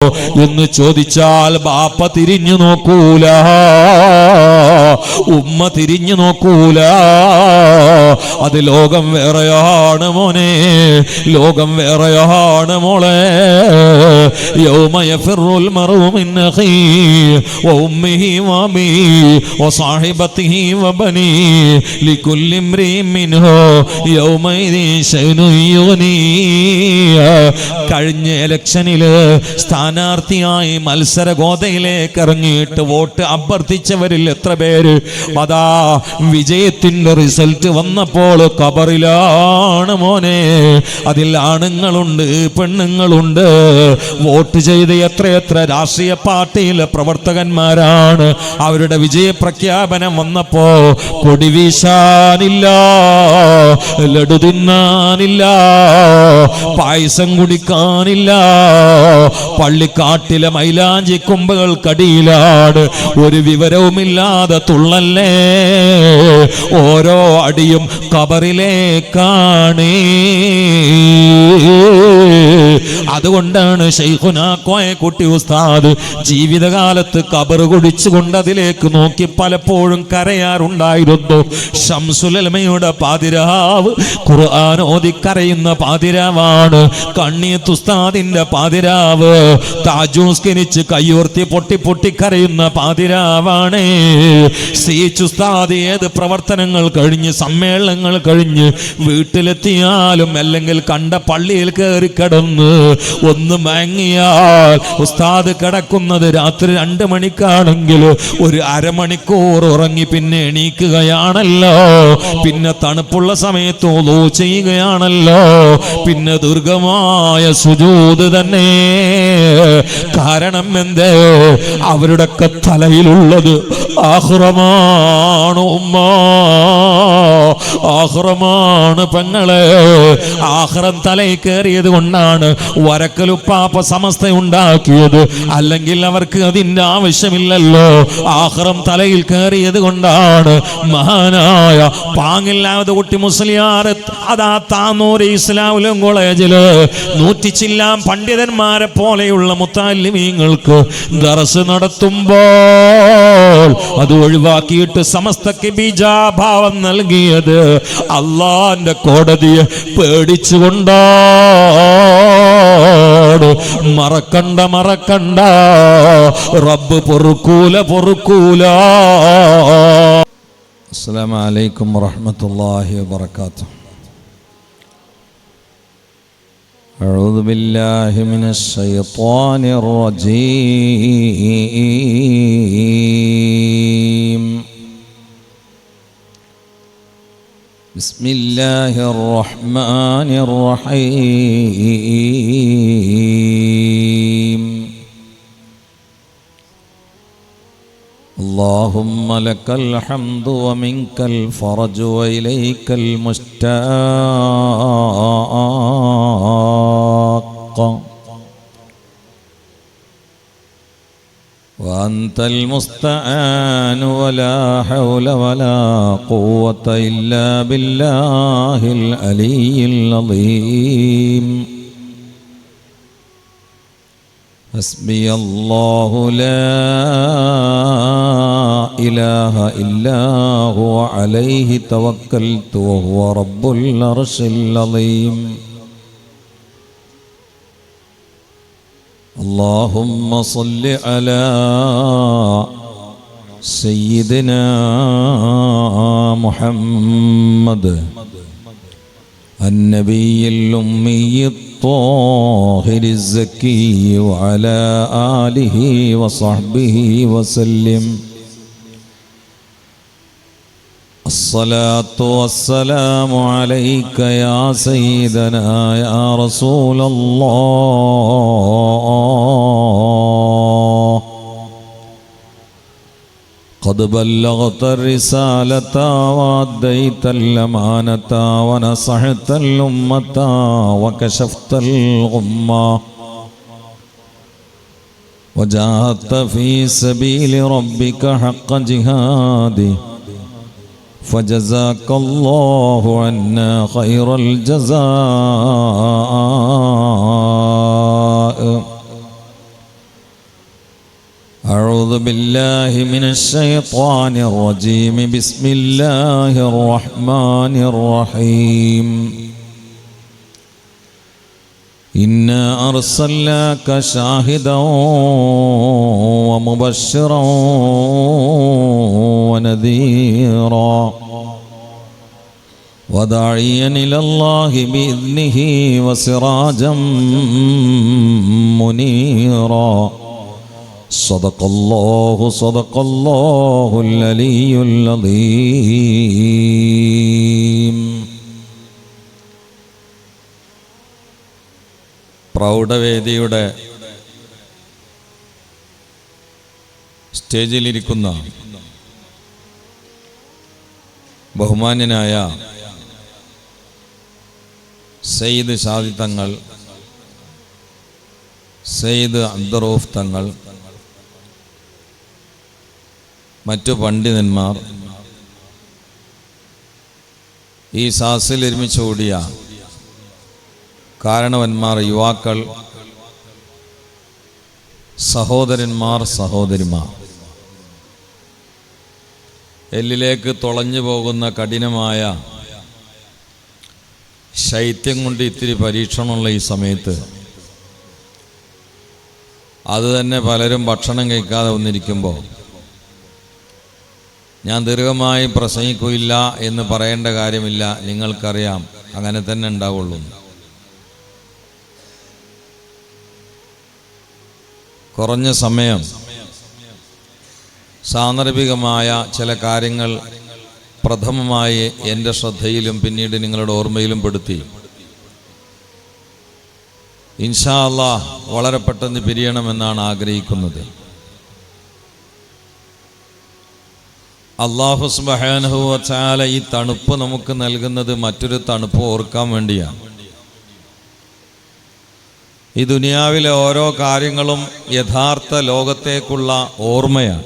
എന്ന് ചോദിച്ചാൽ ബാപ്പ തിരിഞ്ഞു നോക്കൂല, ഉമ്മ തിരിഞ്ഞു നോക്കൂല. അത് ലോകം വേറെയാണ് മോനെ, ലോകം വേറെയാണ് മോളെ. യൗമ യഫിറുൽ മർഉ മിൻ അഖീഹി വ ഉമ്മിഹി വ അബീഹി വ സാഹിബതിഹി വ ബനീഹി ലികുല്ലി ഇംറിഇൻ മിൻഹു യൗമഇദിൻ ശഅ്നുൻ യുഗ്നീഹി. കഴിഞ്ഞ ഇലക്ഷനില് സ്ഥാനാർത്ഥിയായി മത്സരഗോതയിലേക്ക് ഇറങ്ങിയിട്ട് വോട്ട് അഭ്യർത്ഥിച്ചവരിൽ എത്ര പേര് അതാ വിജയത്തിന്റെ റിസൾട്ട് വന്നപ്പോൾ ഖബറിലാണ് മോനെ. അതിൽ ആണുങ്ങളുണ്ട്, പെണ്ണുങ്ങളുണ്ട്. വോട്ട് ചെയ്ത് എത്രയെത്ര രാഷ്ട്രീയ പാർട്ടിയിലെ പ്രവർത്തകന്മാരാണ്. അവരുടെ വിജയപ്രഖ്യാപനം വന്നപ്പോ കൊടി വീശാനില്ല, ലഡു തിന്നാനില്ല, പായസം കുടിക്കാനില്ല. പള്ളിക്കാട്ടിലെ മൈലാഞ്ചി കൊമ്പുകൾക്കടിയിലാണ് ഒരു വിവരവുമില്ലാതെ തുള്ളല്ലേ. ഓരോ അടിയും ഖബറിലേക്കാണ്. അതുകൊണ്ടാണ് ശൈഖുനാ കോയക്കുട്ടി ഉസ്താദ് ജീവിതകാലത്ത് ഖബർ കുടിച്ചുകൊണ്ട് അതിലേക്ക് നോക്കി പലപ്പോഴും കരയാറുണ്ടായിരുന്നു. ശംസുൽ ഉലമയുടെ പാതിരാവ്, ഖുർആൻ ഓതി കരയുന്ന പാതിരാവാണ്. കണ്ണീത്ത് ഉസ്താദിന്റെ പാതിരാവ്, താജൂസ്കരിച്ച് കയ്യോർത്തി പൊട്ടി പൊട്ടി കരയുന്ന പാതിരാവാണ്. സീച്ച് ഉസ്താദ് ഏത് പ്രവർത്തനങ്ങൾ കഴിഞ്ഞ് സമ്മേളനങ്ങൾ കഴിഞ്ഞ് വീട്ടിലെത്തിയാലും അല്ലെങ്കിൽ കണ്ട പള്ളിയിൽ കയറി കിടന്ന് ഒന്ന് മയങ്ങിയാൽ ഉസ്താദ് കിടക്കുന്നത് രാത്രി 2 മണിക്കാണെങ്കിൽ ഒരു അരമണിക്കൂർ ഉറങ്ങി പിന്നെ എണീക്കുകയാണല്ലോ. പിന്നെ തണുപ്പുള്ള സമയത്ത് ഉളൂ ചെയ്യുകയാണല്ലോ. പിന്നെ ദീർഘമായ സുജൂദ് തന്നെ. കാരണം എന്തേ? അവരുടെ തലയിലുള്ളത് ആഖിറമാണ് ഉമ്മ, ആഖിറമാണ് പെങ്ങളെ. ആഖിറം തലയിൽ കയറിയത് കൊണ്ടാണ് വരക്കലുപ്പാപ്പ സമസ്ത ഉണ്ടാക്കിയത്. അല്ലെങ്കിൽ അവർക്ക് അതിൻ്റെ ആവശ്യമില്ലല്ലോ. ആഖിറം തലയിൽ കയറിയത് കൊണ്ടാണ് മഹാനായ പാങ്ങില്ലാതെ കുട്ടി മുസ്ലിയാർ അതാ താന്നൂർ ഇസ്ലാമുലും കോളേജില് 100 ചില്ലാൻ പണ്ഡിതന്മാരെ പോലെയുള്ള മുത്തഅല്ലിമീങ്ങൾക്ക് ദർസ് നടത്തുമ്പോൾ അത് ഒഴിവാക്കിയിട്ട് സമസ്തക്ക് ബീജാഭാവം നൽകിയത് അള്ളാന്റെ കോടതിയെ പേടിച്ചുകൊണ്ടാണ്. മറക്കണ്ട മറക്കണ്ട, റബ്ബ് പൊറുക്കൂല പൊറുക്കൂല. അസ്സലാമു അലൈക്കും വറഹ്മത്തുള്ളാഹി വബറകാതുഹു. أعوذ بالله من الشيطان الرجيم. بسم الله الرحمن الرحيم. اللهم لك الحمد ومنك الفرج وإليك المشتاق وأنت المستعان ولا حول ولا قوة إلا بالله العلي العظيم. حسبي الله لا إله إلا هو عليه توكلت وهو رب العرش العظيم. اللهم صل على سيدنا محمد النبي الأمي الطاهر الزكي وعلى آله وصحبه وسلم. الصلاة والسلام عليك يا سيدنا يا رسول الله. قد بلغت الرسالة وأديت الأمانة ونصحت الأمة وكشفت الغمة وجاهدت في سبيل ربك حق جهاده فجزاك الله عنا خير الجزاء. أعوذ بالله من الشيطان الرجيم بسم الله الرحمن الرحيم إنا أرسلناك شاهدا ومبشرا ونذيرا وداعيا إلى الله بإذنه وسراجا منيرا صدق الله العلي العظيم. പ്രൗഢവേദിയുടെ സ്റ്റേജിലിരിക്കുന്ന ബഹുമാന്യനായ സയ്യിദ് ഷാദി തങ്ങൾ, സയ്യിദ് അബ്ദുറഊഫ് തങ്ങൾ, മറ്റു പണ്ഡിതന്മാർ, ഈ സാസിൽ ഒരുമിച്ച് കൂടിയ കാരണവന്മാർ, യുവാക്കൾ, സഹോദരന്മാർ, സഹോദരിമാർ, എല്ലിലേക്ക് തുളഞ്ഞു പോകുന്ന കഠിനമായ ശൈത്യം കൊണ്ട് ഇത്തിരി പരീക്ഷണമുള്ള ഈ സമയത്ത് അത് തന്നെ പലരും ഭക്ഷണം കഴിക്കാതെ വന്നിരിക്കുമ്പോൾ ഞാൻ ദീർഘമായി പ്രസംഗിക്കില്ല എന്ന് പറയേണ്ട കാര്യമില്ല, നിങ്ങൾക്കറിയാം, അങ്ങനെ തന്നെ ഉണ്ടാവുള്ളൂ. കുറഞ്ഞ സമയം സാന്ദർഭികമായ ചില കാര്യങ്ങൾ പ്രഥമമായി എൻ്റെ ശ്രദ്ധയിലും പിന്നീട് നിങ്ങളുടെ ഓർമ്മയിലും പെടുത്തി ഇൻഷാ അല്ലാഹ് വളരെ പെട്ടെന്ന് പിരിയണമെന്നാണ് ആഗ്രഹിക്കുന്നത്. അല്ലാഹു സുബ്ഹാനഹു വ തആല ഈ തണുപ്പ് നമുക്ക് നൽകുന്നത് മറ്റൊരു തണുപ്പ് ഓർക്കാൻ വേണ്ടിയാണ്. ഈ ദുനിയാവിലെ ഓരോ കാര്യങ്ങളും യഥാർത്ഥ ലോകത്തേക്കുള്ള ഓർമ്മയാണ്.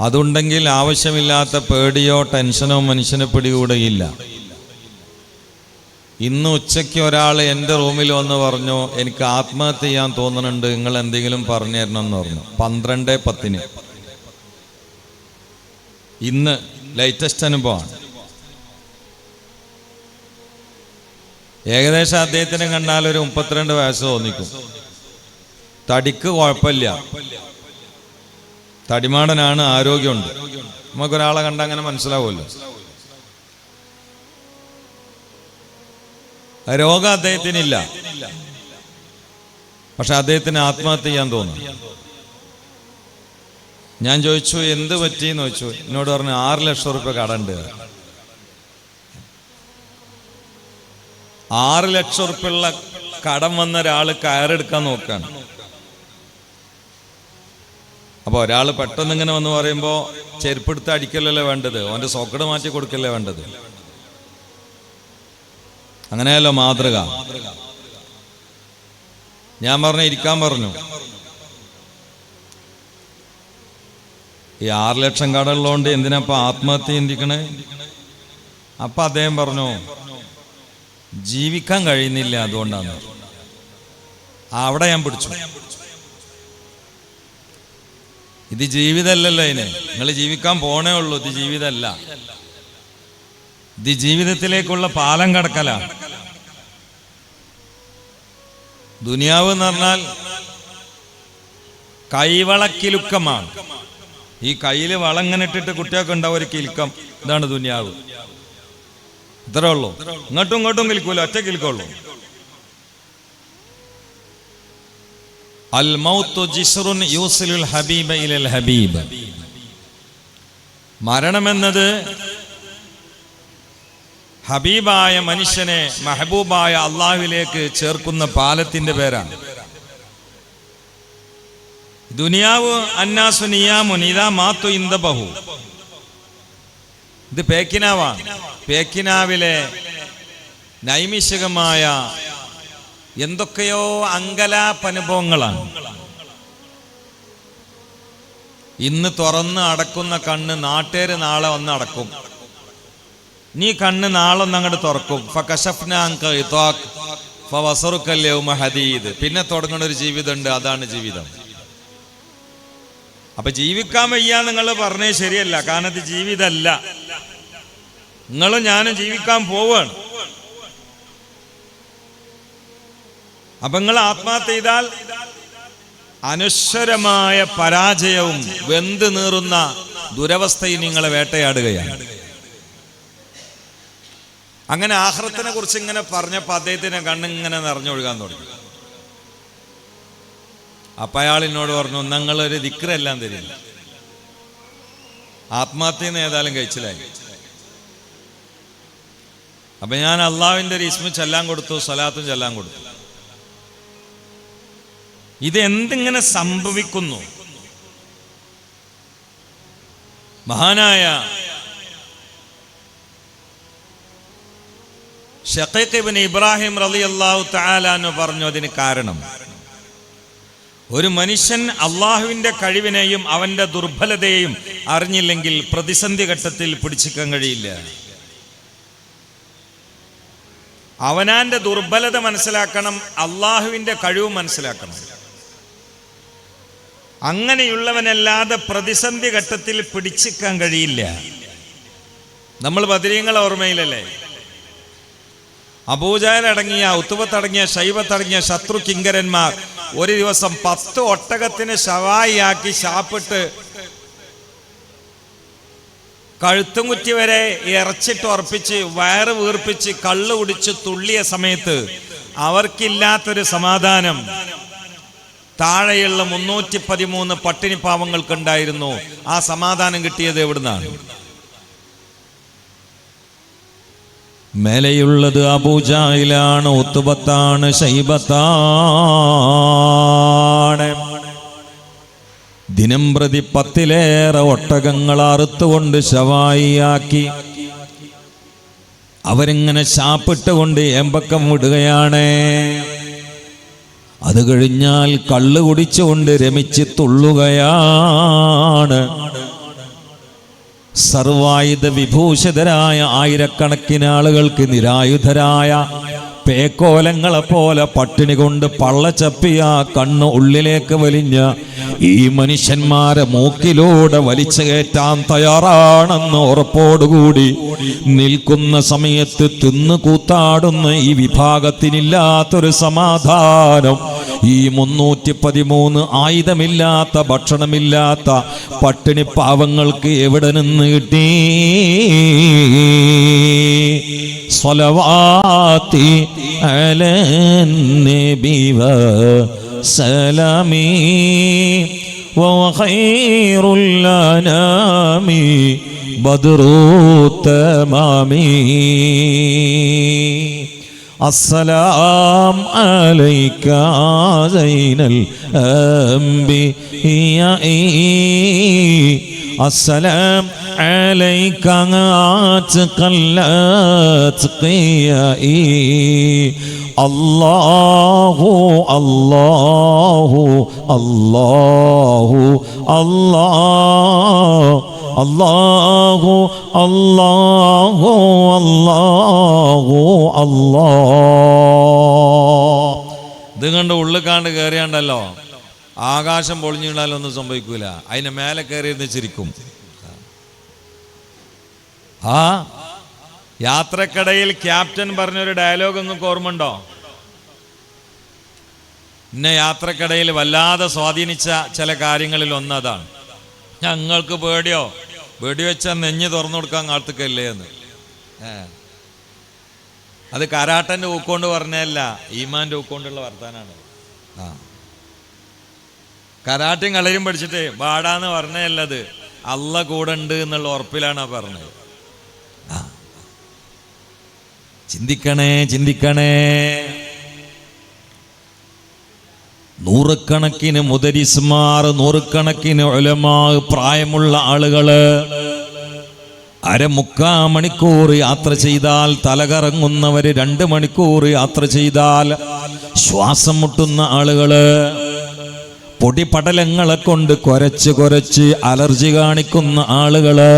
അതുണ്ടെങ്കിൽ ആവശ്യമില്ലാത്ത പേടിയോ ടെൻഷനോ മനുഷ്യനെ പിടികൂടുകയില്ല. ഇന്ന് ഉച്ചയ്ക്ക് ഒരാൾ എൻ്റെ റൂമിൽ വന്ന് പറഞ്ഞു, എനിക്ക് ആത്മഹത്യ ചെയ്യാൻ തോന്നുന്നുണ്ട്, നിങ്ങൾ എന്തെങ്കിലും പറഞ്ഞു തരണം എന്ന് പറഞ്ഞു. 12:10 ഇന്ന് ലേറ്റസ്റ്റ് അനുഭവമാണ്. ഏകദേശം അദ്ദേഹത്തിനെ കണ്ടാൽ ഒരു 32 വയസ്സ് തോന്നിക്കും. തടിക്ക് കുഴപ്പമില്ല, തടിമാടനാണ്, ആരോഗ്യമുണ്ട്. നമുക്കൊരാളെ കണ്ടാൽ അങ്ങനെ മനസ്സിലാവുമല്ലോ. രോഗം അദ്ദേഹത്തിനില്ല, പക്ഷെ അദ്ദേഹത്തിന് ആത്മഹത്യ ചെയ്യാൻ തോന്നുന്നു. ഞാൻ ചോദിച്ചു എന്ത് പറ്റിയെന്ന് ചോദിച്ചു. എന്നോട് പറഞ്ഞു 6 ലക്ഷം റുപ്യ കടമുണ്ട്. 6 ലക്ഷം റുപ്യുള്ള കടം വന്ന ഒരാൾ കയറെടുക്കാൻ നോക്കുകയാണ്. അപ്പോൾ ഒരാൾ പെട്ടെന്ന് ഇങ്ങനെ വന്ന് പറയുമ്പോൾ ചെരുപ്പെടുത്ത് അടിക്കലല്ലേ വേണ്ടത്, അവൻ്റെ സോക്കട് മാറ്റി കൊടുക്കല്ലേ വേണ്ടത്. അങ്ങനെയല്ലോ മാതൃക. ഞാൻ പറഞ്ഞു ഇരിക്കാൻ പറഞ്ഞു. ഈ 6 ലക്ഷം കടമുള്ളതുകൊണ്ട് എന്തിനാപ്പം ആത്മഹത്യ ചിന്തിക്കണേ? അപ്പൊ അദ്ദേഹം പറഞ്ഞു ജീവിക്കാൻ കഴിയുന്നില്ല, അതുകൊണ്ടാണ്. അവിടെ ഞാൻ പിടിച്ചു. ഇത് ജീവിതമല്ലല്ലോ, ഇതിന് നിങ്ങൾ ജീവിക്കാൻ പോണേ ഉള്ളൂ. ഇത് ജീവിതമല്ല, ഇത് ജീവിതത്തിലേക്കുള്ള പാലം കടക്കലാണ്. ദുനിയാവ് എന്ന് പറഞ്ഞാൽ കൈവളക്കിലുക്കമാണ്. ഈ കയ്യിൽ വളം ഇങ്ങനെ ഇട്ടിട്ട് കുട്ടിയൊക്കെ ഉണ്ടാവും ഒരു കിൽക്കം. ഇതാണ് ദുനിയാവ്. ഇത്രേ ഉള്ളൂ. ഇങ്ങോട്ടും ഇങ്ങോട്ടും കിൽക്കൂല, ഒറ്റ കിൽക്കുള്ളൂ. അൽ മൗത്തു ജിസ്റുൻ യൂസിലുൽ ഹബീബ ഇലൽ ഹബീബ്. മരണമെന്നത് ഹബീബായ മനുഷ്യനെ മെഹബൂബായ അള്ളാഹുവിലേക്ക് ചേർക്കുന്ന പാലത്തിന്റെ പേരാണ്. ദുനിയാവ് അന്നാസു നിയാമുൻ ഇദാ മാതു ഇൻദബഹു. ഇത് പേക്കിനാവാണ്. പേക്കിനാവിലെ നൈമിഷികമായ എന്തൊക്കെയോ അങ്കലാപനുഭവങ്ങളാണ്. ഇന്ന് തുറന്ന് അടക്കുന്ന കണ്ണ് നാട്ടേര് നാളെ ഒന്ന് അടക്കും. നീ കണ്ണ് നാളൊന്ന് അങ്ങോട്ട് തുറക്കും. പിന്നെ തുടങ്ങുന്ന ഒരു ജീവിതമുണ്ട്, അതാണ് ജീവിതം. അപ്പൊ ജീവിക്കാൻ വയ്യ നിങ്ങൾ പറഞ്ഞത് ശരിയല്ല. കാരണം ഇത് ജീവിതമല്ല. നിങ്ങളും ഞാനും ജീവിക്കാൻ പോവാണ്. അപ്പൊ നിങ്ങൾ ആത്മഹത്യ ചെയ്താൽ അനശ്വരമായ പരാജയവും വെന്ത് നീറുന്ന ദുരവസ്ഥയും നിങ്ങളെ വേട്ടയാടുകയാണ്. അങ്ങനെ ആഖിറത്തിനെ കുറിച്ച് ഇങ്ങനെ പറഞ്ഞപ്പോൾ അദ്ദേഹത്തിന് കണ്ണിങ്ങനെ നിറഞ്ഞൊഴുകാൻ തുടങ്ങി. അപ്പൊ അയാൾ എന്നോട് പറഞ്ഞു, ഞങ്ങളൊരു ദിക്റെല്ലാം തരില്ല, ആത്മഹത്യന്ന് ഏതായാലും കഴിച്ചില്ലായി. അപ്പൊ ഞാൻ അള്ളാഹുവിന്റെ ഒരു ഇസ്മു ചൊല്ലാൻ കൊടുത്തു, സ്വലാത്തും ചൊല്ലാൻ കൊടുത്തു. ഇത് എന്തിങ്ങനെ സംഭവിക്കുന്നു? മഹാനായ ഷഖീഖ് ഇബ്നു ഇബ്രാഹിം റളിയല്ലാഹു തആല അൻഹു പറഞ്ഞു, അതിന് കാരണം ഒരു മനുഷ്യൻ അള്ളാഹുവിന്റെ കഴിവിനെയും അവന്റെ ദുർബലതയെയും അറിഞ്ഞില്ലെങ്കിൽ പ്രതിസന്ധി ഘട്ടത്തിൽ പിടിച്ചിക്കാൻ കഴിയില്ല. അവനാന്റെ ദുർബലത മനസ്സിലാക്കണം, അള്ളാഹുവിന്റെ കഴിവ് മനസ്സിലാക്കണം. അങ്ങനെയുള്ളവനല്ലാതെ പ്രതിസന്ധി ഘട്ടത്തിൽ പിടിച്ചിക്കാൻ കഴിയില്ല. നമ്മൾ ബദരീങ്ങളെ ഓർമ്മയിലല്ലേ, അബൂജഹൽ അടങ്ങിയ, ഉത്ബത്തടങ്ങിയ, ശൈബത്തടങ്ങിയ ശത്രു കിങ്കരന്മാർ ഒരു ദിവസം 10 ഒട്ടകത്തിന് ശവായിയാക്കി ശാപ്പിട്ട് കഴുത്തും കുറ്റി വരെ ഇറച്ചിട്ട് ഉറപ്പിച്ച് വയറ് വീർപ്പിച്ച് കള്ളു കുടിച്ച് തുള്ളിയ സമയത്ത് അവർക്കില്ലാത്തൊരു സമാധാനം താഴെയുള്ള 313 പട്ടിണി പാവങ്ങൾക്കുണ്ടായിരുന്നു. ആ സമാധാനം കിട്ടിയത് എവിടുന്നാണ്? മേലെയുള്ളത് അബൂജഹലാണ്, ഉത്ബത്താണ്, ശൈബത്താണ്. ദിനം പ്രതി 10-ലേറെ ഒട്ടകങ്ങൾ അറുത്തുകൊണ്ട് ശവായിയാക്കി അവരിങ്ങനെ ശാപ്പിട്ടുകൊണ്ട് ഏമ്പക്കം വിടുകയാണ്. അത് കഴിഞ്ഞാൽ കള്ളു കുടിച്ചുകൊണ്ട് രമിച്ച് തുള്ളുകയാണ്. സർവായുധ വിഭൂഷിതരായ ആയിരക്കണക്കിന് ആളുകൾക്ക് നിരായുധരായ പേക്കോലങ്ങളെ പോലെ പട്ടിണി കൊണ്ട് പള്ളച്ചപ്പിയ കണ്ണ് ഉള്ളിലേക്ക് വലിഞ്ഞ ഈ മനുഷ്യന്മാരെ മൂക്കിലൂടെ വലിച്ചു കയറ്റാൻ തയ്യാറാണെന്ന് ഉറപ്പോടുകൂടി നിൽക്കുന്ന സമയത്ത് തിന്നു കൂത്താടുന്ന ഈ വിഭാഗത്തിനില്ലാത്തൊരു സമാധാനം ഈ 313 ആയുധമില്ലാത്ത, ഭക്ഷണമില്ലാത്ത പട്ടിണി പാവങ്ങൾക്ക് എവിടെ നിന്ന് കിട്ടി? സ്വലവാത്തി അലൻ നബി വസലമി വഖൈറുൽ അനാമി ബദ്റു തമാമി അസ്സലാം അലൈക സൈനൽ അംബിയാഇ അസ്സലാം അലൈക അത്ഖല്ലത്ഖിയാഇ അല്ലാഹു അല്ലാഹു അല്ലാഹു അല്ലാഹു അല്ലാഹു അല്ലാഹു അല്ലാഹു അല്ലാഹ്. ഇത് കണ്ട് ഉള്ളിൽ കാണ്ട് കയറിയാണ്ടല്ലോ ആകാശം പൊളിഞ്ഞു വീണാലൊന്നും സംഭവിക്കൂല. അതിന് മേലെ കയറിയിരുന്ന് ചിരിക്കും. ആ യാത്രക്കിടയിൽ ക്യാപ്റ്റൻ പറഞ്ഞൊരു ഡയലോഗ് നിങ്ങൾക്ക് ഓർമ്മയുണ്ടോ? എന്നെ യാത്രക്കിടയിൽ വല്ലാതെ സ്വാധീനിച്ച ചില കാര്യങ്ങളിൽ ഒന്നതാണ്, ഞങ്ങൾക്ക് പേടിയോ വെടിവെച്ചാൽ നെഞ്ഞ് തുറന്നു കൊടുക്കാൻ കാത്തുക്കല്ലേ എന്ന്. അത് കരാട്ടൻ്റെ ഊക്കൊണ്ട് പറഞ്ഞതല്ല, ഈമാൻ്റെ ഊക്കൊണ്ടുള്ള വർത്താനാണ്. ആ കരാട്ടയും കളരും പഠിച്ചിട്ട് പാടാന്ന് പറഞ്ഞതല്ലത്, അള്ള കൂടെ ഉണ്ട് എന്നുള്ള ഉറപ്പിലാണ് പറഞ്ഞത്. ചിന്തിക്കണേ ചിന്തിക്കണേ. നൂറുകണക്കിന് മുദരിസ്മാർ, നൂറുകണക്കിന് ഉലമാ, പ്രായമുള്ള ആളുകള് 1/4 മണിക്കൂർ യാത്ര ചെയ്താൽ തലകറങ്ങുന്നവര്, 2 മണിക്കൂർ യാത്ര ചെയ്താൽ ശ്വാസം മുട്ടുന്ന ആളുകള്, പൊടിപടലങ്ങളെ കൊണ്ട് കുരച്ച് കുരച്ച് അലർജി കാണിക്കുന്ന ആളുകള്,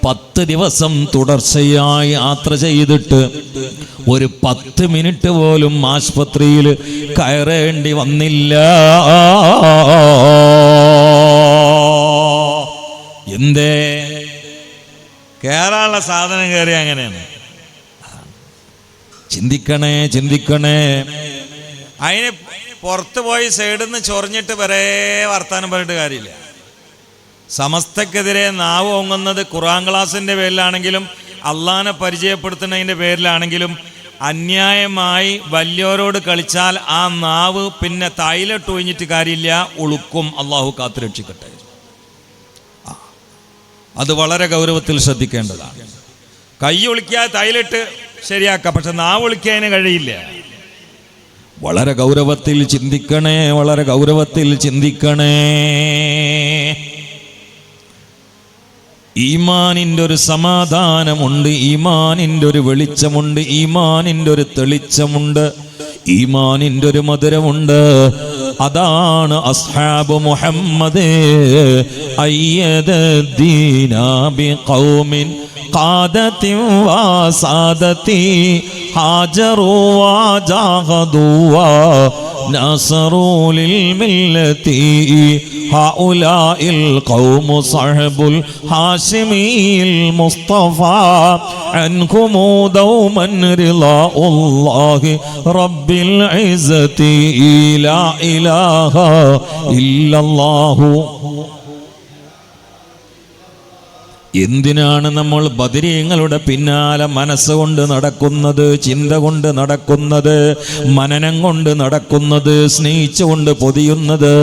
10 ദിവസം തുടർച്ചയായി യാത്ര ചെയ്തിട്ട് ഒരു 10 മിനിറ്റ് പോലും ആശുപത്രിയിൽ കയറേണ്ടി വന്നില്ല. എന്തേ? കേറാനുള്ള സാധനം കയറി അങ്ങനെയാണ്. ചിന്തിക്കണേ ചിന്തിക്കണേ. അതിന് പുറത്ത് പോയി സൈഡിൽ നിന്ന് ചൊറിഞ്ഞിട്ട് വരെ വർത്താനം പറഞ്ഞിട്ട് കാര്യമില്ല. സമസ്തക്കെതിരെ നാവ് ഓങ്ങുന്നത് ഖുർആൻ ക്ലാസിന്റെ പേരിലാണെങ്കിലും അള്ളാനെ പരിചയപ്പെടുത്തുന്നതിന്റെ പേരിലാണെങ്കിലും അന്യായമായി വലിയവരോട് കളിച്ചാൽ ആ നാവ് പിന്നെ തൈലിട്ട് ഒഴിഞ്ഞിട്ട് കാര്യമില്ല, ഉളുക്കും. അള്ളാഹു കാത്തുരക്ഷിക്കട്ടെ. അത് വളരെ ഗൗരവത്തിൽ ശ്രദ്ധിക്കേണ്ടതാണ്. കൈ ഒളിക്കാതെ തൈലിട്ട് ശരിയാക്കാം, പക്ഷെ നാവ് ഒളിക്കാതിന് കഴിയില്ല. വളരെ ഗൗരവത്തിൽ ചിന്തിക്കണേ, വളരെ ഗൗരവത്തിൽ ചിന്തിക്കണേ. ഈമാനിൻ്റെ ഒരു സമാധാനമുണ്ട്, ഈമാനിൻ്റെ ഒരു വെളിച്ചമുണ്ട്, ഈമാനിൻ്റെ ഒരു തെളിച്ചമുണ്ട്, ഈമാനിൻ്റെ ഒരു മധുരമുണ്ട്. അതാണ് അസ്ഹാബ് മുഹമ്മദ്. അയ്യദീന ബിഖൗമിൻ ഖാദതി വസാദതി ഹാജറു വജാഹദു നസറു ലിൽമില്ലതി ഹൗലാഇൽ ഖൗമു സഹബുൽ ഹാശിമിൽ മുസ്തഫ അൻഹും ദൗമൻ റിളാഉല്ലാഹി റബ്ബിൽ ഇസ്സതി ലാ ഇലാഹ ഇല്ലല്ലാഹു. എന്തിനാണ് നമ്മൾ ബദരീങ്ങളുടെ പിന്നാലെ മനസ്സുകൊണ്ട് നടക്കുന്നത്, ചിന്ത കൊണ്ട് നടക്കുന്നത്, മനനം കൊണ്ട് നടക്കുന്നത്, സ്നേഹിച്ചുകൊണ്ട് പൊതിയുന്നത്?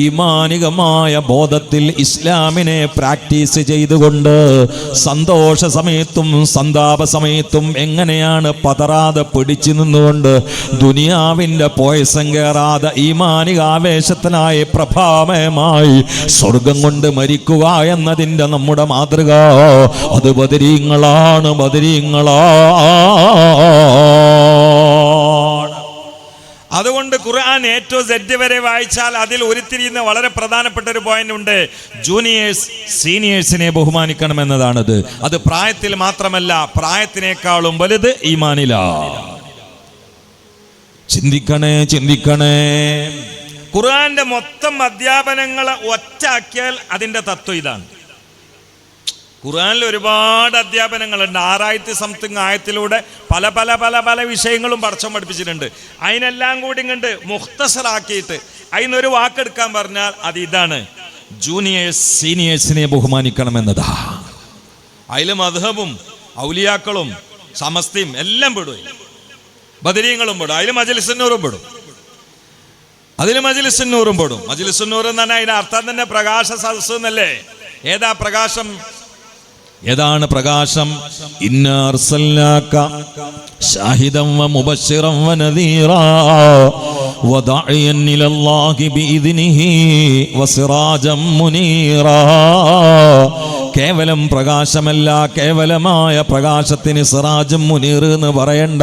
ഈമാനികമായ ബോധത്തിൽ ഇസ്ലാമിനെ പ്രാക്ടീസ് ചെയ്തുകൊണ്ട് സന്തോഷ സമയത്തും സന്താപ സമയത്തും എങ്ങനെയാണ് പതറാതെ പിടിച്ചു നിന്നുകൊണ്ട് ദുനിയാവിൻ്റെ പോയസം കയറാതെ ഈമാനിക ആവേശത്തിനായി പ്രഭാമയമായി സ്വർഗം കൊണ്ട് മരിക്കുക എന്നതിൻ്റെ നമ്മുടെ മാതൃക. അത് ബദരീങ്ങളാണ്, ബദരീങ്ങളാണ്. അതുകൊണ്ട് ഖുർആൻ A to Z വരെ വായിച്ചാൽ അതിൽ ഉരുത്തിരിയുന്ന വളരെ പ്രധാനപ്പെട്ട ഒരു പോയിന്റ് ഉണ്ട്. ജൂനിയേഴ്സ് സീനിയേഴ്സിനെ ബഹുമാനിക്കണമെന്നതാണത്. അത് പ്രായത്തിൽ മാത്രമല്ല, പ്രായത്തിനേക്കാളും വലുത് ഈമാനിലാണ്. ചിന്തിക്കണേ ചിന്തിക്കണേ. ഖുർആന്റെ മൊത്തം അധ്യാപനങ്ങളെ ഒറ്റാക്കിയാൽ അതിന്റെ തത്വം ഇതാണ്. ഖുർആനിൽ ഒരുപാട് അധ്യാപനങ്ങളുണ്ട്. 6000 സംതിങ് ആയത്തിലൂടെ പല പല പല പല വിഷയങ്ങളും പടച്ചോൻ പഠിപ്പിച്ചിട്ടുണ്ട്. അതിനെല്ലാം കൂടി ഇങ്ങോട്ട് മുഖ്തസറാക്കിയിട്ട് അതിനൊരു വാക്കെടുക്കാൻ പറഞ്ഞാൽ അത് ഇതാണ്: ജൂനിയേഴ്സ് സീനിയേഴ്സിനെ ബഹുമാനിക്കണമെന്നതാ. അതിൽ മദ്ഹബും ഔലിയാക്കളും സമസ്തയും എല്ലാം പെടും, ബദരീങ്ങളും പെടും, അതിൽ മജ്ലിസുന്നൂറും പെടും, മജ്ലിസുന്നൂർ എന്ന് പറഞ്ഞാൽ അതിന്റെ അർത്ഥം തന്നെ പ്രകാശ സദസ്സ് എന്നല്ലേ. ഏതാ പ്രകാശം? ഏതാണ് പ്രകാശം? ഇന്നാ അർസൽനാക ഷാഹിദൻ വമുബശ്ശിറൻ വനദീറാ വദാഇയൻ ഇലല്ലാഹി ബിഇദ്നിഹി വസിറാജൻ മുനീറാ. കേവലം പ്രകാശമല്ല, കേവലമായ പ്രകാശത്തിന് സിറാജും മുനീർ എന്ന് പറയണ്ട.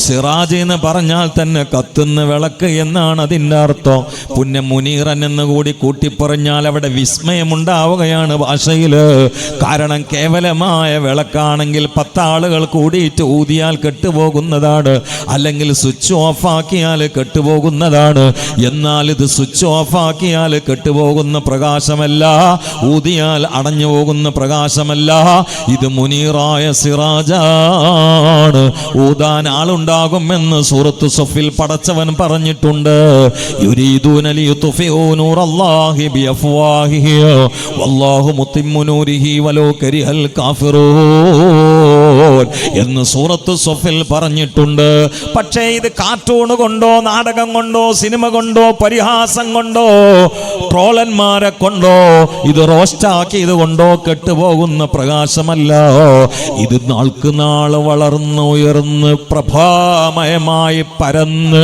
സിറാജ് എന്ന് പറഞ്ഞാൽ തന്നെ കത്തുന്ന വിളക്ക് എന്നാണ് അതിൻ്റെ അർത്ഥം. പുണ്യ മുനീറൻ എന്ന് കൂടി കൂട്ടിപ്പറഞ്ഞാൽ അവിടെ വിസ്മയമുണ്ടാവുകയാണ് ഭാഷയിൽ. കാരണം കേവലമായ വിളക്കാണെങ്കിൽ 10 ആളുകൾ കൂടിയിട്ട് ഊതിയാൽ കെട്ടുപോകുന്നതാണ്, അല്ലെങ്കിൽ സ്വിച്ച് ഓഫാക്കിയാൽ കെട്ടുപോകുന്നതാണ്. എന്നാൽ ഇത് സ്വിച്ച് ഓഫാക്കിയാൽ കെട്ടുപോകുന്ന പ്രകാശമല്ല, ഊതിയാൽ അടഞ്ഞു പോകുന്ന പ്രകാശമല്ല. ഇത് മുനീറായ സിറാജാണ്. ഊതാൻ ആളുണ്ടാകുമെന്ന് സൂറത്ത് സഫിൽ പടച്ചവൻ പറഞ്ഞിട്ടുണ്ട്. യുരീദൂന ലിയുത്ഫിഊ നൂറല്ലാഹി ബിഅഫ്വാഹിഹി വല്ലാഹു മുത്തിമ്മു നൂരിഹി വലൗ കരിഹൽ കാഫിറൂൻ എന്ന് സൂറത്ത് സഫിൽ പറഞ്ഞിട്ടുണ്ട്. പക്ഷേ ഇത് കാർട്ടൂൺ കൊണ്ടോ നാടകം കൊണ്ടോ സിനിമ കൊണ്ടോ പരിഹാസം കൊണ്ടോ ട്രോളന്മാരെ കൊണ്ടോ ഇത് റോസ്റ്റാക്കിയത് കൊണ്ടോ കെട്ടുപോകുന്ന പ്രകാശമല്ല. ഇത് നാൾക്ക് നാൾ വളർന്ന് ഉയർന്ന് പ്രഭാമയമായി പരന്ന്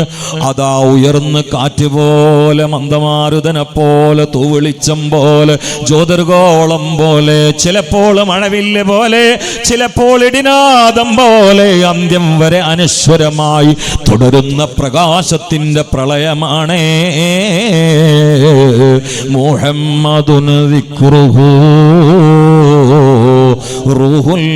അതാ ഉയർന്ന് കാറ്റ് പോലെ, മന്ദമാരുതനെ പോലെ, തൂവെളിച്ചം പോലെ, ജ്യോതിർഗോളം പോലെ, ചിലപ്പോൾ മഴവില്ല് പോലെ, ചിലപ്പോൾ ഇടിനാദം പോലെ അന്ത്യം വരെ അനശ്വരമായി തുടരുന്ന പ്രകാശത്തിന്റെ പ്രളയമാണേ മുഹമ്മദുൻ ദിക്റുഹു റൂഹുൽ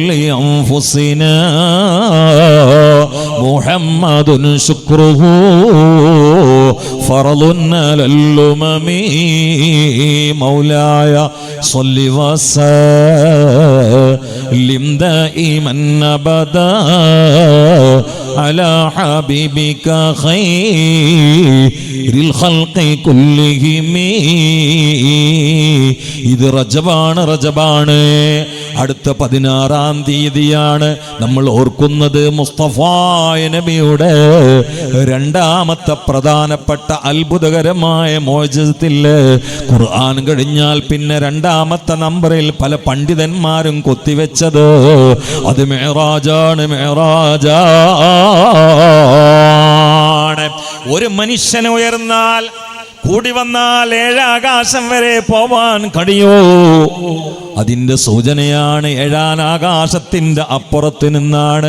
ഫർളുൻ അലൽ ഉമമി മൗലായ സ്വല്ലി വസല്ലിം ദായിമൻ അബദാ അലാ ഹബീബിക ഖൈറിൽ ഖൽഖി കുല്ലിഹിം. ഇത് റജബാണ്. അടുത്ത 16-ാം തീയതിയാണ് നമ്മൾ ഓർക്കുന്നത് മുസ്തഫായ നബിയുടെ രണ്ടാമത്തെ പ്രധാനപ്പെട്ട അത്ഭുതകരമായ മോചനത്തിൽ. ഖുർആൻ കഴിഞ്ഞാൽ പിന്നെ രണ്ടാമത്തെ നമ്പറിൽ പല പണ്ഡിതന്മാരും കൊത്തിവെച്ചത് അത് മെഹറാജാണ്. ഒരു മനുഷ്യൻ ഉയർന്നാൽ കൂടി വന്നാൽ 7 ആകാശം വരെ പോവാൻ കഴിയോ? അതിൻ്റെ സൂചനയാണ് 7-ാം ആകാശത്തിൻ്റെ അപ്പുറത്ത് നിന്നാണ്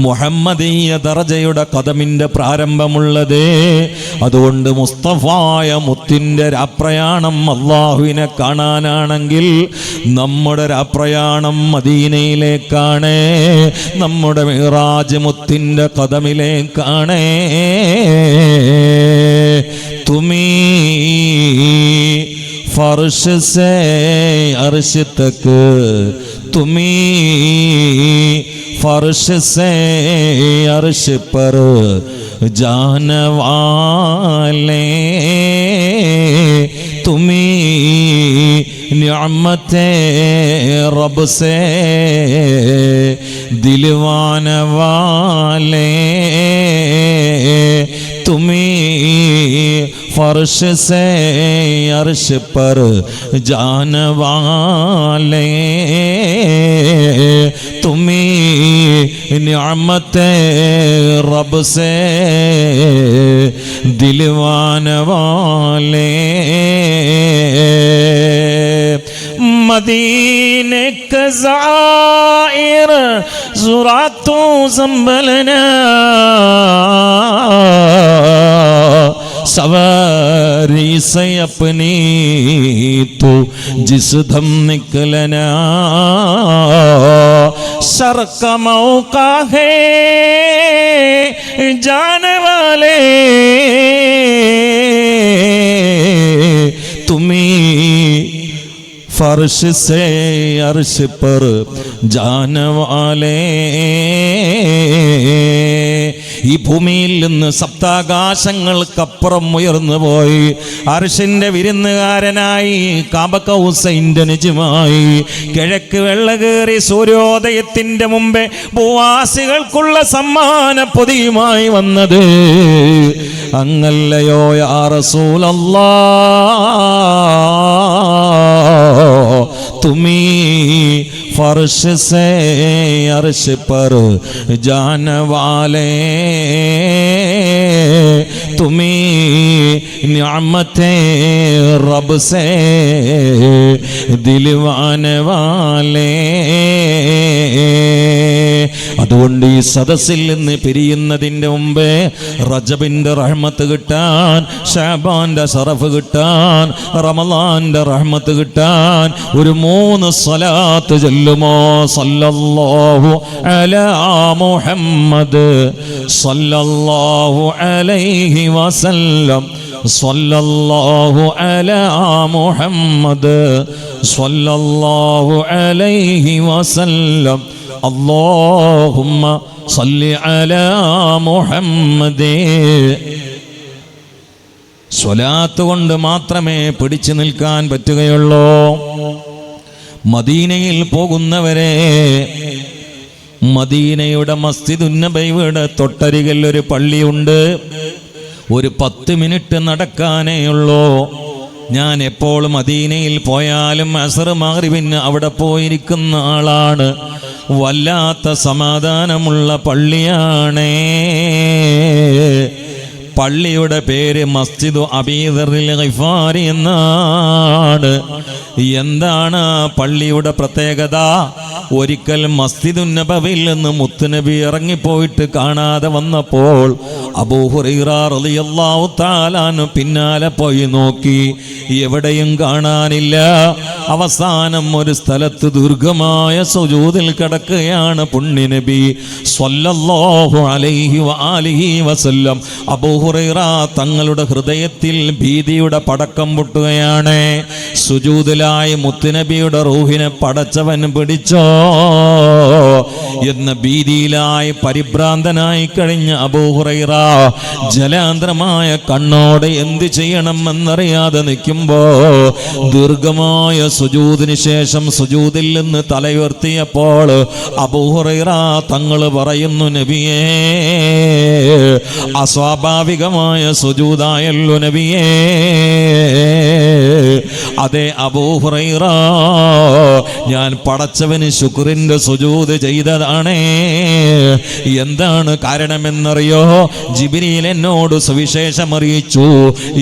മുഹമ്മദീയ ദറജയുടെ ഖദമിൻ്റെ പ്രാരംഭമുള്ളത്. അതുകൊണ്ട് മുസ്തഫായ മുത്തിൻ്റെ രാപ്രയാണം അല്ലാഹുവിനെ കാണാനാണെങ്കിൽ നമ്മുടെ രാപ്രയാണം മദീനയിലേക്കാണ്, നമ്മുടെ മിഅ്റാജ് മുത്തിൻ്റെ ഖദമിലേക്കാണ്. തുമീ फर्श से अर्श तक, तुम्ही फर्श से अर्श पर जाने वाले, तुम्ही निअमते रब से दिलवाने वाले, तुम्ही फर्श से अर्श पर जाने वाले, तुम्ही निअमते रब से दिलवाने वाले. मदीने के ज़ाइर ज़ुरातो ज़ंबलना, सवारी से अपनी तो जिस धम निकलना, सर का मौका है जाने वाले, तुम्ही फर्श से अर्श पर जाने वाले. ഈ ഭൂമിയിൽ നിന്ന് സപ്താകാശങ്ങൾക്കപ്പുറം ഉയർന്നു പോയി അർശിന്റെ വിരുന്നുകാരനായി കാബക്കൗസൈന്റെ നിജമായി കിഴക്ക് വെള്ളകേറി സൂര്യോദയത്തിന്റെ മുമ്പേ ഭൂവാസികൾക്കുള്ള സമ്മാന പൊതിയുമായി വന്നത് അങ്ങല്ലയോ യാ റസൂലല്ലാഹ്. തുമീ फर्श से अर्श पर जाने वाले, तुम्ही निअमते रब से दिलवाने वाले. അതുകൊണ്ട് ഈ സദസ്സിൽ നിന്ന് പിരിയുന്നതിൻ്റെ മുമ്പേ റജബിൻ്റെ റഹ്മത്ത് കിട്ടാൻ, ശഅബാന്റെ ശറഫ് കിട്ടാൻ, റമളാന്റെ റഹ്മത്ത് കിട്ടാൻ ഒരു 3 സ്വലാത്ത് ചൊല്ലുമോ? സല്ലല്ലാഹു അലാ മുഹമ്മദ് സല്ലല്ലാഹു അലൈഹി വസല്ലം, സല്ലല്ലാഹു അലാ മുഹമ്മദ് സല്ലല്ലാഹു അലൈഹി വസല്ലം, അല്ലാഹുമ്മ സല്ലി അലാ മുഹമ്മദ്. സ്വലാത്ത് കൊണ്ട് മാത്രമേ പിടിച്ചു നിൽക്കാൻ പറ്റുകയുള്ളൂ. മദീനയിൽ പോകുന്നവരെ, മദീനയുടെ മസ്ജിദുൻ നബവിയുടെ തൊട്ടരികിൽ ഒരു പള്ളിയുണ്ട്. ഒരു 10 മിനിറ്റ് നടക്കാനേ ഉള്ളൂ. ഞാൻ എപ്പോൾ മദീനയിൽ പോയാലും അസ്ർ മഗ്രിബിന് അവിടെ പോയിരിക്കുന്ന ആളാണ്. വല്ലാത്ത സമാധാനമുള്ള പള്ളിയാണ്. പള്ളിയുടെ പേര് മസ്ജിദു അബീ ദർറിൽ ഗിഫാരി എന്നാണ്. എന്താണ് പള്ളിയുടെ പ്രത്യേകത? ഒരിക്കൽ മസ്ജിദുൻ നബവിയിൽ നിന്ന് മുത്തുനബി ഇറങ്ങിപ്പോയിട്ട് കാണാതെ വന്നപ്പോൾ അബൂ ഹുറൈറ റളിയല്ലാഹു തആല അൻഹു പിന്നാലെ പോയി നോക്കി, എവിടെയും കാണാനില്ല. അവസാനം ഒരു സ്ഥലത്ത് ദീർഘമായ സുജൂദിൽ കിടക്കുകയാണ് പുണ്യനബി സ്വല്ലല്ലാഹു അലൈഹി വആലിഹി വസല്ലം. അബൂ ഹുറൈറ തങ്ങളുടെ ഹൃദയത്തിൽ ഭീതിയുടെ പടക്കം പൊട്ടുകയാണ്. സുജൂദിലായി മുത്തുനബിയുടെ റൂഹിനെ പടച്ചവൻ പിടിച്ചോ എന്ന ഭീതിയിലായി പരിഭ്രാന്തനായി കഴിഞ്ഞ അബൂ ഹുറൈറ ജലാന്തരമായ കണ്ണോടെ എന്ത് ചെയ്യണമെന്നറിയാതെ നിൽക്കുമ്പോ ദീർഘമായ സുജൂദിന് ശേഷം സുജൂദിൽ നിന്ന് തലയുയർത്തിയപ്പോൾ അബൂ ഹുറൈറ തങ്ങൾ പറയുന്നു, നബിയേ, അസ്വാഭാവികമായ സുജൂദായല്ലോ നബിയേ. അതെ അബൂ ഹുറൈറ, ഞാൻ പടച്ചവന് ശുക്രിന്റെ സുജൂദ് ചെയ്തതാണ്. എന്താണ് കാരണമെന്നറിയോ? ജിബ്രീൽ എന്നോട് സുവിശേഷം അറിയിച്ചു,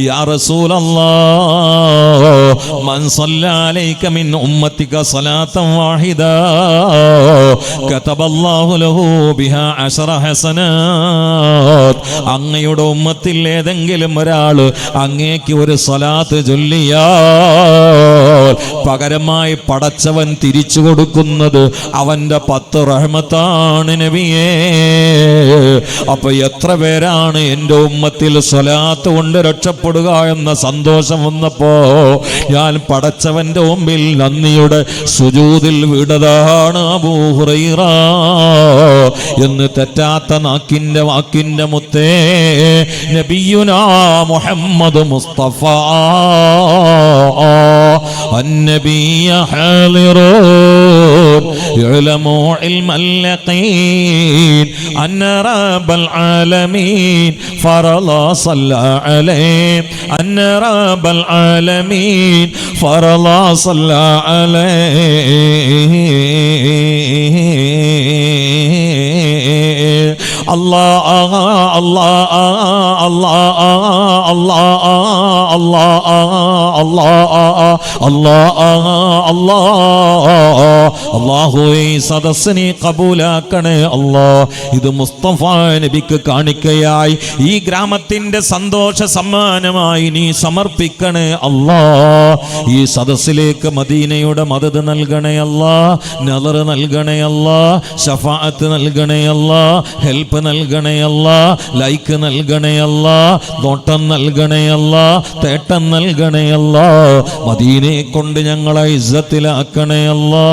യാ റസൂലല്ലാഹ്, മൻ സല്ലല്ലാ അലൈക മിൻ ഉമ്മത്തിക സലാത്തൻ വാഹിദ കതബല്ലാഹു ലഹു ബിഹാ അശറ ഹസനാത്ത്. അങ്ങയുടെ ഉമ്മത്തിൽ ഏതെങ്കിലും ഒരാൾ അങ്ങേക്ക് ഒരു സ്വലാത്ത് ചൊല്ലിയാൽ പകരമായി പടച്ചവൻ തിരിച്ചു കൊടുക്കുന്നത് അവന്റെ 10 റഹ്മത്താണ് നബിയേ. അപ്പൊ എത്ര പേരാണ് എൻ്റെ ഉമ്മത്തിൽ സ്വലാത്ത് കൊണ്ട് രക്ഷപ്പെടുക എന്ന സന്തോഷം വന്നപ്പോ ഞാൻ പടച്ചവന്റെ മുമ്പിൽ നന്ദിയുടെ സുജൂദിൽ വീണതാണ് അബൂ ഹുറൈറ എന്ന് തെറ്റാത്ത നാക്കിന്റെ വാക്കിന്റെ മുത്തേ നബിയുനാ മുഹമ്മദ് മുസ്തഫ النبي حاضرون يعلموا علم اليقين أن رب العالمين فرض صلى عليه أن رب العالمين فرض صلى عليه الله الله الله അല്ലാഹു ഈ സദസ്സിനെ കബൂലാക്കണേ അല്ലാ. ഇത് മുസ്തഫ നബിക്ക് കാണിക്കയായി ഈ ഗ്രാമത്തിന്റെ സന്തോഷ സമ്മാനമായി നീ സമർപ്പിക്കണേ അല്ലാ. ഈ സദസ്സിലേക്ക് മദീനയുടെ മദദ് നൽകണേ അല്ലാ, നദർ നൽകണേ അല്ലാ, ശഫാഅത്ത് നൽകണേ അല്ലാ, ഹെൽപ്പ് നൽകണേ അല്ലാ, ലൈക്ക് നൽകണേ അല്ലാ, നോട്ടം നൽകണേ അല്ലാ, തേട്ടം നൽകണേ അല്ലാ. മദീനയെ കൊണ്ട് ഞങ്ങളെ ഇസ്സത്തിലാക്കണേ അല്ലാ,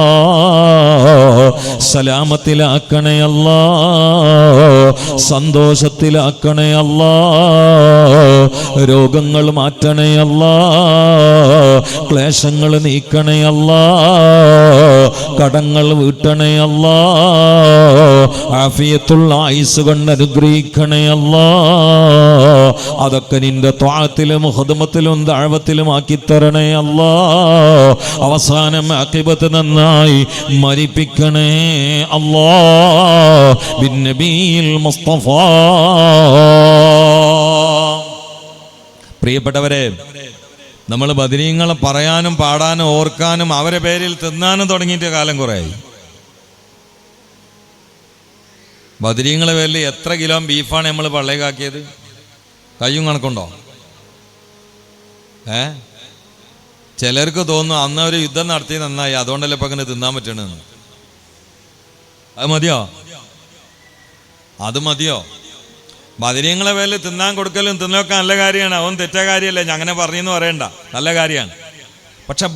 സലാമത്തിലാക്കണേ അല്ലാ, സന്തോഷത്തിലാക്കണേ അല്ലാ, രോഗങ്ങൾ മാറ്റണേ അല്ലാ, ക്ലേശങ്ങൾ നീക്കണേ അല്ലാ, കടങ്ങൾ വീട്ടണേ അല്ലാ, ആഫിയത്തുള്ള ആയുസ് കൊണ്ട് അനുഗ്രഹിക്കണേ അല്ലാ. അതൊക്കെ നിന്റെ ത്വാഅത്തിലും ഖിദ്മത്തിലും ദഅവത്തിലും ആക്കിത്തരണേ അല്ലാ. അവസാനം ആഖിബത്ത് നന്നായി മരിപ്പിക്കണേ അല്ലാ ബിൻ നബിയിൽ മുസ്തഫ. പ്രിയപ്പെട്ടവരെ, നമ്മൾ ബദരീങ്ങളെ പറയാനും പാടാനും ഓർക്കാനും അവരെ പേരിൽ തിന്നാനും തുടങ്ങിയിട്ട് കാലം കുറേയായി. ബദരീങ്ങളെ പേരിൽ എത്ര കിലോ ബീഫാണ് നമ്മൾ പള്ളേക്കാക്കിയത്? കയ്യും കണക്കുണ്ടോ? ചിലർക്ക് തോന്നുന്നു അന്ന് ഒരു യുദ്ധം നടത്തി നന്നായി, അതുകൊണ്ടല്ലേ ഇപ്പം അങ്ങനെ തിന്നാൻ പറ്റണെന്ന്. അത് മതിയോ? അത് മതിയോ? ബദരീങ്ങളെ പേരിൽ തിന്നാൻ കൊടുക്കലും തിന്നൊക്കെ നല്ല കാര്യമാണ്, അവൻ തെറ്റ കാര്യമല്ല, ഞാൻ അങ്ങനെ പറഞ്ഞെന്ന് പറയണ്ട, നല്ല കാര്യമാണ്. പക്ഷെ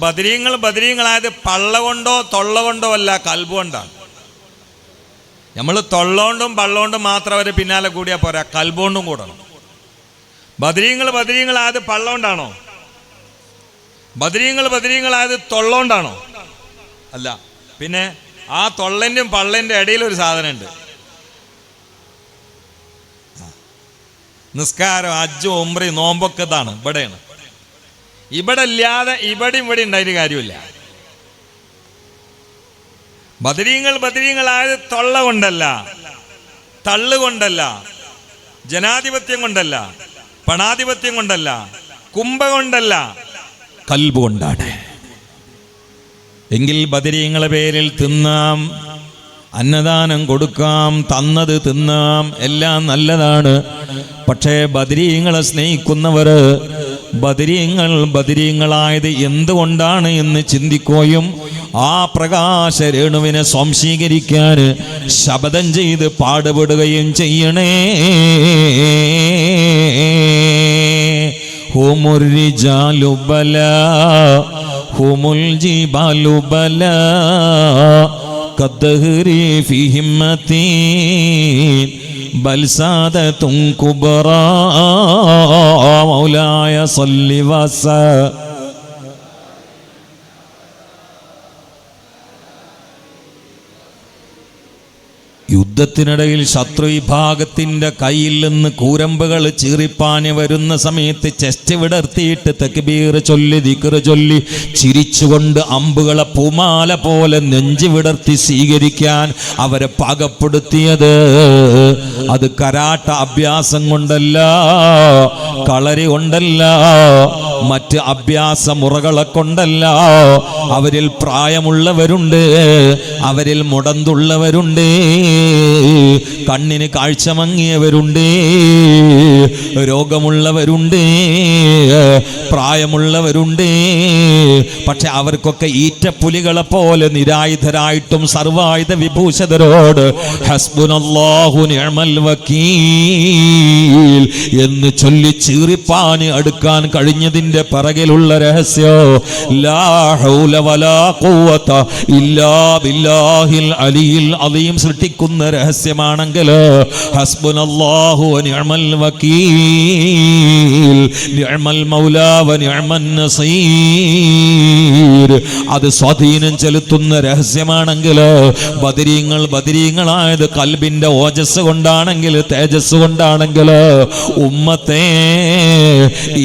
ബദരീങ്ങളായത് പള്ള കൊണ്ടോ തൊള്ള കൊണ്ടോ അല്ല, കൽബ് കൊണ്ടാണ്. നമ്മൾ തൊള്ളോണ്ടും പള്ളോണ്ടും മാത്രം അവരെ പിന്നാലെ കൂടിയാൽ പോരാ, കൽബോണ്ടും കൂടണം. ബദരീങ്ങളായത് പള്ളോണ്ടാണോ? ബദരീങ്ങളായത് തൊള്ളോണ്ടാണോ? അല്ല. പിന്നെ ആ തൊള്ളൻ്റെയും പള്ളൻ്റെ ഇടയിൽ ഒരു സാധനമുണ്ട്, നിസ്കാരം, ഹജ്ജ്, ഉംറ, നോമ്പൊക്കെ ഇതാണ്, ഇവിടെയാണ്. ഇവിടെ ഇല്ലാതെ ഇവിടെ ഉണ്ടായിട്ട് കാര്യമില്ല. ബദരീങ്ങളായത് തൊള്ള കൊണ്ടല്ല, തള്ളുകൊണ്ടല്ല, ജനാധിപത്യം കൊണ്ടല്ല, പണാധിപത്യം കൊണ്ടല്ല, കുംഭ കൊണ്ടല്ല, കൽബ് കൊണ്ടാണ്. എങ്കിൽ ബദരീങ്ങളെ പേരിൽ തിന്നാം, അന്നദാനം കൊടുക്കാം, തന്നത് തിന്നാം, എല്ലാം നല്ലതാണ്. പക്ഷേ ബദരീങ്ങളെ സ്നേഹിക്കുന്നവർ ബദരീങ്ങളായത് എന്തുകൊണ്ടാണ് എന്ന് ചിന്തിക്കുകയും ആ പ്രകാശ രേണുവിനെ സ്വാംശീകരിക്കാൻ ശബ്ദം ചെയ്ത് പാടുപെടുകയും ചെയ്യണേ. ഹുമുർ റിജാലു ബലാ ഹുമുൽ ജിബാലു ബലാ കദ്ദഹരി ഫീ ഹിമ്മതീൻ ബൽ സാദതുൻ കുബ്റാ മൗലായ സല്ലി വസ. യുദ്ധത്തിനിടയിൽ ശത്രു വിഭാഗത്തിന്റെ കയ്യിൽ നിന്ന് കൂരമ്പുകൾ ചീറിപ്പാഞ്ഞ് വരുന്ന സമയത്ത് ചെസ്റ്റ് വിടർത്തിയിട്ട് തക്ബീർ ചൊല്ലി ദിക്ർ ചൊല്ലി ചിരിച്ചുകൊണ്ട് അമ്പുകളെ പൂമാല പോലെ നെഞ്ചു വിടർത്തി സ്വീകരിക്കാൻ അവരെ പാകപ്പെടുത്തിയത് അത് കരാട്ട അഭ്യാസം കൊണ്ടല്ല, കളരി കൊണ്ടല്ല, മറ്റ് അഭ്യാസ മുറകളെ കൊണ്ടല്ല. അവരിൽ പ്രായമുള്ളവരുണ്ട്, അവരിൽ മുടന്തുള്ളവരുണ്ട്, കണ്ണിന് കാഴ്ച മങ്ങിയവരുണ്ട്, രോഗമുള്ളവരുണ്ട്, പ്രായമുള്ളവരുണ്ട്. പക്ഷെ അവർക്കൊക്കെ ഈറ്റപ്പുലികളെ പോലെ നിരായുധരായിട്ടും സർവായുധ വിഭൂഷിതരോട് ഹസ്ബുനല്ലാഹു നിഅമൽ വക്കീൽ എന്ന് ചൊല്ലി ചീറിപ്പാന് അടുക്കാൻ കഴിഞ്ഞതിന്റെ പിറകിലുള്ള രഹസ്യം ലാ ഹൗല വലാ ഖുവത ഇല്ലാ ബില്ലാഹിൽ അലിയിൽ അലീം സൃഷ്ടിക്കുന്ന രഹസ്യമാണെങ്കിൽ ഹസ്ബുനല്ലാഹു വനിഅമൽ വക്കീൽ നിഅമൽ മൗലാ വനിഅമൻ നസീർ അത് സ്വാധീനം ചെലുത്തുന്ന രഹസ്യമാണെങ്കിൽ ബദരീങ്ങളായത് കൽബിന്റെ ഓജസ് കൊണ്ടാണെങ്കിൽ, തേജസ് കൊണ്ടാണെങ്കിൽ, ഉമ്മത്തെ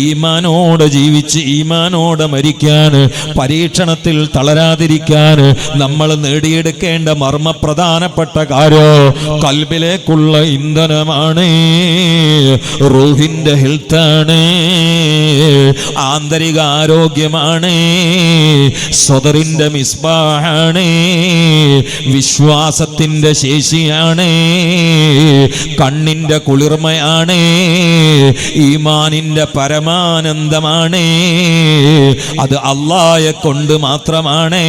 ഈമാനോട് ജീവിച്ച് ഈമാനോട് മരിക്കാൻ, പരീക്ഷണത്തിൽ തളരാതിരിക്കാൻ നമ്മൾ നേടിയെടുക്കേണ്ട മർമ്മപ്രധാനപ്പെട്ട കാര്യം കൽബിലേക്കുള്ള ഇന്ധനമാണ്, റൂഹിന്റെ ഹെൽത്താണ്, ആന്തരിക ആരോഗ്യമാണ്, സ്വദറിന്റെ മിസ്ബാഹാണ്, വിശ്വാസത്തിന്റെ ശേഷിയാണ്, കണ്ണിന്റെ കുളിർമയാണ്, ഈമാനിന്റെ പരമാനന്ദമാണ്. അത് അല്ലാഹയെ കൊണ്ട് മാത്രമാണ്.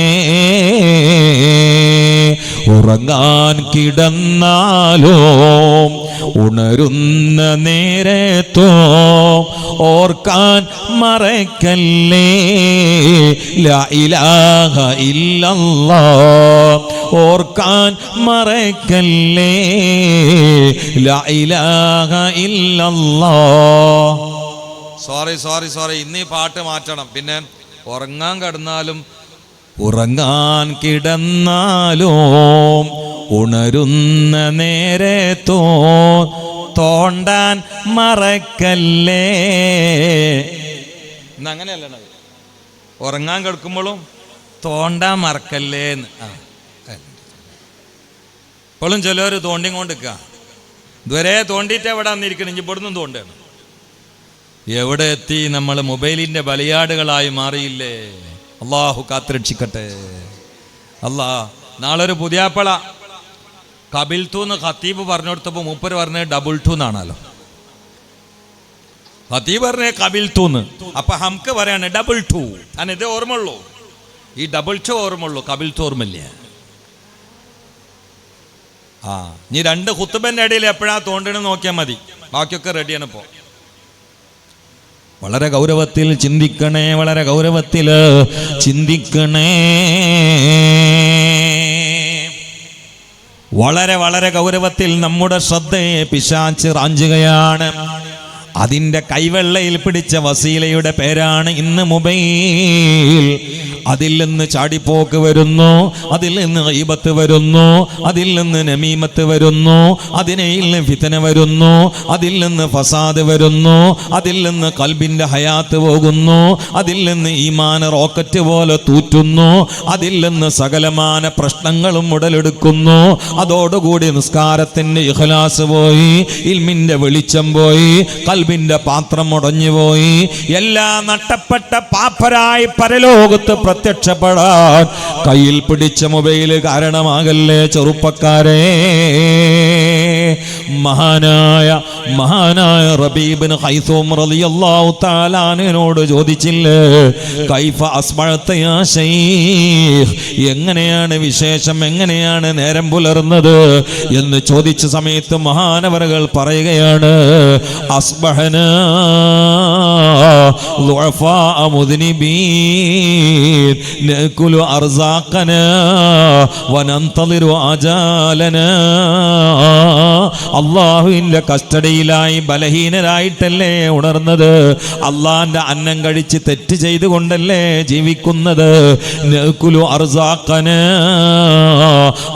ഉറങ്ങാൻ കിടന്നാലോ ഉണരുന്ന നേരത്തോ ഓർക്കാൻ മറക്കല്ലേ ലാ ഇലാഹ ഇല്ലല്ലാഹ്, ഓർക്കാൻ മറക്കല്ലേ ലാ ഇലാഹ ഇല്ലല്ലാഹ്. സോറി ഇന്ന് ഈ പാട്ട് മാറ്റണം. പിന്നെ ഉറങ്ങാൻ കിടന്നാലും ഉറങ്ങാൻ കിടന്നാലോ ഉണരുന്ന നേരത്തോ തോണ്ടാൻ മറക്കല്ലേ. അങ്ങനെയല്ല, ഉറങ്ങാൻ കിടക്കുമ്പോഴും തോണ്ടാൻ മറക്കല്ലേ. ഇപ്പോഴും ചിലർ തോണ്ടിക്കൊണ്ടിരിക്കുക. ഇതുവരെ തോണ്ടിയിട്ട് എവിടെ വന്നിരിക്കണം, ഇനി ഇവിടുന്ന് തോണ്ടാണ്. എവിടെ എത്തി നമ്മൾ മൊബൈലിന്റെ ബലിയാടുകളായി മാറിയില്ലേ. അള്ളാഹു കാത്തുരക്ഷിക്കട്ടെ. നാളൊരു പുതിയാപ്പള കബിൽ ടൂന്ന് ഖത്തീബ് പറഞ്ഞു കൊടുത്തപ്പോൾ മൂപ്പര് പറഞ്ഞത് ഡബിൾ ടൂ എന്നാണല്ലോ. ഖത്തീബ് പറഞ്ഞ കബിൽ ടൂന്ന്, അപ്പൊ ഹംക്ക് പറയാണ് ഡബിൾ ടൂ. ഞാൻ ഇതേ ഓർമ്മയുള്ളൂ, ഈ ഡബിൾ ടൂ ഓർമ്മയുള്ളൂ, കബിൽ ടൂ ഓർമ്മയില്ല. ഇനി രണ്ട് ഖുത്ബന്റെ ഇടയിൽ എപ്പോഴാ തോണ്ടണെന്ന് നോക്കിയാൽ മതി, ബാക്കിയൊക്കെ റെഡിയാണ്. ഇപ്പോൾ വളരെ ഗൗരവത്തിൽ ചിന്തിക്കണേ, വളരെ ഗൗരവത്തിൽ ചിന്തിക്കണേ, വളരെ വളരെ ഗൗരവത്തിൽ നമ്മുടെ ശ്രദ്ധയെ പിശാച് റാഞ്ചുകയാണ്. അതിൻ്റെ കൈവെള്ളയിൽ പിടിച്ച വസീലയുടെ പേരാണ് ഇന്ന് മൊബൈൽ. അതിൽ നിന്ന് ചാടിപ്പോക്ക് വരുന്നു, അതിൽ നിന്ന് ഗീബത്ത് വരുന്നു, അതിൽ നിന്ന് നമീമത്ത് വരുന്നു, അതിനയിൽ നിന്ന് ഫിത്ന വരുന്നു, അതിൽ നിന്ന് ഫസാദ് വരുന്നു, അതിൽ നിന്ന് കൽബിന്റെ ഹയാത്ത് പോകുന്നു, അതിൽ നിന്ന് ഈമാൻ റോക്കറ്റ് പോലെ തൂറ്റുന്നു, അതിൽ നിന്ന് സകലമാന പ്രശ്നങ്ങളും ഉടലെടുക്കുന്നു. അതോടുകൂടി നിസ്കാരത്തിന്റെ ഇഖ്ലാസ് പോയി, ഇൽമിന്റെ വെളിച്ചം പോയി, കൽബിന്റെ പാത്രം ഉടഞ്ഞുപോയി. എല്ലാ നട്ടപ്പെട്ട പാപ്പരായി പരലോകത്ത് പ്രത്യക്ഷപ്പെടാൻ കയ്യിൽ പിടിച്ച മൊബൈൽ കാരണമാകല്ലേ ചെറുപ്പക്കാരെ. മഹാനായ റബീബിൻ ഖൈസൂം റളിയല്ലാഹു തആല അൻഹുവിനോട് ചോദിച്ചില്ലേ, കൈഫ അസ്ബഅത യാ ശൈഖ്, എങ്ങനെയാണ് വിശേഷം, എങ്ങനെയാണ് നേരം പുലർന്നത് എന്ന് ചോദിച്ച സമയത്ത് മഹാനവറുകൾ പറയുകയാണ്, അസ്ബഹനാ ളുഅഫാ മുദ്നിബീൻ നഅകുലു അർസാഖനാ വനന്തളിറു ആജാലനാ. അല്ലാഹുവിന്റെ കസ്റ്റഡിയിലായി ബലഹീനരായിട്ടല്ലേ ഉണർന്നത്, അള്ളാന്റെ അന്നം കഴിച്ച് തെറ്റ് ചെയ്തുകൊണ്ടല്ലേ ജീവിക്കുന്നത്. നഅകുലു അർസാഖനാ,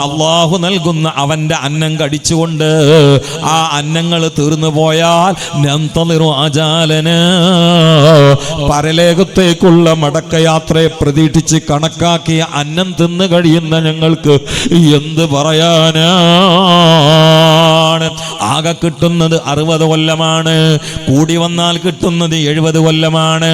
അള്ളാഹു നൽകുന്ന അവന്റെ അന്നം കടിച്ചുകൊണ്ട് ആ അന്നങ്ങൾ തീർന്നു പോയാൽ നന്തളിറു ആജാലനാ, പരലോകത്തേക്കുള്ള മടക്കയാത്രയെ പ്രതീക്ഷിച്ച് കണക്കാക്കിയ അന്നം തിന്നു കഴിയുന്ന ഞങ്ങൾക്ക് എന്ത് പറയാനാണ്. ആകെ കിട്ടുന്നത് 60 കൊല്ലമാണ്, കൂടി വന്നാൽ കിട്ടുന്നത് 70 കൊല്ലമാണ്.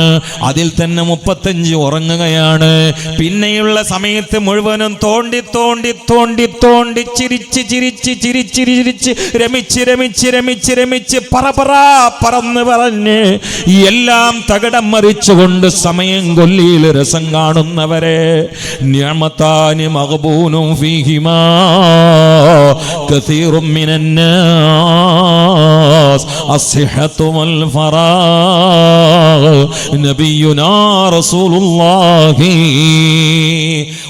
അതിൽ തന്നെ 35 ഉറങ്ങുകയാണ്. പിന്നെയുള്ള സമയത്ത് മുഴുവനും തോണ്ടി തോണ്ടി തോണ്ടി തോണ്ടി ചിരിച്ച് ചിരിച്ച് ചിരിച്ച് ചിരിച്ച് രമിച്ച് രമിച്ച് രമിച്ച് രമിച്ച് പറന്ന് പറഞ്ഞ് എല്ലാം തകിടം മറിച്ചുകൊണ്ട് സമയം കൊല്ലിയിൽ രസം കാണുന്നവരെ, നിഅമതാനി മഗ്ബൂനും ഫീഹിമാ കസീറും മിനന്നാസ് അസ്സിഹത്തു വൽ ഫറാഗ് നബിയുനാ റസൂലുള്ളാഹി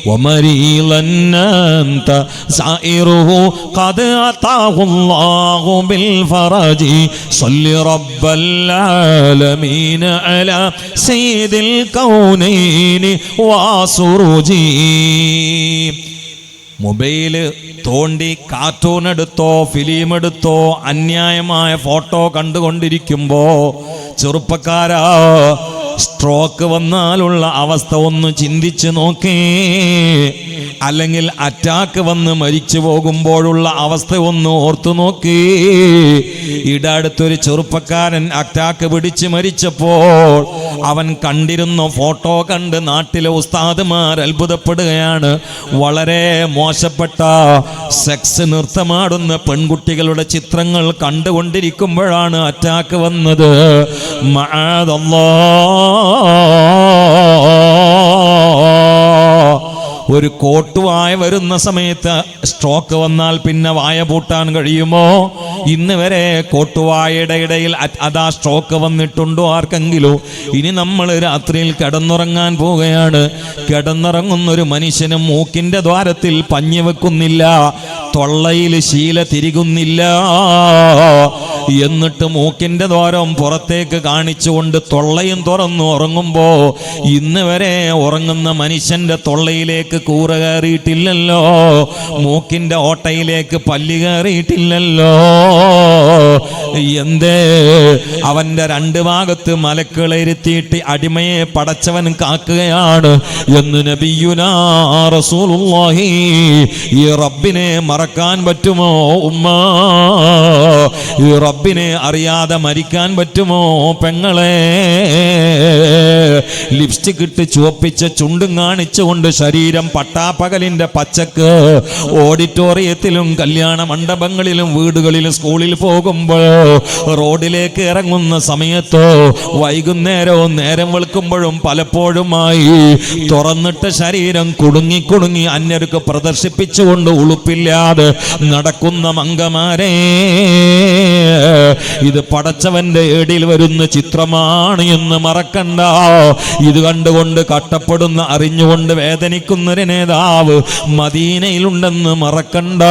വമരീളൻ അൻത സൈറുഹു ഖദ് അതാഹു അല്ലാഹു ബിൽ ഫറജി സല്ലി റബ്ബൽ ആലമീന അലാ സയ്യിദിൽ കൗനൈനി വസുറുജി. മൊബൈല് തോണ്ടി കാർട്ടൂൺ എടുത്തോ ഫിലിം എടുത്തോ അന്യായമായ ഫോട്ടോ കണ്ടുകൊണ്ടിരിക്കുമ്പോ ചെറുപ്പക്കാരാ, സ്ട്രോക്ക് വന്നാലുള്ള അവസ്ഥ ഒന്ന് ചിന്തിച്ച് നോക്കേ, അല്ലെങ്കിൽ അറ്റാക്ക് വന്ന് മരിച്ചു പോകുമ്പോഴുള്ള അവസ്ഥ ഒന്ന് ഓർത്തു നോക്കേ. അടുത്തൊരു ചെറുപ്പക്കാരൻ അറ്റാക്ക് പിടിച്ച് മരിച്ചപ്പോൾ അവൻ കണ്ടിരുന്ന ഫോട്ടോ കണ്ട് നാട്ടിലെ ഉസ്താദുമാർ അത്ഭുതപ്പെടുകയാണ്. വളരെ മോശപ്പെട്ട സെക്സ് നൃത്തമാടുന്ന പെൺകുട്ടികളുടെ ചിത്രങ്ങൾ കണ്ടുകൊണ്ടിരിക്കുമ്പോഴാണ് അറ്റാക്ക് വന്നത്. ഒരു കോട്ടുവായ വരുന്ന സമയത്ത് സ്ട്രോക്ക് വന്നാൽ പിന്നെ വായ പൂട്ടാൻ കഴിയുമോ? ഇന്ന് വരെ കോട്ടുവായയുടെ ഇടയിൽ അതാ സ്ട്രോക്ക് വന്നിട്ടുണ്ടോ ആർക്കെങ്കിലും? ഇനി നമ്മൾ രാത്രിയിൽ കിടന്നുറങ്ങാൻ പോവുകയാണ്. കിടന്നുറങ്ങുന്നൊരു മനുഷ്യനും മൂക്കിന്റെ ദ്വാരത്തിൽ പഞ്ഞി വെക്കുന്നില്ല, തൊള്ളയിൽ ശീല തിരികുന്നില്ല, എന്നിട്ട് മൂക്കിന്റെ ദ്വാരം പുറത്തേക്ക് കാണിച്ചുകൊണ്ട് തൊള്ളയും തുറന്നു ഉറങ്ങുമ്പോ ഇന്ന് വരെ ഉറങ്ങുന്ന മനുഷ്യന്റെ തൊള്ളയിലേക്ക് കൂറ കയറിയിട്ടില്ലല്ലോ, മൂക്കിന്റെ ഓട്ടയിലേക്ക് പല്ല് കയറിയിട്ടില്ലല്ലോ. എന്തേ? അവന്റെ 2 ഭാഗത്ത് മലക്കുകളെ ഇരുത്തിയിട്ട് അടിമയെ പടച്ചവൻ കാക്കുകയാണ് എന്ന് നബിയുനാ റസൂലുള്ളാഹി. ഈ റബ്ബിനെ മറക്കാൻ പറ്റുമോ ഉമ്മ? ഈ റബ്ബിനെ അറിയാതെ മരിക്കാൻ പറ്റുമോ പെങ്ങളെ? ലിപ്സ്റ്റിക് ഇട്ട് ചുവപ്പിച്ച ചുണ്ടും കാണിച്ചുകൊണ്ട് ശരീരം പട്ടാപ്പകലിന്റെ പച്ചക്ക് ഓഡിറ്റോറിയത്തിലും കല്യാണ മണ്ഡപങ്ങളിലും വീടുകളിലും സ്കൂളിൽ പോകുമ്പോൾ റോഡിലേക്ക് ഇറങ്ങുന്ന സമയത്തോ വൈകുന്നേരവും നേരം വെളുക്കുമ്പോഴും പലപ്പോഴുമായി തുറന്നിട്ട ശരീരം കുടുങ്ങി കുടുങ്ങി അന്യർക്ക് പ്രദർശിപ്പിച്ചുകൊണ്ട് ഉളുപ്പില്ലാതെ നടക്കുന്ന മങ്കമാരെ, ഇത് പടച്ചവന്റെ ഏടിൽ വരുന്ന ചിത്രമാണ് എന്ന് മറക്കണ്ട. ഇത് കണ്ടുകൊണ്ട് കട്ടപ്പെടുന്ന അറിഞ്ഞുകൊണ്ട് വേദനിക്കുന്നൊരു നേതാവ് മദീനയിലുണ്ടെന്ന് മറക്കണ്ട.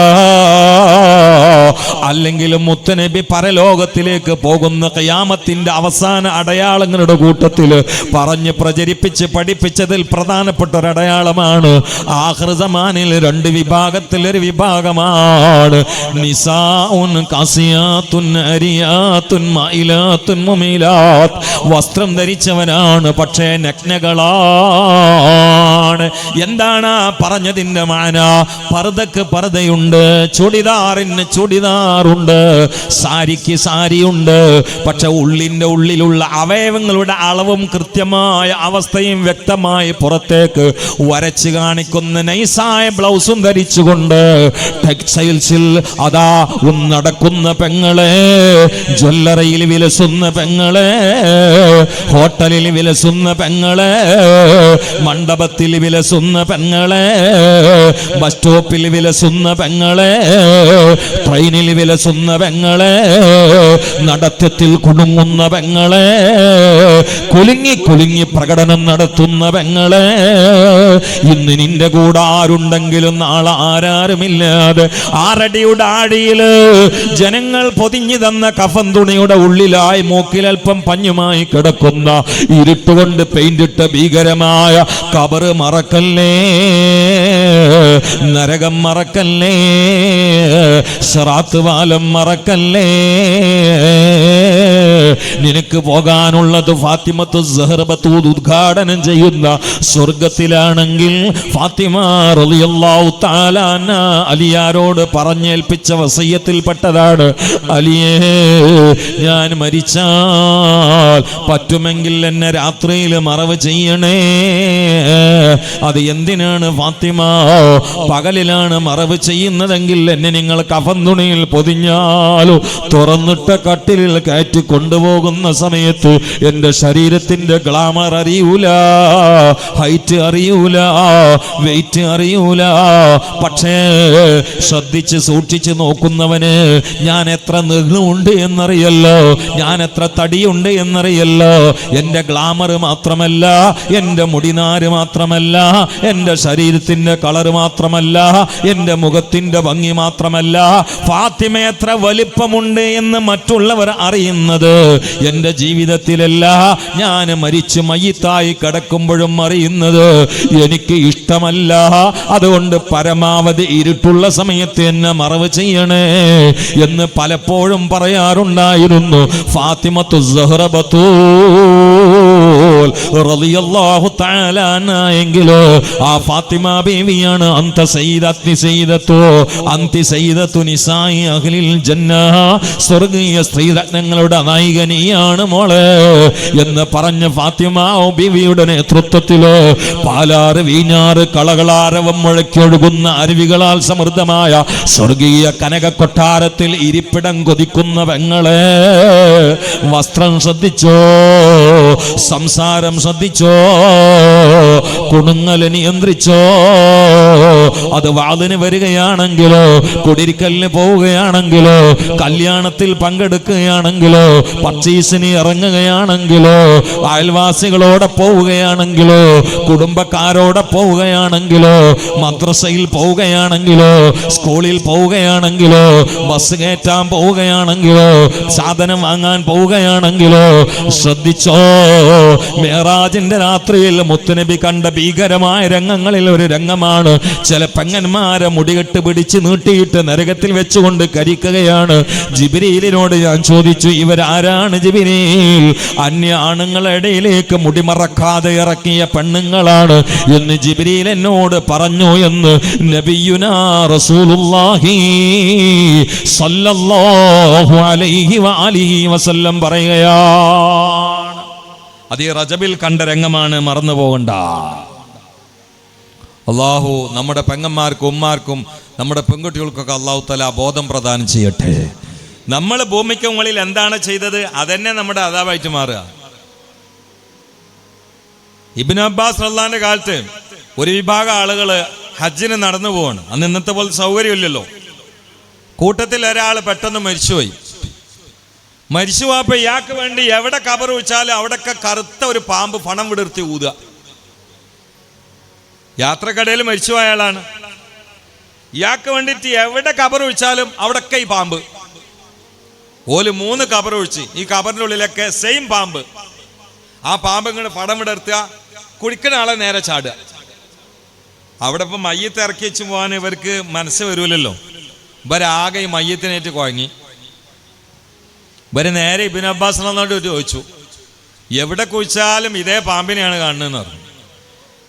അല്ലെങ്കിൽ മുത്തനബി പരലോകത്തിലേക്ക് പോകുന്ന ഖിയാമത്തിന്റെ അവസാന അടയാളങ്ങളുടെ കൂട്ടത്തിൽ പറഞ്ഞ് പ്രചരിപ്പിച്ച് പഠിപ്പിച്ചതിൽ പ്രധാനപ്പെട്ട ഒരു അടയാളമാണ് ആഖിർ സമാനിൽ 2 വിഭാഗത്തിലൊരു വിഭാഗമാണ് നിസാഉൻ കാസിയാത്തുൻ അരിയാത്തുൻ മൈലാത്തുൻ മുമിലാത്ത്. വസ്ത്രം ധരിച്ചവനാണ്, പക്ഷേ നഗ്നകളാണ്. എന്താണ് പറഞ്ഞതിന്റെ മാന? പർദക്ക് പർദയുണ്ട്, ചുടിദാറിന് ചുടിദാറുണ്ട്, സാരിക്ക് സാരിയുണ്ട്. പക്ഷെ ഉള്ളിലുള്ള അവയവങ്ങളുടെ അളവും കൃത്യമായ അവസ്ഥയും വ്യക്തമായി പുറത്തേക്ക് വരച്ച് കാണിക്കുന്ന നൈസായ ബ്ലൗസും ധരിച്ചുകൊണ്ട് ടെക്സ്റ്റൈൽസിൽ അതാ നടക്കുന്ന പെങ്ങളെ, ജ്വല്ലറിയിൽ വിലസുന്ന പെങ്ങളെ, ഹോട്ടലിൽ വിലസുന്ന പെങ്ങളെ, മണ്ഡപത്തിൽ വിലസുന്ന പെങ്ങളെ, ബസ് സ്റ്റോപ്പിൽ വിലസുന്ന പെങ്ങളെ, ട്രെയിനിൽ വിലസുന്ന പെങ്ങളെ, നടത്തത്തിൽ കുടുങ്ങുന്ന പെങ്ങളെ, കുലുങ്ങി കുലുങ്ങി പ്രകടനം നടത്തുന്ന പെങ്ങളെ, ഇന്ന് നിന്റെ കൂടെ ആരുണ്ടെങ്കിലും നാളെ ആരാരുമില്ലാതെ 6 അടിയുടെ ആഴിയില് ജനങ്ങൾ പൊതിഞ്ഞു തന്ന കഫൻ തുണിയുടെ ഉള്ളിലായി മൂക്കിലൽപ്പം പഞ്ഞുമായി കിടക്കുന്ന ഇരുട്ടുകൊണ്ട് പെയിന്റിട്ട ഭീകരമായ ഖബറ് മറക്കല്ലേ, നരകം മറക്കല്ലേ, സിറാത്ത് പാലം മറക്കല്ലേ. നിനക്ക് പോകാനുള്ളത് ഫാത്തിമത്തു സഹ്റ ബത്തൂൽ ഉദ്ഘാടനം ചെയ്യുന്ന സ്വർഗത്തിലാണെങ്കിൽ ഫാത്തിമ റളിയല്ലാഹു തആല അൻഹ അലിയാരോട് പറഞ്ഞേൽപ്പിച്ച വസിയത്തിൽപ്പെട്ടതാണ്, അലിയേ ഞാൻ മരിച്ചാൽ പറ്റുമെങ്കിൽ എന്നെ രാത്രിയിൽ മറവ് ചെയ്യണേ. അത് എന്തിനാണ് ഫാത്തിമ? പകലിലാണ് മറവ് ചെയ്യുന്നതെങ്കിൽ എന്നെ നിങ്ങൾ കഫൻ തുണിയിൽ പൊതിഞ്ഞാലോ തുറന്നിട്ട കട്ടിലിൽ കയറ്റി കൊണ്ടുപോകുന്ന സമയത്ത് എൻ്റെ ശരീരത്തിന്റെ ഗ്ലാമർ അറിയൂല, ഹൈറ്റ് അറിയൂല, വെയിറ്റ് അറിയൂല. പക്ഷേ ശ്രദ്ധിച്ച് സൂക്ഷിച്ച് നോക്കുന്നവന് ഞാൻ എത്ര നീളമുണ്ട് എന്നറിയല്ലോ, ഞാൻ എത്ര തടിയുണ്ട് എന്നറിയല്ലോ. എൻ്റെ ഗ്ലാമർ മാത്രമല്ല, എൻ്റെ മുടിനാര് മാത്രമല്ല, എൻ്റെ ശരീരത്തിന്റെ കളർ മാത്രമല്ല, എൻ്റെ മുഖത്തിന്റെ ഭംഗി മാത്രമല്ല, ഫാത്തിമ എത്ര വലിപ്പമുണ്ട് എന്ന് മറ്റുള്ളവർ അറിയുന്നത് എൻ്റെ ജീവിതത്തിലല്ല, ഞാൻ മരിച്ചു മയ്യിത്തായി കിടക്കുമ്പോഴും അറിയുന്നത് എനിക്ക് ഇഷ്ടമല്ല. അതുകൊണ്ട് പരമാവധി ഇരുട്ടുള്ള സമയത്ത് എന്നെ മറവ് ചെയ്യണേ എന്ന് പലപ്പോഴും പറയാറുണ്ടായിരുന്നു ഫാത്തിമത്തു സഹ്റ ബത്തൂൽ റളിയല്ലാഹു തആല അൻഹാ. എങ്കിലോ ആ ഫാത്തിമ ബീവിയാണ് അന്ത സയ്യിദത്തി സയ്യിദത്തു അന്തി സയ്യിദത്തു നിസായി അഹ്ലിൽ ജന്ന, സ്വർഗീയ സ്ത്രീരത്നങ്ങളുടെ നായികനിയാണ് മോളെ എന്ന് പറഞ്ഞ ഫാത്തിമ ബീവിയുടെ നേതൃത്വത്തില് പാലാറ് വീഞ്ഞാറ് കളകളാരവം മുഴക്കൊഴുകുന്ന അരുവികളാൽ സമൃദ്ധമായ സ്വർഗീയ കനക കൊട്ടാരത്തിൽ ഇരിപ്പിടം കൊതിക്കുന്ന പെങ്ങളെ, വസ്ത്രം ശ്രദ്ധിച്ചോ, സംസാരം ശ്രദ്ധിച്ചോ, കുണുങ്ങൽ നിയന്ത്രിച്ചോ. അത് വാതിന് വരികയാണെങ്കിലോ, കുടിരിക്കലിന് പോവുകയാണെങ്കിലോ, കല്യാണത്തിൽ പങ്കെടുക്കുകയാണെങ്കിലോ, പർച്ചേസിന് ഇറങ്ങുകയാണെങ്കിലോ, അയൽവാസികളോടെ പോവുകയാണെങ്കിലോ, കുടുംബക്കാരോടെ പോവുകയാണെങ്കിലോ, മദ്രസയിൽ പോവുകയാണെങ്കിലോ, സ്കൂളിൽ പോവുകയാണെങ്കിലോ, ബസ് കയറ്റാൻ പോവുകയാണെങ്കിലോ, സാധനം വാങ്ങാൻ പോവുകയാണെങ്കിലോ, ശ്രദ്ധിച്ചോ. മിഅ്റാജിന്റെ രാത്രിയിൽ മുത്തുനബി കണ്ട ഭീകരമായ രംഗങ്ങളിൽ ഒരു രംഗമാണ് ചില പെങ്ങന്മാരെ മുടികെട്ട് പിടിച്ച് നീട്ടിയിട്ട് നരകത്തിൽ വെച്ചുകൊണ്ട് കരിക്കുകയാണ്. ജിബ്രീലിനോട് ഞാൻ ചോദിച്ചു, ഇവരാരാണ് ജിബ്രീൽ? അന്യ ആണുങ്ങളുടെ ഇടയിലേക്ക് മുടിമറക്കാതെ ഇറക്കിയ പെണ്ണുങ്ങളാണ് എന്ന് ജിബ്രീൽ എന്നോട് പറഞ്ഞു എന്ന് നബിയുനാ റസൂലുള്ളാഹി സ്വല്ലല്ലാഹു അലൈഹി വആലിഹി വസല്ലം പറയുകയാണ്. അത് ഈ റജബിൽ കണ്ട രംഗമാണ്, മറന്നു പോകണ്ട. അള്ളാഹു നമ്മുടെ പെങ്ങന്മാർക്കും ഉമ്മാർക്കും നമ്മുടെ പെൺകുട്ടികൾക്കൊക്കെ അള്ളാഹു തആല ബോധം പ്രദാനം ചെയ്യട്ടെ. നമ്മൾ ഭൂമിക്ക് മുകളിൽ എന്താണ് ചെയ്തത് അതന്നെ നമ്മുടെ അദാബായിട്ട് മാറുക. ഇബ്നു അബ്ബാസ് റളിയല്ലാഹുവിന്റെ കാലത്ത് ഒരു വിഭാഗം ആളുകൾ ഹജ്ജിന് നടന്നു പോവാണ്. അന്ന് ഇന്നത്തെ പോലെ സൗകര്യമില്ലല്ലോ. കൂട്ടത്തിൽ ഒരാൾ പെട്ടെന്ന് മരിച്ചുപോയി. മരിച്ചു പോയപ്പോ ഇയാൾക്ക് വേണ്ടി എവിടെ കബർ വെച്ചാലും അവിടെയൊക്കെ കറുത്ത ഒരു പാമ്പ് പണം വിടർത്തി ഊതുക. യാത്രക്കടയിൽ മരിച്ചുപോയ ആളാണ്. ഇയാൾക്ക് വേണ്ടിയിട്ട് എവിടെ കബർ വെച്ചാലും അവിടെയൊക്കെ ഈ പാമ്പ്. ഓല് 3 കബർ ഒഴിച്ച് ഈ കബറിന്റെ ഉള്ളിലൊക്കെ സെയിം പാമ്പ്. ആ പാമ്പ് ഇങ്ങനെ പടം വിടർത്തുക, കുടിക്കുന്ന ആളെ നേരെ ചാടുക. അവിടെ ഇപ്പം മയ്യത്ത് ഇറക്കി വെച്ച് പോകാൻ ഇവർക്ക് മനസ്സ് വരൂലല്ലോ. ഇവരാകെ ഈ മയ്യത്തിനേറ്റ് കുഴങ്ങി. ഇവര് നേരെ ഇബ്നു അബ്ബാസ് റളിയല്ലാഹു ചോദിച്ചു, എവിടെ കുഴിച്ചാലും ഇതേ പാമ്പിനെയാണ് കാണുന്നതെന്ന് പറഞ്ഞു.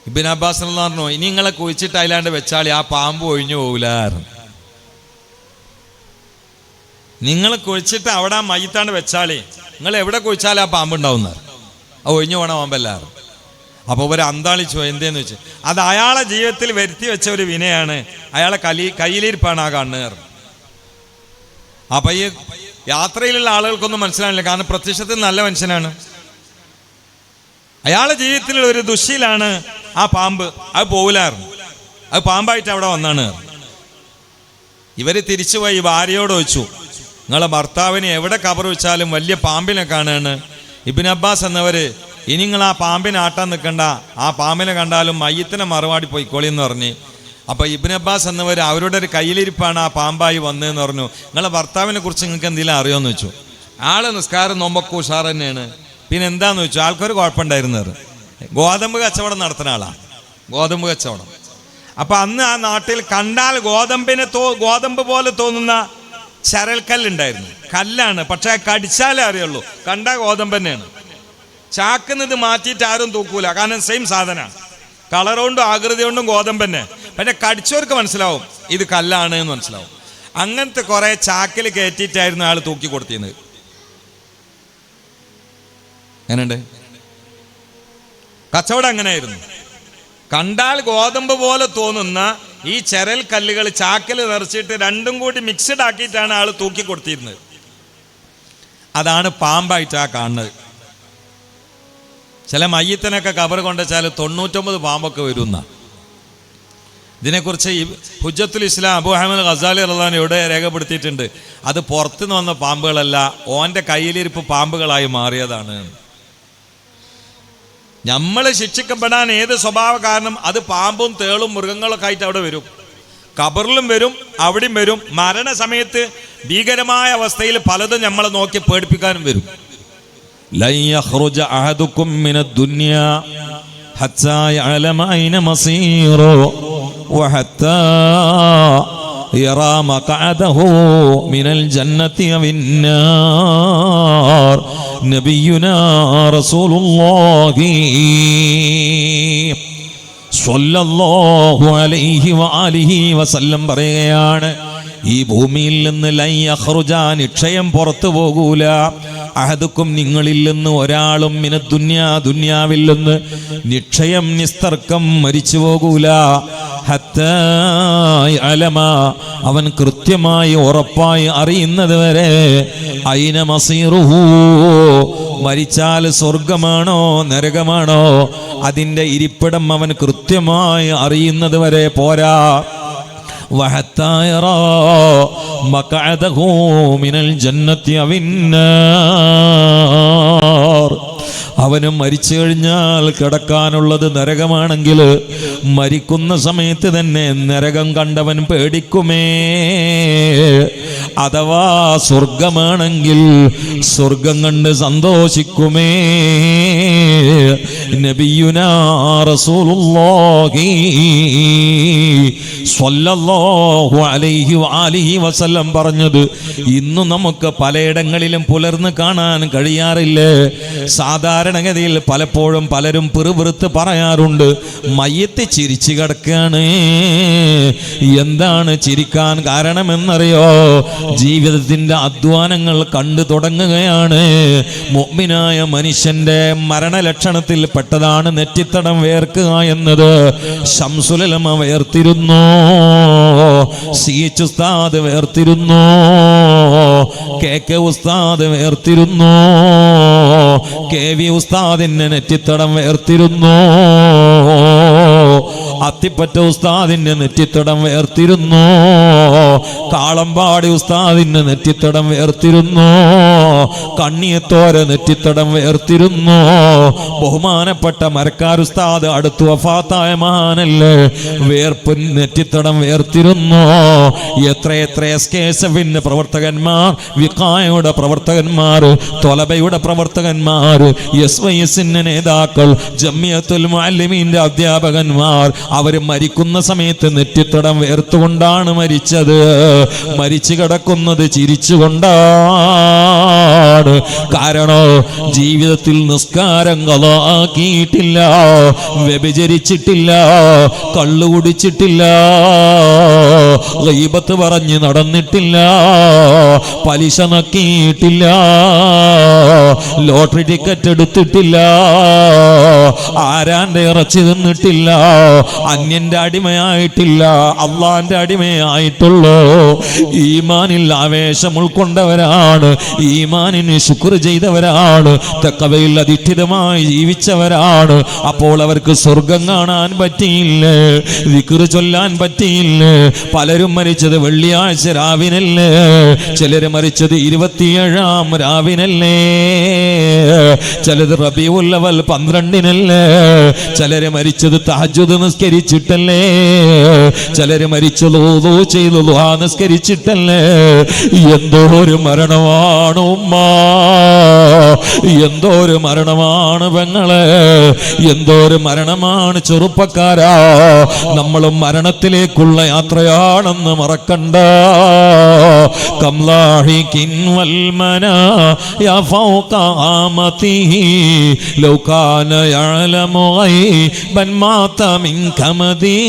ഇബ്നു അബ്ബാസ് എന്ന് പറഞ്ഞു, ഇനി നിങ്ങളെ കുഴിച്ചിട്ട് അതിലാണ്ട് വെച്ചാൽ ആ പാമ്പ് ഒഴിഞ്ഞു പോകില്ലായിരുന്നു. നിങ്ങൾ കുഴിച്ചിട്ട് അവിടെ ആ മയ്യത്താണ്ട് വെച്ചാലേ നിങ്ങൾ എവിടെ കുഴിച്ചാലും ആ പാമ്പ് ഉണ്ടാവുന്നത്, ആ ഒഴിഞ്ഞു പോണ പാമ്പല്ലായിരുന്നു. അപ്പോൾ ഒരു അന്താളിച്ചു, എന്തേന്ന് വെച്ച് അത് അയാളെ ജീവിതത്തിൽ വരുത്തി വെച്ച ഒരു വിനയാണ്, അയാളെ കയ്യിലിരിപ്പാണ് ആ കാണുന്നത്. അപ്പൊ ഈ യാത്രയിലുള്ള ആളുകൾക്കൊന്നും മനസ്സിലാവില്ല, കാരണം പ്രത്യക്ഷത്തിൽ നല്ല മനുഷ്യനാണ്. അയാളെ ജീവിതത്തിലുള്ള ഒരു ദുശ്ശീലാണ് ആ പാമ്പ്, അത് പോകില്ലായിരുന്നു, അത് പാമ്പായിട്ട് അവിടെ വന്നാണ്. ഇവര് തിരിച്ചുപോയി ഭാര്യയോട് ചോദിച്ചു, നിങ്ങളെ ഭർത്താവിന് എവിടെ കബർ വെച്ചാലും വലിയ പാമ്പിനെ കാണുകയാണ്. ഇബ്നു അബ്ബാസ് എന്നവര്, ഇനി നിങ്ങൾ ആ പാമ്പിനെ ആട്ടാൻ നിൽക്കണ്ട, ആ പാമ്പിനെ കണ്ടാലും മയ്യത്തിനെ മറുപാടി പോയിക്കോളി എന്ന് പറഞ്ഞ്. അപ്പൊ ഇബ്നു അബ്ബാസ് എന്നവർ അവരുടെ ഒരു കയ്യിലിരിപ്പാണ് ആ പാമ്പായി വന്നതെന്ന് പറഞ്ഞു. നിങ്ങളെ ഭർത്താവിനെ കുറിച്ച് നിങ്ങൾക്ക് എന്തെങ്കിലും അറിയോന്ന് വെച്ചു. ആള് നിസ്കാരം നോമ്പൊക്കെ ഉഷാർ തന്നെയാണ്. പിന്നെ എന്താന്ന് വെച്ചു, ആൾക്കൊരു കുഴപ്പമുണ്ടായിരുന്നത് ഗോതമ്പ് കച്ചവടം നടത്തുന്ന ആളാണ്, ഗോതമ്പ് കച്ചവടം. അപ്പൊ അന്ന് ആ നാട്ടിൽ കണ്ടാൽ ഗോതമ്പ് പോലെ തോന്നുന്ന ചരൽക്കല്ലുണ്ടായിരുന്നു. കല്ലാണ്, പക്ഷെ കടിച്ചാലേ അറിയുള്ളൂ, കണ്ടാൽ ഗോതമ്പ് തന്നെയാണ്. ചാക്കുന്നത് മാറ്റിയിട്ട് ആരും തൂക്കൂല, കാരണം സെയിം സാധനമാണ്, കളർ കൊണ്ടും ആകൃതി കൊണ്ടും ഗോതമ്പ് തന്നെ. പക്ഷെ കടിച്ചവർക്ക് മനസ്സിലാവും ഇത് കല്ലാണ് എന്ന് മനസ്സിലാവും. അങ്ങനത്തെ കുറെ ചാക്കിൽ കയറ്റിയിട്ടായിരുന്നു ആൾ തൂക്കി കൊടുത്തിരുന്നത്. എങ്ങനെയുണ്ട് കച്ചവടം? അങ്ങനെയായിരുന്നു. കണ്ടാൽ ഗോതമ്പ് പോലെ തോന്നുന്ന ഈ ചരൽ കല്ലുകൾ ചാക്കിൽ നിറച്ചിട്ട് രണ്ടും കൂടി മിക്സഡ് ആക്കിയിട്ടാണ് ആൾ തൂക്കി കൊടുത്തിരുന്നത്. അതാണ് പാമ്പായിട്ട് ആ കാണുന്നത്. ചില മയ്യത്തിനൊക്കെ കബർ കൊണ്ടുവച്ചാൽ 99 പാമ്പൊക്കെ വരുന്ന. ഇതിനെക്കുറിച്ച് ഹുജ്ജത്തുൽ ഇസ്ലാം അബൂ ഹമീദ് ഗസാലി റളിയല്ലാഹു അൻഹു ഇവിടെ രേഖപ്പെടുത്തിയിട്ടുണ്ട്. അത് പുറത്തുനിന്ന് വന്ന പാമ്പുകളല്ല, ഓൻ്റെ കയ്യിലിരിപ്പ് പാമ്പുകളായി മാറിയതാണ്. നമ്മൾ ശിക്ഷിക്കപ്പെടാൻ ഏത് സ്വഭാവ കാരണം അത് പാമ്പും തേളും മൃഗങ്ങളൊക്കെ ആയിട്ട് അവിടെ വരും, കബറിലും വരും, അവിടെയും വരും. മരണസമയത്ത് ഭീകരമായ അവസ്ഥയിൽ പലതും നമ്മളെ നോക്കി പേടിപ്പിക്കാനും വരും. ലൻ യഖ്റുജ അഹദുകും മിനദ് ദുനിയ ഹത്താ യഅലമ ഐന മസീറു വഹത്താ യറാ മഖഅദഹു മിനൽ ജന്നതി വന്നാർ. നബിയുനാ റസൂലുള്ളാഹി സ്വല്ലല്ലാഹു അലൈഹി വആലിഹി വസല്ലം പറയുകയാണ്, ഈ ഭൂമിയിൽ നിന്ന് ലൻ യഖ്റുജ, നിക്ഷയം പുറത്തു പോകൂല, അഹദുക്കും, നിങ്ങളിൽ നിന്ന് ഒരാളും, മിനദ് ദുനിയ, ദുനിയാവിൽ നിന്ന് നിക്ഷയം നിസ്തർക്കം മരിച്ചു പോകൂല, ഹത്താ യഅലമ, അവൻ കൃത്യമായി ഉറപ്പായി അറിയുന്നത് വരെ, ഐന മസീറുഹു, മരിച്ചാൽ സ്വർഗമാണോ നരകമാണോ അതിൻ്റെ ഇരിപ്പിടം അവൻ കൃത്യമായി അറിയുന്നത് വരെ പോരാ. وحتى يرى مقعده من الجنة أو النار. അവനും മരിച്ചു കഴിഞ്ഞാൽ കിടക്കാനുള്ളത് നരകമാണെങ്കിൽ മരിക്കുന്ന സമയത്ത് തന്നെ നരകം കണ്ടവൻ പേടിക്കുമേ. അഥവാ സ്വർഗമാണെങ്കിൽ സ്വർഗം കണ്ട് സന്തോഷിക്കുമേ. നബിയുനാ റസൂലുള്ളാഹി സ്വല്ലല്ലാഹു അലൈഹി വആലിഹി വസല്ലം പറഞ്ഞത് ഇന്ന് നമുക്ക് പലയിടങ്ങളിലും പുലർന്ന് കാണാൻ കഴിയാറില്ലേ. സാധാരണഗതിയിൽ പലപ്പോഴും പലരും പിറുപിറുത്ത് പറയാറുണ്ട്, മയ്യത്ത് ചിരിച്ചു കിടക്കുകയാണ്. എന്താണ് ചിരിക്കാൻ കാരണമെന്നറിയോ? ജീവിതത്തിന്റെ അധ്വാനങ്ങൾ കണ്ടു തുടങ്ങുകയാണ്. മുഅ്മിനായ മനുഷ്യന്റെ മരണലക്ഷണത്തിൽ പെട്ടതാണ് നെറ്റിത്തടം വേർക്കുക എന്നത്. ശംസുൽ ഉലമ വേർത്തിരുന്നു, സി.എച്ച്. ഉസ്താദ് വേർത്തിരുന്നു, കെ ഉസ്താദ് വേർത്തിരുന്നു, കെ.വി. ഉസ്താദിന്റെ നെറ്റിത്തടം വേർത്തിരുന്നു, അത്തിപ്പറ്റ ഉസ്താദിന്റെ നെറ്റിത്തടം വേർത്തിരുന്നു, കാളമ്പാടി ഉസ്താദിന്റെ നെറ്റിത്തടം വേർത്തിരുന്നു, കണ്ണിയത്തോര നെറ്റിത്തടം വേർത്തിരുന്നു. ബഹുമാനപ്പെട്ട മരക്കാർ ഉസ്താദ് അടുത്ത് വഫാത്തായ മഹാനല്ലേ, വേർപ്പ് നെറ്റിത്തടം വേർത്തിരുന്നു. എത്രയെത്ര എസ്കേഎസ്എഫിന്റെ പ്രവർത്തകന്മാർ, വിഖായയുടെ പ്രവർത്തകന്മാർ, തൊലബയുടെ പ്രവർത്തകന്മാർ, SYSന്റെ നേതാക്കൾ, ജമിയത്തുൽ മുഅല്ലിമീന്റെ അധ്യാപകന്മാർ, അവർ അവര് മരിക്കുന്ന സമയത്ത് നെറ്റിത്തടം വേർത്തുകൊണ്ടാണ് മരിച്ചത്. മരിച്ചു കിടക്കുന്നത് ചിരിച്ചുകൊണ്ടാണ്. കാരണം ജീവിതത്തിൽ നിസ്കാരം ഖളാക്കിയിട്ടില്ല, വ്യഭിചരിച്ചിട്ടില്ല, കള്ളു കുടിച്ചിട്ടില്ല, ഗീബത്ത് പറഞ്ഞ് നടന്നിട്ടില്ല, പലിശ നക്കിയിട്ടില്ല, ലോട്ടറി ടിക്കറ്റ് എടുത്തിട്ടില്ല, ആരാന്റെ ഇറച്ചി തിന്നിട്ടില്ല, അന്യന്റെ അടിമയായിട്ടില്ല, അള്ളാന്റെ അടിമയായിട്ടുള്ളൂ. ഈമാനിൽ ആവേശം ഉൾക്കൊണ്ടവരാണ്, ഈമാനിന് ശുക്ർ ചെയ്തവരാണ്, തഖ്വയിൽ അധിഷ്ഠിതമായി ജീവിച്ചവരാണ്. അപ്പോൾ അവർക്ക് സ്വർഗം കാണാൻ പറ്റിയില്ല, ദിക്ർ ചൊല്ലാൻ പറ്റിയില്ല. പലരും മരിച്ചത് വെള്ളിയാഴ്ച രാവിനല്ലേ, ചിലര് മരിച്ചത് 27-ാം രാവിനല്ലേ, ചിലത് റബീഉൽ അവൽ 12-നല്ലേ, ചിലര് മരിച്ചത് തഹജ്ജുദ് നിസ്കരിച്ചിട്ടല്ലേ, ചിലര് മരിച്ചത് വുളൂ ചെയ്ത് ദുആ നിസ്കരിച്ചിട്ടല്ലേ. എന്തോ ഒരു മരണമാണ് ഉമ്മ, എന്തോ ഒരു മരണമാണ് പെങ്ങളെ, എന്തോ ഒരു മരണമാണ് ചെറുപ്പക്കാരാ. നമ്മളും മരണത്തിലേക്കുള്ള യാത്രയാണെന്ന് മറക്കണ്ട. കംലാഹികിൻ വൽമനാ യാ ഫൗക ആമതിഹി ലൗ കാന യഅലമു ഗൈബൻ മാത മിൻ കമദി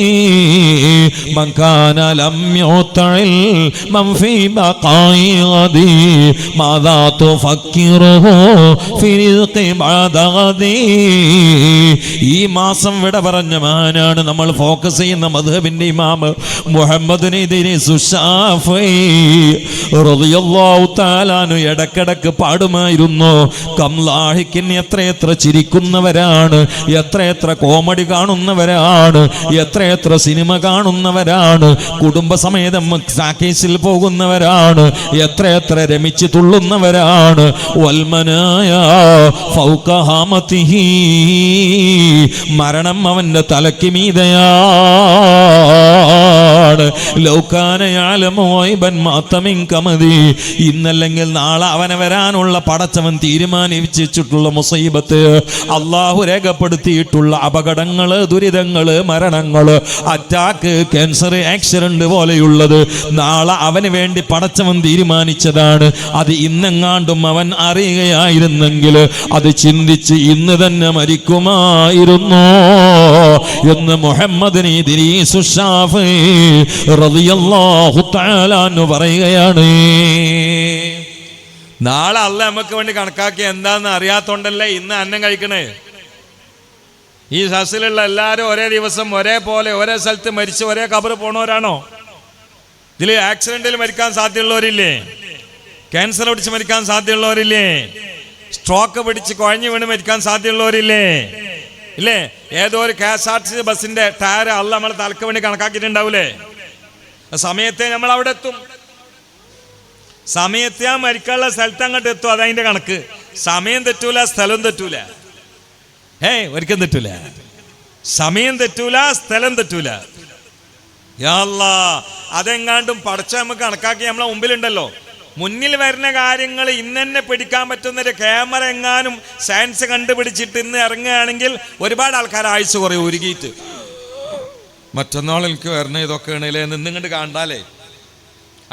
മൻ കാന ലം യുതഇൽ മൻ ഫീ ബഖായി ഗദി മാദാ തുഫക്കിറുഹു ഫീ റിസ്ഖി ബഅദ ഗദി. ഈ മാസം വിട പറഞ്ഞ മഹാനാണ് നമ്മൾ ഫോക്കസ് ചെയ്യുന്ന മദ്ഹബിന്റെ ഇമാം മുഹമ്മദ് ഇദ്രീസ് ശാഫിഈ റളിയല്ലാഹു തആല അൻഹു ഇടക്കിടക്ക് പാടുമായിരുന്നു. കംലാഹിക്കിൻ എത്രയെത്ര ചിരിക്കുന്നവരാണ്, എത്രയെത്ര കോമഡി കാണുന്നവരാണ്, എത്രയെത്ര സിനിമ കാണുന്നവരാണ്, കുടുംബസമേതം സാക്കേസിൽ പോകുന്നവരാണ്, എത്രയെത്ര രമിച്ച് തുള്ളുന്നവരാണ്. വൽമനായ ഫൗക ഹാമതിഹി, മരണം അവന്റെ തലയ്ക്ക് മീതയാണ്. ലൗകാന യഅലമു ഗൈബൻ മാത മിൻ കമദി, ഇന്നല്ലെങ്കിൽ നാളെ അവനെ വരാനുള്ള പടച്ചവൻ തീരുമാനിച്ചിട്ടുള്ള മുസീബത്ത്, അള്ളാഹു രേഖപ്പെടുത്തിയിട്ടുള്ള അപകടങ്ങള്, ദുരിതങ്ങള്, മരണങ്ങള്, അറ്റാക്ക്, ക്യാൻസർ, ആക്സിഡന്റ് പോലെയുള്ളത് നാളെ അവന് വേണ്ടി പടച്ചവൻ തീരുമാനിച്ചതാണ്. അത് ഇന്നെങ്ങാണ്ടും അവൻ അറിയുകയായിരുന്നെങ്കിൽ അത് ചിന്തിച്ച് ഇന്ന് തന്നെ മരിക്കുമായിരുന്നു എന്ന് മുഹമ്മദ് ഇദ്രീസ് ശാഫിഈ റളിയല്ലാഹു തആല അൻഹു പറയുകയാണ്. നാളെ അള്ളാഹ് നമുക്ക് വേണ്ടി കണക്കാക്കി എന്താന്ന് അറിയാത്തോണ്ടല്ലേ ഇന്ന് അന്നം കഴിക്കണേ. ഈ സസിലുള്ള എല്ലാവരും ഒരേ ദിവസം ഒരേപോലെ ഒരേ സ്ഥലത്ത് മരിച്ച് ഒരേ ഖബർ പോണവരാണോ? ഇതിൽ ആക്സിഡന്റിൽ മരിക്കാൻ സാധ്യതയുള്ളവരില്ലേ? ക്യാൻസർ പിടിച്ച് മരിക്കാൻ സാധ്യതയുള്ളവരില്ലേ? സ്ട്രോക്ക് പിടിച്ച് കുഴഞ്ഞു വീണ് മരിക്കാൻ സാധ്യതയുള്ളവരില്ലേ? ഇല്ലേ? ഏതോ ഒരു KSRTC ബസ്സിന്റെ ടയർ അള്ളാഹ് നമ്മളെ തലക്ക് വേണ്ടി കണക്കാക്കിയിട്ടുണ്ടാവൂലേ? സമയത്തെ നമ്മൾ അവിടെ എത്തും, സമയത്തെ ആ മരിക്കാനുള്ള സ്ഥലത്ത് അങ്ങോട്ട് എത്തും. അതതിന്റെ കണക്ക്. സമയം തെറ്റൂല, സ്ഥലം തെറ്റൂല. ഒരിക്കലും തെറ്റൂല. സമയം തെറ്റൂല, സ്ഥലം തെറ്റൂല. യാ അല്ലാഹ്, അതെങ്ങാണ്ടും പടച്ച നമുക്ക് കണക്കാക്കി നമ്മളെ മുമ്പിലുണ്ടല്ലോ. മുന്നിൽ വരുന്ന കാര്യങ്ങൾ ഇന്ന് തന്നെ പിടിക്കാൻ പറ്റുന്നൊരു ക്യാമറ എങ്ങാനും സയൻസ് കണ്ടുപിടിച്ചിട്ട് ഇന്ന് ഇറങ്ങുകയാണെങ്കിൽ ഒരുപാട് ആൾക്കാർ ആയുസ് കുറയും ഒരുക്കിയിട്ട്. മറ്റന്നാൾ എനിക്ക് വരണ ഇതൊക്കെ ആണല്ലേ നിന്നിങ്ങോട്ട് കണ്ടാലേ.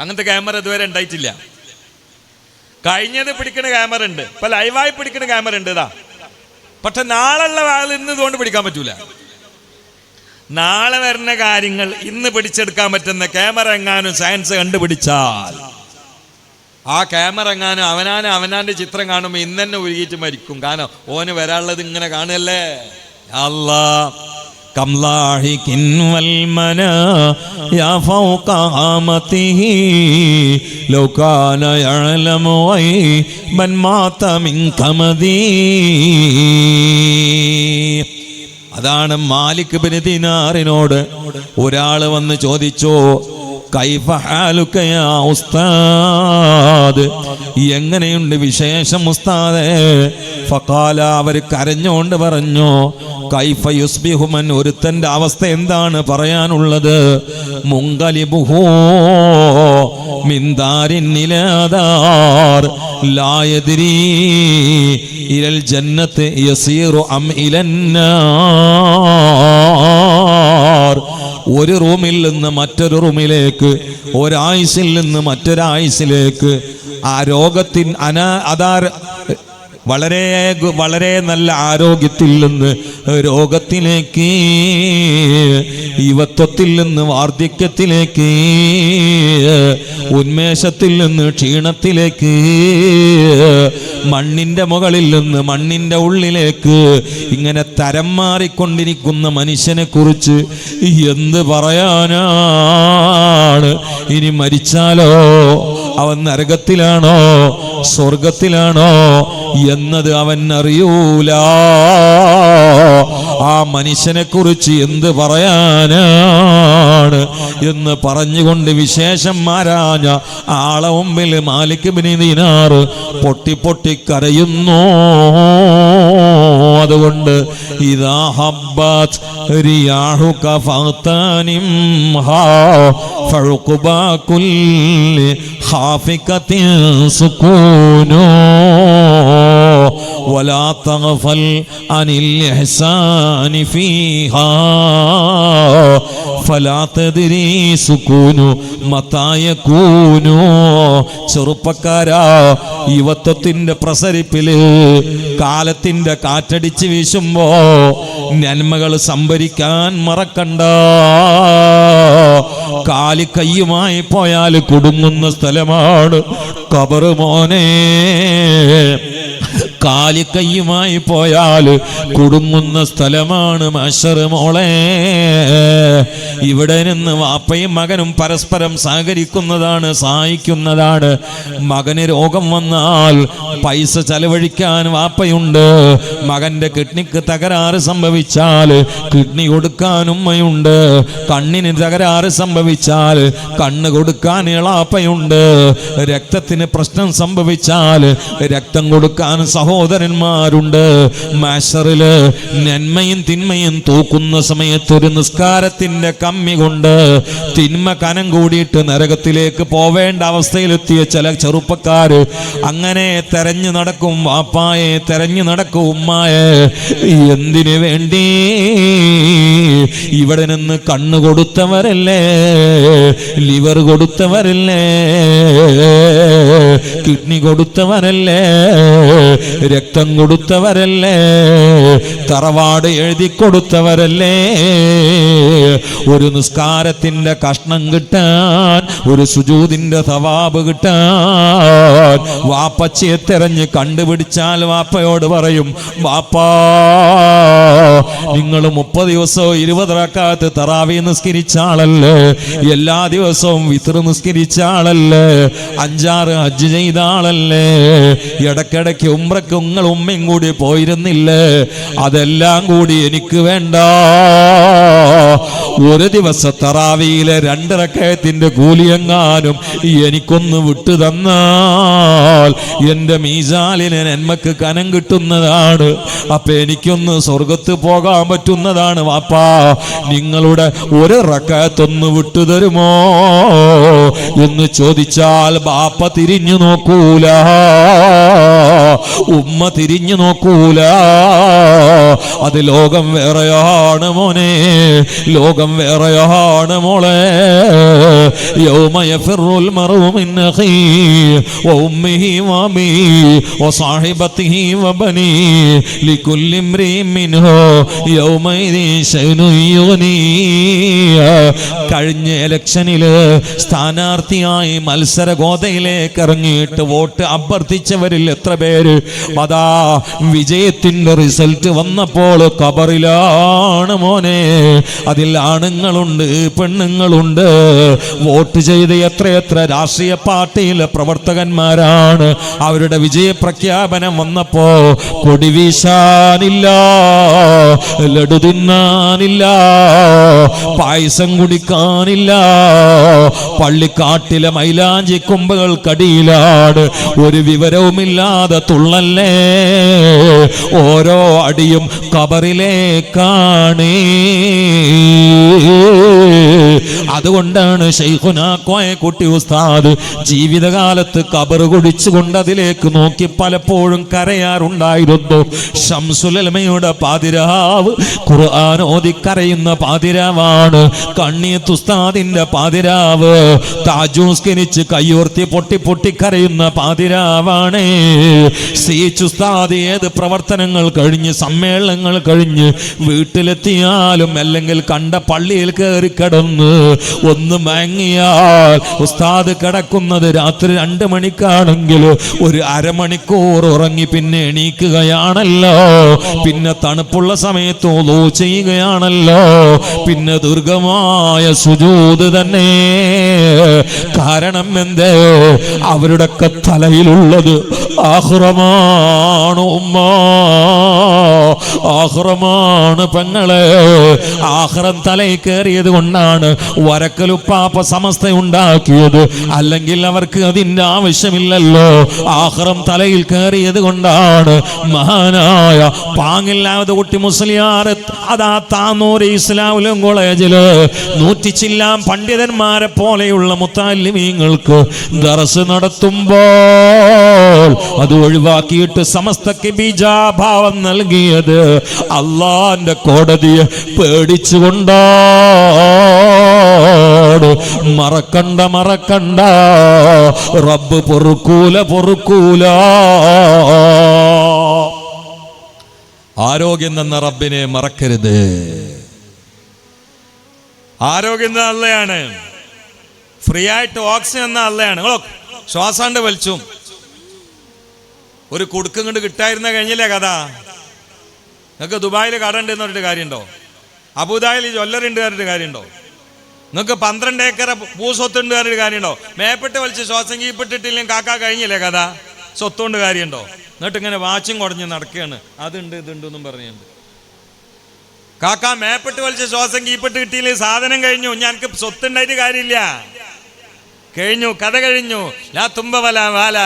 അങ്ങനത്തെ ക്യാമറ ഇതുവരെ ഉണ്ടായിട്ടില്ല. കഴിഞ്ഞത് പിടിക്കുന്ന ക്യാമറ ഉണ്ട്, ഇപ്പൊ ലൈവായി പിടിക്കുന്ന ക്യാമറ ഉണ്ട്. ഇതാ, പക്ഷെ നാളെയുള്ള വാൾ ഇന്ന് ഇതുകൊണ്ട് പിടിക്കാൻ പറ്റൂല. നാളെ വരുന്ന കാര്യങ്ങൾ ഇന്ന് പിടിച്ചെടുക്കാൻ പറ്റുന്ന ക്യാമറ എങ്ങാനും സയൻസ് കണ്ടുപിടിച്ചാൽ ആ ക്യാമറ എങ്ങാനും അവനാന്റെ ചിത്രം കാണുമ്പോൾ ഇന്ന് തന്നെ ഉരുകിയിട്ട് മരിക്കും. കാരണം ഓന് വരാനുള്ളത് ഇങ്ങനെ കാണുകയല്ലേ. അല്ലാഹ്, കംലാഹികിൻ വൽമനാ യാ ഫൗക ആമതിഹി ലൗ കാന യഅലമു ഗൈബൻ മാത മിൻ കമദി. അതാണ് മാലിക് ഇബ്നു ദിനാറിനോട് ഒരാൾ വന്ന് ചോദിച്ചു, കൈഫ ഹാലുക യാ ഉസ്താദ്, എങ്ങനെയുണ്ട് വിശേഷം ഉസ്താദേ? ഫഖാല, അവർ കരഞ്ഞുകൊണ്ട് പറഞ്ഞു, കൈഫ യുസ്ബിഹു മൻ, ഒരുത്തന്റെ അവസ്ഥ എന്താണ് പറയാനുള്ളത്? മുൻഖലിബുഹു മിൻ ദാരിൻ ഇലാ ദാർ ലാ യദ്രി ഇലൽ ജന്നത്തി യസീറു അം ഇലൻ നാർ. ഒരു റൂമിൽ നിന്ന് മറ്റൊരു റൂമിലേക്ക്, ഒരായുസിൽ നിന്ന് മറ്റൊരായുസിലേക്ക്, ആ രോഗത്തിൻ വളരെ നല്ല ആരോഗ്യത്തിൽ നിന്ന് രോഗത്തിലേക്ക്, യുവത്വത്തിൽ നിന്ന് വാർദ്ധക്യത്തിലേക്ക്, ഉന്മേഷത്തിൽ നിന്ന് ക്ഷീണത്തിലേക്ക്, മണ്ണിന്റെ മുകളിൽ നിന്ന് മണ്ണിന്റെ ഉള്ളിലേക്ക്, ഇങ്ങനെ തരം മാറിക്കൊണ്ടിരിക്കുന്ന മനുഷ്യനെ കുറിച്ച് എന്ത് പറയാനാണ്? ഇനി മരിച്ചാലോ അവൻ നരകത്തിലാണോ സ്വർഗത്തിലാണോ എന്നത് അവൻ അറിയൂല. ആ മനുഷ്യനെ കുറിച്ച് എന്ത് പറയാനാണ് എന്ന് പറഞ്ഞുകൊണ്ട് വിശേഷം ആരാഞ്ഞ ആളെ മുമ്പിൽ മാലിക് ബിൻ ദീനാർ പൊട്ടി പൊട്ടി കരയുന്നു. അതുകൊണ്ട് ഇദാ ഹബ്ബത് റിയാഹുക ഫഗ്തനിംഹാ ഫഉഖബാ കുല്ലി ഖാഫികത്തിൻ സുകൂനു വലാ തഗ്ഫൽ അനിൽ ഇഹ്സാനി ഫീഹാ ഫലാ തദ്രി സുകൂനു മതാ യകൂനു. ചെറുപ്പക്കാരാ, യുവത്വത്തിന്റെ പ്രസരിപ്പില് കാലത്തിന്റെ കാറ്റടിച്ച് വീശുമ്പോ നന്മകൾ സംഭരിക്കാൻ മറക്കണ്ട. കാലി കയ്യുമായി പോയാൽ കുടുങ്ങുന്ന സ്ഥലമാണ് ഖബർ മോനെ. കാലിക്കയ്യുമായി പോയാൽ കുടുങ്ങുന്ന സ്ഥലമാണ് മഹ്ശർ മോളെ. ഇവിടെ നിന്ന് വാപ്പയും മകനും പരസ്പരം സഹകരിക്കുന്നതാണ്, സഹായിക്കുന്നതാണ്. മകന് രോഗം വന്നാൽ പൈസ ചെലവഴിക്കാൻ വാപ്പയുണ്ട്. മകന്റെ കിഡ്നിക്ക് തകരാറ് സംഭവിച്ചാൽ കിഡ്നി കൊടുക്കാൻ ഉമ്മയുണ്ട്. കണ്ണിന് തകരാറ് സംഭവിച്ചാൽ കണ്ണ് കൊടുക്കാൻ ഇളാപ്പയുണ്ട്. രക്തത്തിന് പ്രശ്നം സംഭവിച്ചാൽ രക്തം കൊടുക്കാൻ സഹോദരന്മാരുണ്ട്. മഹ്ശറില് നന്മയും തിന്മയും തൂക്കുന്ന സമയത്ത് ഒരു നിസ്കാരത്തിന്റെ കമ്മി കൊണ്ട് തിന്മ കനം കൂടിയിട്ട് നരകത്തിലേക്ക് പോവേണ്ട അവസ്ഥയിലെത്തിയ ചില ചെറുപ്പക്കാര് അങ്ങനെ തെരഞ്ഞു നടക്കും വാപ്പായെ, തെരഞ്ഞു നടക്കും ഉമ്മായെ. എന്തിനു വേണ്ടി? ഇവിടെ നിന്ന് കണ്ണ് കൊടുത്തവരല്ലേ, ലിവർ കൊടുത്തവരല്ലേ, കിഡ്നി കൊടുത്തവരല്ലേ, രക്തം കൊടുത്തവരല്ലേ, തറവാട് എഴുതി കൊടുത്തവരല്ലേ. ഒരു നിസ്കാരത്തിന്റെ കഷ്ണം കിട്ടാൻ, ഒരു സുജൂദിന്റെ സവാബ് കിട്ടാൻ വാപ്പച്ചയെ തെരഞ്ഞ് കണ്ടുപിടിച്ചാൽ വാപ്പയോട് പറയും, വാപ്പാ നിങ്ങൾ 30 ദിവസവും 20 റക്അത്ത് തറാവി നിസ്കരിച്ച ആളല്ലേ, എല്ലാ ദിവസവും വിത്ർ നിസ്കരിച്ച ആളല്ലേ, 5-6 ഹജ്ജ് ചെയ്ത ആളല്ലേ, ഇടയ്ക്കിടയ്ക്ക് ഉംറയ്ക്ക് നിങ്ങൾ ഉമ്മയും കൂടി പോയിരുന്നില്ലേ? അതെല്ലാം കൂടി എനിക്ക് വേണ്ട. ഒരു ദിവസം തറാവിയിലെ 2 റക്അത്തിന്റെ കൂലിയെങ്ങാനും എനിക്കൊന്ന് വിട്ടു തന്നാൽ എന്റെ മീസാലിന് നന്മക്ക് കനം കിട്ടുന്നതാണ്. അപ്പൊ എനിക്കൊന്ന് സ്വർഗത്ത് പോകാൻ പറ്റുന്നതാണ്. വാപ്പാ നിങ്ങളുടെ ഒരു റക്അത്തൊന്ന് വിട്ടു തരുമോ എന്ന് ചോദിച്ചാൽ ബാപ്പ തിരിഞ്ഞു നോക്കൂല, ഉമ്മ തിരിഞ്ഞു നോക്കൂല. അത് ലോകം വേറെയാണ് മോനെ, ലോകം വേറെയാണ് മോളെ. യൗമ യഫിറുൽ മർഉ മിൻ അഖീഹി വഉമ്മിഹി വഅബീഹി വസാഹിബതിഹി വബനീ ലികുല്ലി ഇംറിഇൻ മിൻഹു യൗമഇദിൻ ശഅ്നുൻ യുഗ്നീ. കഴിഞ്ഞ ഇലക്ഷനില് സ്ഥാനാർത്ഥിയായി മത്സര ഗോതയിലേക്ക് ഇറങ്ങിയിട്ട് വോട്ട് അഭ്യർത്ഥിച്ചവരിൽ എത്ര പേര് അതാ വിജയത്തിന്റെ റിസൾട്ട് വന്നപ്പോൾ ഖബറിലാണ് മോനെ. അതിൽ ആണുങ്ങളുണ്ട്, പെണ്ണുങ്ങളുണ്ട്. വോട്ട് ചെയ്ത് എത്രയെത്ര രാഷ്ട്രീയ പാർട്ടിയിലെ പ്രവർത്തകന്മാരാണ്. അവരുടെ വിജയപ്രഖ്യാപനം വന്നപ്പോ കൊടി വീശാനില്ല, ലഡു തിന്നാനില്ല, പായസം കുടിക്കാനില്ല. പള്ളിക്കാട്ടിലെ മൈലാഞ്ചി കൊമ്പുകൾക്കടിയിലാണ്. ഒരു വിവരവുമില്ലാതെ തുള്ളല്ലേ, ഓരോ അടിയും ഖബറിലേക്കാണ്. അതുകൊണ്ടാണ് ശൈഖുനാ കോയക്കുട്ടി ഉസ്താദ് ജീവിതകാലത്ത് ഖബർ കുഴിച്ചുകൊണ്ട് അതിലേക്ക് നോക്കി പലപ്പോഴും കരയാറുണ്ടായിരുന്നു. ശംസുലമയുടെ പാതിരാവ് ഖുർആൻ ഓതി കരയുന്ന പാതിരാവാണ്. കണ്ണിയത്ത് ഉസ്താദിന്റെ പാതിരാവ് താജൂസ്കരിച്ച് കയ്യോർത്തി പൊട്ടി പൊട്ടി കരയുന്ന പാതിരാവാണ്. സീച്ച് ഉസ്താദ് ഏത് പ്രവർത്തനങ്ങൾ കഴിഞ്ഞ് സമ്മേളനങ്ങൾ കഴിഞ്ഞ് വീട്ടിലെത്തിയാലും അല്ലെങ്കിൽ കണ്ട പള്ളിയിൽ കയറി കിടന്ന് ഒന്ന് മയങ്ങിയാൽ ഉസ്താദ് കിടക്കുന്നത് രാത്രി 2 മണിക്കാണെങ്കിൽ ഒരു അരമണിക്കൂർ ഉറങ്ങി പിന്നെ എണീക്കുകയാണല്ലോ. പിന്നെ തണുപ്പുള്ള സമയത്ത് വുളൂ ചെയ്യുകയാണല്ലോ. പിന്നെ ദീർഘമായ സുജൂദ് തന്നെ. കാരണം എന്തേ? അവരുടെയൊക്കെ തലയിലുള്ളത് ആഖിറമാണ് ഉമ്മ, ആഖിറമാണ് പെങ്ങളെ. ആഖിറം തലയിൽ കയറിയത് കൊണ്ടാണ് വരക്കലുപ്പാപ്പ സമസ്ത ഉണ്ടാക്കിയത്. അല്ലെങ്കിൽ അവർക്ക് അതിന്റെ ആവശ്യമില്ലല്ലോ. ആഖിറം തലയിൽ കയറിയത് കൊണ്ടാണ് മഹാനായ പാങ്ങില്ലാതെ കുട്ടി മുസ്ലിയാർ അതാ താന്നൂർ ഇസ്ലാമിലും കോളേജില് 100 ചില്ലാൻ പണ്ഡിതന്മാരെ പോലെയുള്ള മുത്തല്ലിമീങ്ങൾക്ക് ദർസ് നടത്തുമ്പോൾ അത് ഒഴിവാക്കിയിട്ട് സമസ്തക്ക് ബീജാഭാവം നൽകിയത് അള്ളാന്റെ കോടതിയെ പേടിച്ചുകൊണ്ടാണ്. മറക്കണ്ട മറക്കണ്ട, റബ്ബ് പൊറുക്കൂല. ആരോഗ്യം തന്ന റബ്ബിനെ മറക്കരുത്. ആരോഗ്യം തന്ന അള്ളയാണ്. ഫ്രീ ആയിട്ട് ഓക്സിജൻ തന്ന അള്ളയാണ്. ശ്വാസാണ്ട് വലിച്ചു ഒരു കുടുക്കും കൊണ്ട് കിട്ടായിരുന്ന കഴിഞ്ഞില്ലേ കഥ. നിങ്ങൾക്ക് ദുബായിൽ കട ഉണ്ട് എന്ന് പറഞ്ഞിട്ട് കാര്യമുണ്ടോ? അബുദാബിയിൽ ജ്വല്ലറിണ്ട് പറഞ്ഞിട്ട് കാര്യമുണ്ടോ? നിങ്ങൾക്ക് 12 ഏക്കർ ഭൂസ്വത്തുണ്ട് പറഞ്ഞിട്ട് കാര്യമുണ്ടോ? മേപ്പെട്ട് വലിച്ച് ശ്വാസം കീപ്പിട്ടിട്ടില്ലെങ്കിൽ കാക്ക കഴിഞ്ഞില്ലേ കഥ. സ്വത്തുകൊണ്ട് കാര്യമുണ്ടോ? എന്നിട്ട് ഇങ്ങനെ വാച്ചും കുടഞ്ഞ് നടക്കുകയാണ്. അതുണ്ട് ഇതുണ്ടെന്നും പറഞ്ഞുണ്ട്. കാക്ക മേപ്പെട്ട് വലിച്ച് ശ്വാസം കീപ്പിട്ട് കിട്ടിയില്ലേ സാധനം കഴിഞ്ഞു. ഞങ്ങൾക്ക് സ്വത്തുണ്ടായിട്ട് കാര്യമില്ല. കഴിഞ്ഞു, കഥ കഴിഞ്ഞു. ലാ തുമ്പ വല വാല.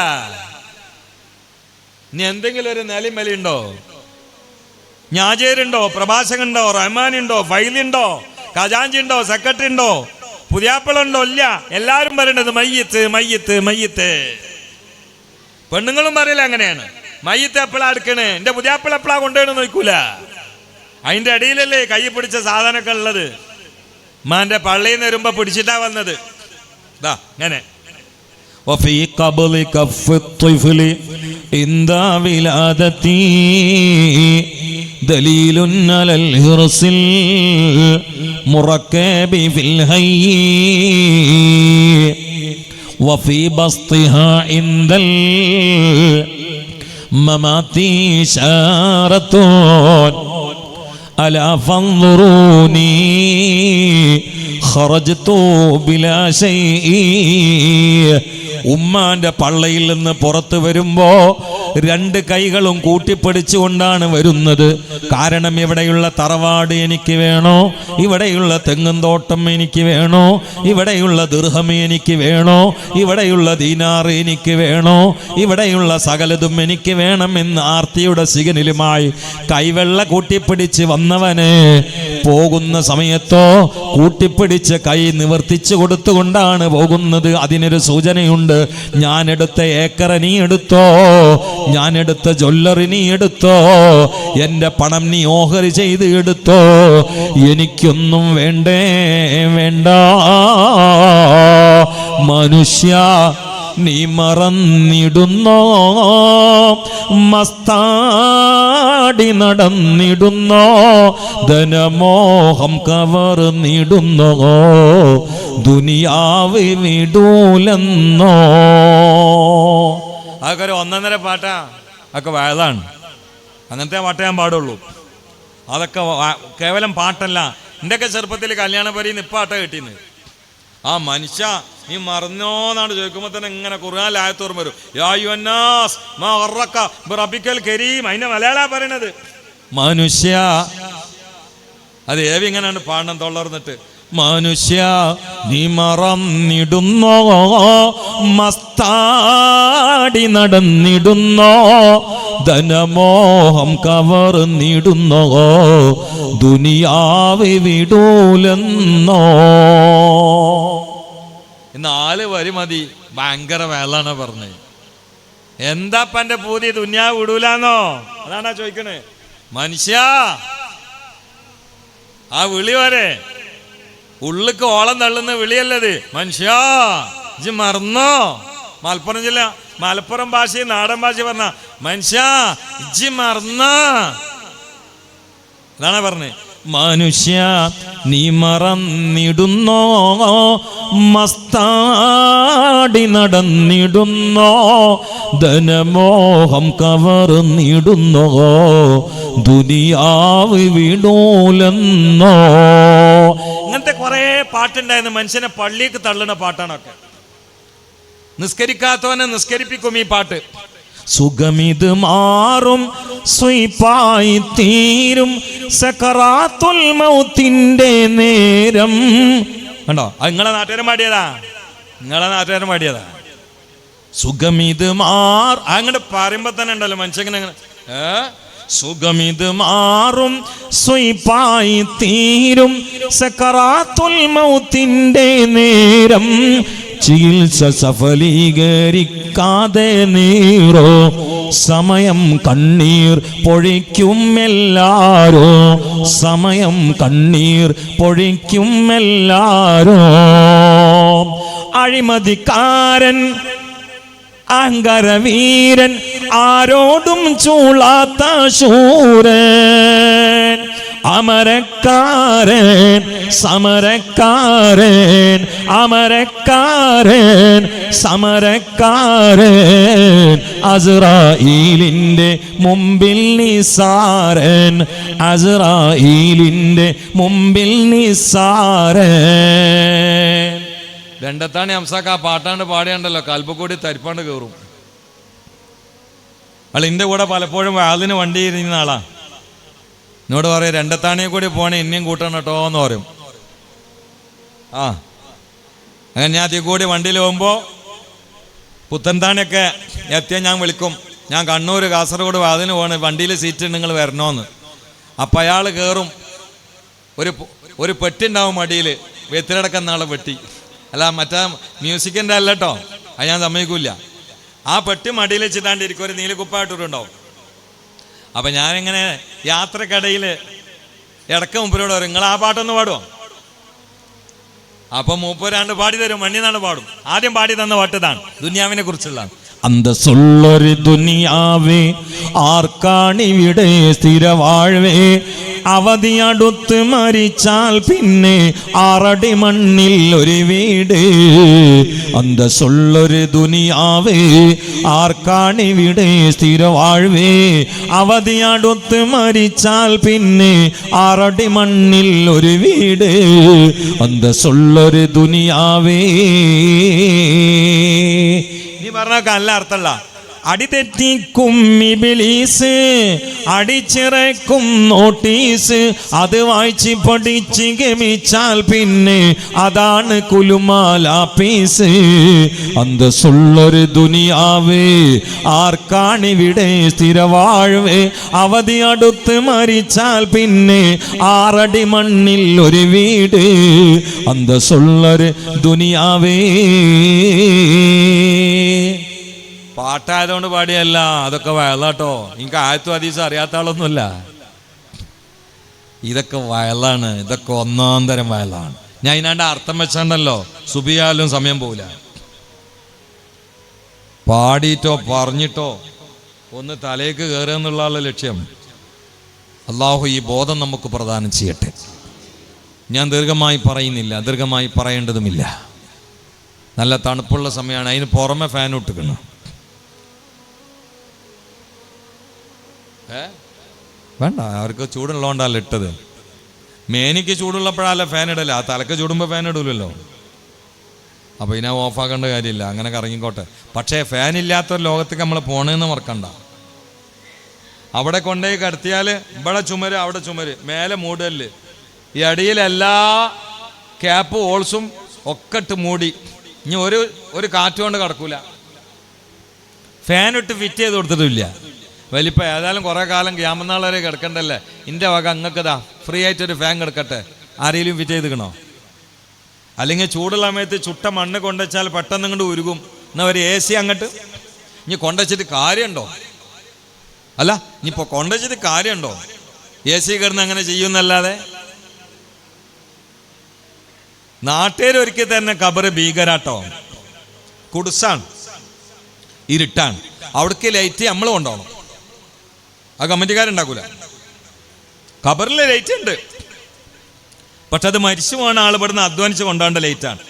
ഇനി എന്തെങ്കിലും ഒരു നിലയും വലിയുണ്ടോ? ഞാജേരുണ്ടോ? പ്രഭാഷകനുണ്ടോ? റഹ്മാനുണ്ടോ? ഫൈലുണ്ടോ? ഖജാഞ്ചി ഉണ്ടോ? സെക്രട്ടറി ഉണ്ടോ? പുതിയാപ്പിളുണ്ടോ? ഇല്ല. എല്ലാവരും പറയേണ്ടത് മയ്യത്ത് മയ്യത്ത് മയ്യത്ത്. പെണ്ണുങ്ങളും പറയില്ല അങ്ങനെയാണ്. മയ്യത്ത് എപ്പോഴാ എടുക്കണേ? എന്റെ പുതിയാപ്പിള എപ്പോഴാ കൊണ്ടുപോയി നോക്കൂല. അതിന്റെ ഇടയിലല്ലേ കൈ പിടിച്ച സാധനമൊക്കെ ഉള്ളത്. മാന്റെ പള്ളിയിൽ നിന്ന് വരുമ്പോ പിടിച്ചിട്ടാ വന്നത്. ദാ ഇങ്ങനെ وفي قبل كف الطفل عند ولادتي دليل على الحرص المركب في الحي وفي بسطها عند الممات إشارة ألا فانظروني خرجت بلا شيء. ഉമ്മാന്റെ പള്ളയിൽ നിന്ന് പുറത്തു വരുമ്പോ 2 കൈകളും കൂട്ടിപ്പിടിച്ചുകൊണ്ടാണ് വരുന്നത്. കാരണം ഇവിടെയുള്ള തറവാട് എനിക്ക് വേണോ, ഇവിടെയുള്ള തെങ്ങുംതോട്ടം എനിക്ക് വേണോ, ഇവിടെയുള്ള ദിർഹം എനിക്ക് വേണോ, ഇവിടെയുള്ള ദീനാർ എനിക്ക് വേണോ, ഇവിടെയുള്ള സകലതും എനിക്ക് വേണമെന്ന് ആർത്തിയുടെ സിഗ്നലുമായി കൈവെള്ള കൂട്ടിപ്പിടിച്ച് വന്നവന് പോകുന്ന സമയത്തോ കൂട്ടിപ്പിടിച്ച് കൈ നിവർത്തിച്ചു കൊടുത്തുകൊണ്ടാണ് പോകുന്നത്. അതിനൊരു സൂചനയുണ്ട്. ഞാൻ എടുത്ത ഏക്കർ നീ എടുത്തോ, ഞാൻ എടുത്ത ജ്വല്ലറി നീ എടുത്തോ, എന്റെ പണം നീ ഓഹരി ചെയ്ത് എടുത്തോ, എനിക്കൊന്നും വേണ്ടേ വേണ്ട. മനുഷ്യ നീ മറന്നിടുന്നോ, മസ്താടി നടന്നിടുന്നോ, ധനമോഹം കവർന്നിടുന്നോ, ദുനിയാവ് വിടൂലെന്നോ. അതൊക്കെ ഒരു 1.5 പാട്ടാ. അതൊക്കെ വയലാണ്. അങ്ങനത്തെ പാട്ടേ ഞാൻ പാടുള്ളൂ. അതൊക്കെ കേവലം പാട്ടല്ല. എൻ്റെയൊക്കെ ചെറുപ്പത്തിൽ കല്യാണ പരിന്ന് ഇപ്പാട്ട കിട്ടിയെന്ന്. ആ മനുഷ്യ നീ മറന്നോന്നാണ് ചോദിക്കുമ്പോൾ തന്നെ ഇങ്ങനെ ഖുർആനിൽ ആയത്ത് ഓർമ്മ വരും. യാ അയ്യുഹന്നാസ് മാ ഗറക ബിറബ്ബിക്കൽ കരീം. അതിന്റെ മലയാളാ പറയണത്. മനുഷ്യ അത് ഏവി ഇങ്ങനെയാണ് പാടണം തൊള്ളർന്നിട്ട്. മനുഷ്യ നീ മറന്നിടുന്നോ, മസ്താടി നടന്നിടുന്നോ, ധനമോഹം കവർന്നിടുന്നോ ദുനിയാവ് വിടൂലെന്നോ. ഇന്ന് 4 വരി മതി, ഭയങ്കര വേളാണ് പറഞ്ഞത്. എന്താപ്പന്റെ പൂതി, ദുനിയാവ് വിടൂലെന്നോ? അതാണാ ചോദിക്കണേ. മനുഷ്യ ആ വിളി വരെ ഉള്ളിക്ക് ഓളം തള്ളുന്ന വിളിയല്ലത്. മനുഷ്യ ഇജ്ജ് മറന്നോ? മലപ്പുറം ഭാഷയും നാടൻ ഭാഷ പറഞ്ഞ മനുഷ്യ ഇജ്ജ് മറന്നോ? അതാണ് പറഞ്ഞത്. മനുഷ്യ നീ മറന്നിടുന്നോ, മസ്താടി നടന്നിടുന്നോ, ധനമോഹം കവർന്നിടുന്നോ ദുനിയാവ് വിടൂലെന്നോ. ഇങ്ങനത്തെ കുറെ പാട്ടുണ്ടായിരുന്നു. മനുഷ്യനെ പള്ളിക്ക് തള്ളുന്ന പാട്ടാണൊക്കെ. നിസ്കരിക്കാത്തവനെ നിസ്കരിപ്പിക്കും ഈ പാട്ട്. സുഖമിത് മാറും സ്വൈപ്പായി തീരും സക്കറാത്തുൽ മൗത്തിന്റെ നേരം. കണ്ടോ? അത് നിങ്ങളെ നാട്ടുകാരൻ പാടിയതാ. സുഖമിത് അങ്ങോട്ട് പറയുമ്പോ തന്നെ ഉണ്ടല്ലോ മനുഷ്യങ്ങനെ സുഖമിത് മാറും സ്വൈപ്പായി തീരും സക്കറാത്തുൽ മൗത്തിന്റെ നേരം. ചികിത്സ സഫലീകരിക്കാതെ നീറോ സമയം കണ്ണീർ പൊഴിക്കും എല്ലാരോ, സമയം കണ്ണീർ പൊഴിക്കും എല്ലാരോ. അഴിമതിക്കാരൻ അഹങ്കാരവീരൻ ആരോടും ചൂളാത്ത ശൂരൻ, അമരക്കാരൻ സമരക്കാരൻ, അമരക്കാരൻ സമരക്കാരൻ, അസ്രായീലിന്റെ മുമ്പിൽ നിസാരൻ, അസ്രായീലിന്റെ മുമ്പിൽ നിസാരൻ. രണ്ടത്താണി അംസാക്ക് ആ പാട്ടാണ്ട് പാടിയാണ്ടല്ലോ കൽപ്പ് കൂടി തരിപ്പാണ്ട് കയറും. എൻ്റെ കൂടെ പലപ്പോഴും വാതിന് വണ്ടി ഇരുന്ന ആളാ. എന്നോട് പറയും രണ്ടത്താണിയെ കൂടി പോണേ ഇനിയും കൂട്ടണം കേട്ടോ എന്ന് പറയും. അങ്ങനെ ഞാൻ അതിൽ കൂടി വണ്ടിയിൽ പോകുമ്പോൾ പുത്തൻതാണിയൊക്കെ എത്തിയാൽ ഞാൻ വിളിക്കും. ഞാൻ കണ്ണൂർ കാസർഗോഡ് വാതിന് പോകണം, വണ്ടിയിൽ സീറ്റ് നിങ്ങൾ വരണോന്ന്. അപ്പം അയാൾ കയറും. ഒരു പെട്ടി ഉണ്ടാവും മടിയിൽ, വെത്തിലടക്കുന്ന ആളെ പെട്ടി. അല്ല മറ്റേ മ്യൂസിക്കിൻ്റെ അല്ല കേട്ടോ, അത് ഞാൻ സമ്മതിക്കില്ല. ആ പെട്ടി മടിയിൽ വെച്ചിട്ടാണ്ടിരിക്കും, ഒരു നീലക്കുപ്പായിട്ടിട്ടുണ്ടാവും. അപ്പം ഞാനിങ്ങനെ യാത്രക്കിടയിൽ ഇടയ്ക്ക് മൂപ്പരോട് പറയും നിങ്ങൾ ആ പാട്ടൊന്ന് പാടുമോ? അപ്പം മൂപ്പരാണ്ട് പാടി തരും, മണ്ണിന്നാണ് പാടും. ആദ്യം പാടി തന്ന പാട്ട് ഇതാണ്, ദുനിയാവിനെ കുറിച്ചുള്ള. അന്തസ്സുള്ളൊരു ദുനിയാവേ ആർക്കാണിവിടെ സ്ഥിരവാഴ്വേ, അവധി അടുത്ത് മരിച്ചാൽ പിന്നെ 6 അടി മണ്ണിൽ ഒരു വീട്. അന്തസ്സുള്ളൊരു ദുനിയാവേ ആർക്കാണിവിടെ സ്ഥിരവാഴ്വേ, അവധി അടുത്ത് മരിച്ചാൽ പിന്നെ 6 അടി മണ്ണിൽ ഒരു വീട്. അന്തസ്സുള്ളൊരു ദുനിയാവേ. നീ പറഞ്ഞൊക്കെ നല്ല അർത്ഥമല്ല. അടിതെറ്റിക്കും ഇബ്ലീസ്, അടിച്ചിറക്കും നോട്ടീസ്, അത് വായിച്ച് പഠിച്ച് ഗമിച്ചാൽ പിന്നെ അതാണ് കുലുമാലാപ്പീസ്. അന്തസ്സുള്ളൊരു ദുനിയാവേ ആർക്കാണിവിടെ സ്ഥിരവാഴ്വേ, അവധി അടുത്ത് മരിച്ചാൽ പിന്നെ 6 അടി മണ്ണിൽ ഒരു വീട്. അന്തസ്സുള്ളൊരു ദുനിയാവേ. പാട്ടായതുകൊണ്ട് പാടിയല്ല, അതൊക്കെ വയലാട്ടോ. എനിക്ക് ആയത്തും ഹദീസും അറിയാത്ത ആളൊന്നുമല്ല. ഇതൊക്കെ വയലാണ്, ഇതൊക്കെ ഒന്നാം തരം വയലാണ്. ഞാൻ ഇതിനാണ്ട് അർത്ഥം വെച്ചാണ്ടല്ലോ സുബിയാലും സമയം പോവില്ല. പാടിയിട്ടോ പറഞ്ഞിട്ടോ ഒന്ന് തലേക്ക് കയറുക എന്നുള്ള ലക്ഷ്യം. അള്ളാഹു ഈ ബോധം നമുക്ക് പ്രദാനം ചെയ്യട്ടെ. ഞാൻ ദീർഘമായി പറയുന്നില്ല, ദീർഘമായി പറയേണ്ടതുമില്ല. നല്ല തണുപ്പുള്ള സമയമാണ്, അതിന് പുറമെ ഫാൻ ഇട്ടിക്കണം. വേണ്ട, അവർക്ക് ചൂടുള്ളതുകൊണ്ടല്ല ഇട്ടത്. മേനിക്ക് ചൂടുള്ളപ്പോഴല്ല ഫാൻ ഇടല, ആ തലക്ക് ചൂടുമ്പോൾ ഫാൻ ഇടൂലല്ലോ. അപ്പോൾ ഇതിനെ ഓഫാക്കേണ്ട കാര്യമില്ല, അങ്ങനെ കറങ്ങിക്കോട്ടെ. പക്ഷേ ഫാൻ ഇല്ലാത്തൊരു ലോകത്തേക്ക് നമ്മൾ പോണേന്ന് മറക്കണ്ട. അവിടെ കൊണ്ടുപോയി കിടത്തിയാൽ ഇവിടെ ചുമര്, അവിടെ ചുമര്, മേലെ മൂടല്, ഈ അടിയിൽ എല്ലാ ക്യാപ്പ് ഹോൾസും ഒക്കെ ഇട്ട് മൂടി. ഇനി ഒരു കാറ്റ് കൊണ്ട് കിടക്കൂല. ഫാൻ ഇട്ട് ഫിറ്റ് ചെയ്ത് കൊടുത്തിട്ടില്ല. വലിപ്പം ഏതായാലും കുറേ കാലം ഗ്യാമനാൾ വരെ കിടക്കണ്ടല്ലേ, എൻ്റെ വക അങ്ങക്കതാ ഫ്രീ ആയിട്ടൊരു ഫാൻ കിടക്കട്ടെ, ആരെങ്കിലും ഫിറ്റ് ചെയ്തിക്കണോ? അല്ലെങ്കിൽ ചൂടുള്ള സമയത്ത് ചുട്ട മണ്ണ് കൊണ്ടുവച്ചാൽ പെട്ടെന്ന് ഇങ്ങോട്ട് ഉരുകും. എന്നാൽ ഒരു AC അങ്ങോട്ട് ഇനി കൊണ്ടുവച്ചിട്ട് കാര്യമുണ്ടോ? അല്ല, ഇനിയിപ്പോൾ കൊണ്ടുവച്ചിട്ട് കാര്യമുണ്ടോ? AC കിടന്ന് അങ്ങനെ ചെയ്യുന്നല്ലാതെ. നാട്ടുകാരൊരിക്കൽ തന്നെ ഖബറ് ഭീകരാട്ടോ, കുടുസാണ്, ഇരുട്ടാണ്, അവിടേക്ക് ലൈറ്റ് നമ്മൾ കൊണ്ടുപോകണം. ആ കമ്മിറ്റിക്കാരുണ്ടാക്കൂല. ഖബറിൽ ലൈറ്റ് ഉണ്ട്, പക്ഷെ അത് മരിച്ചു പോകുന്ന ആൾ ഇവിടുന്ന് അധ്വാനിച്ച് കൊണ്ടുപോകേണ്ട ലൈറ്റാണ്.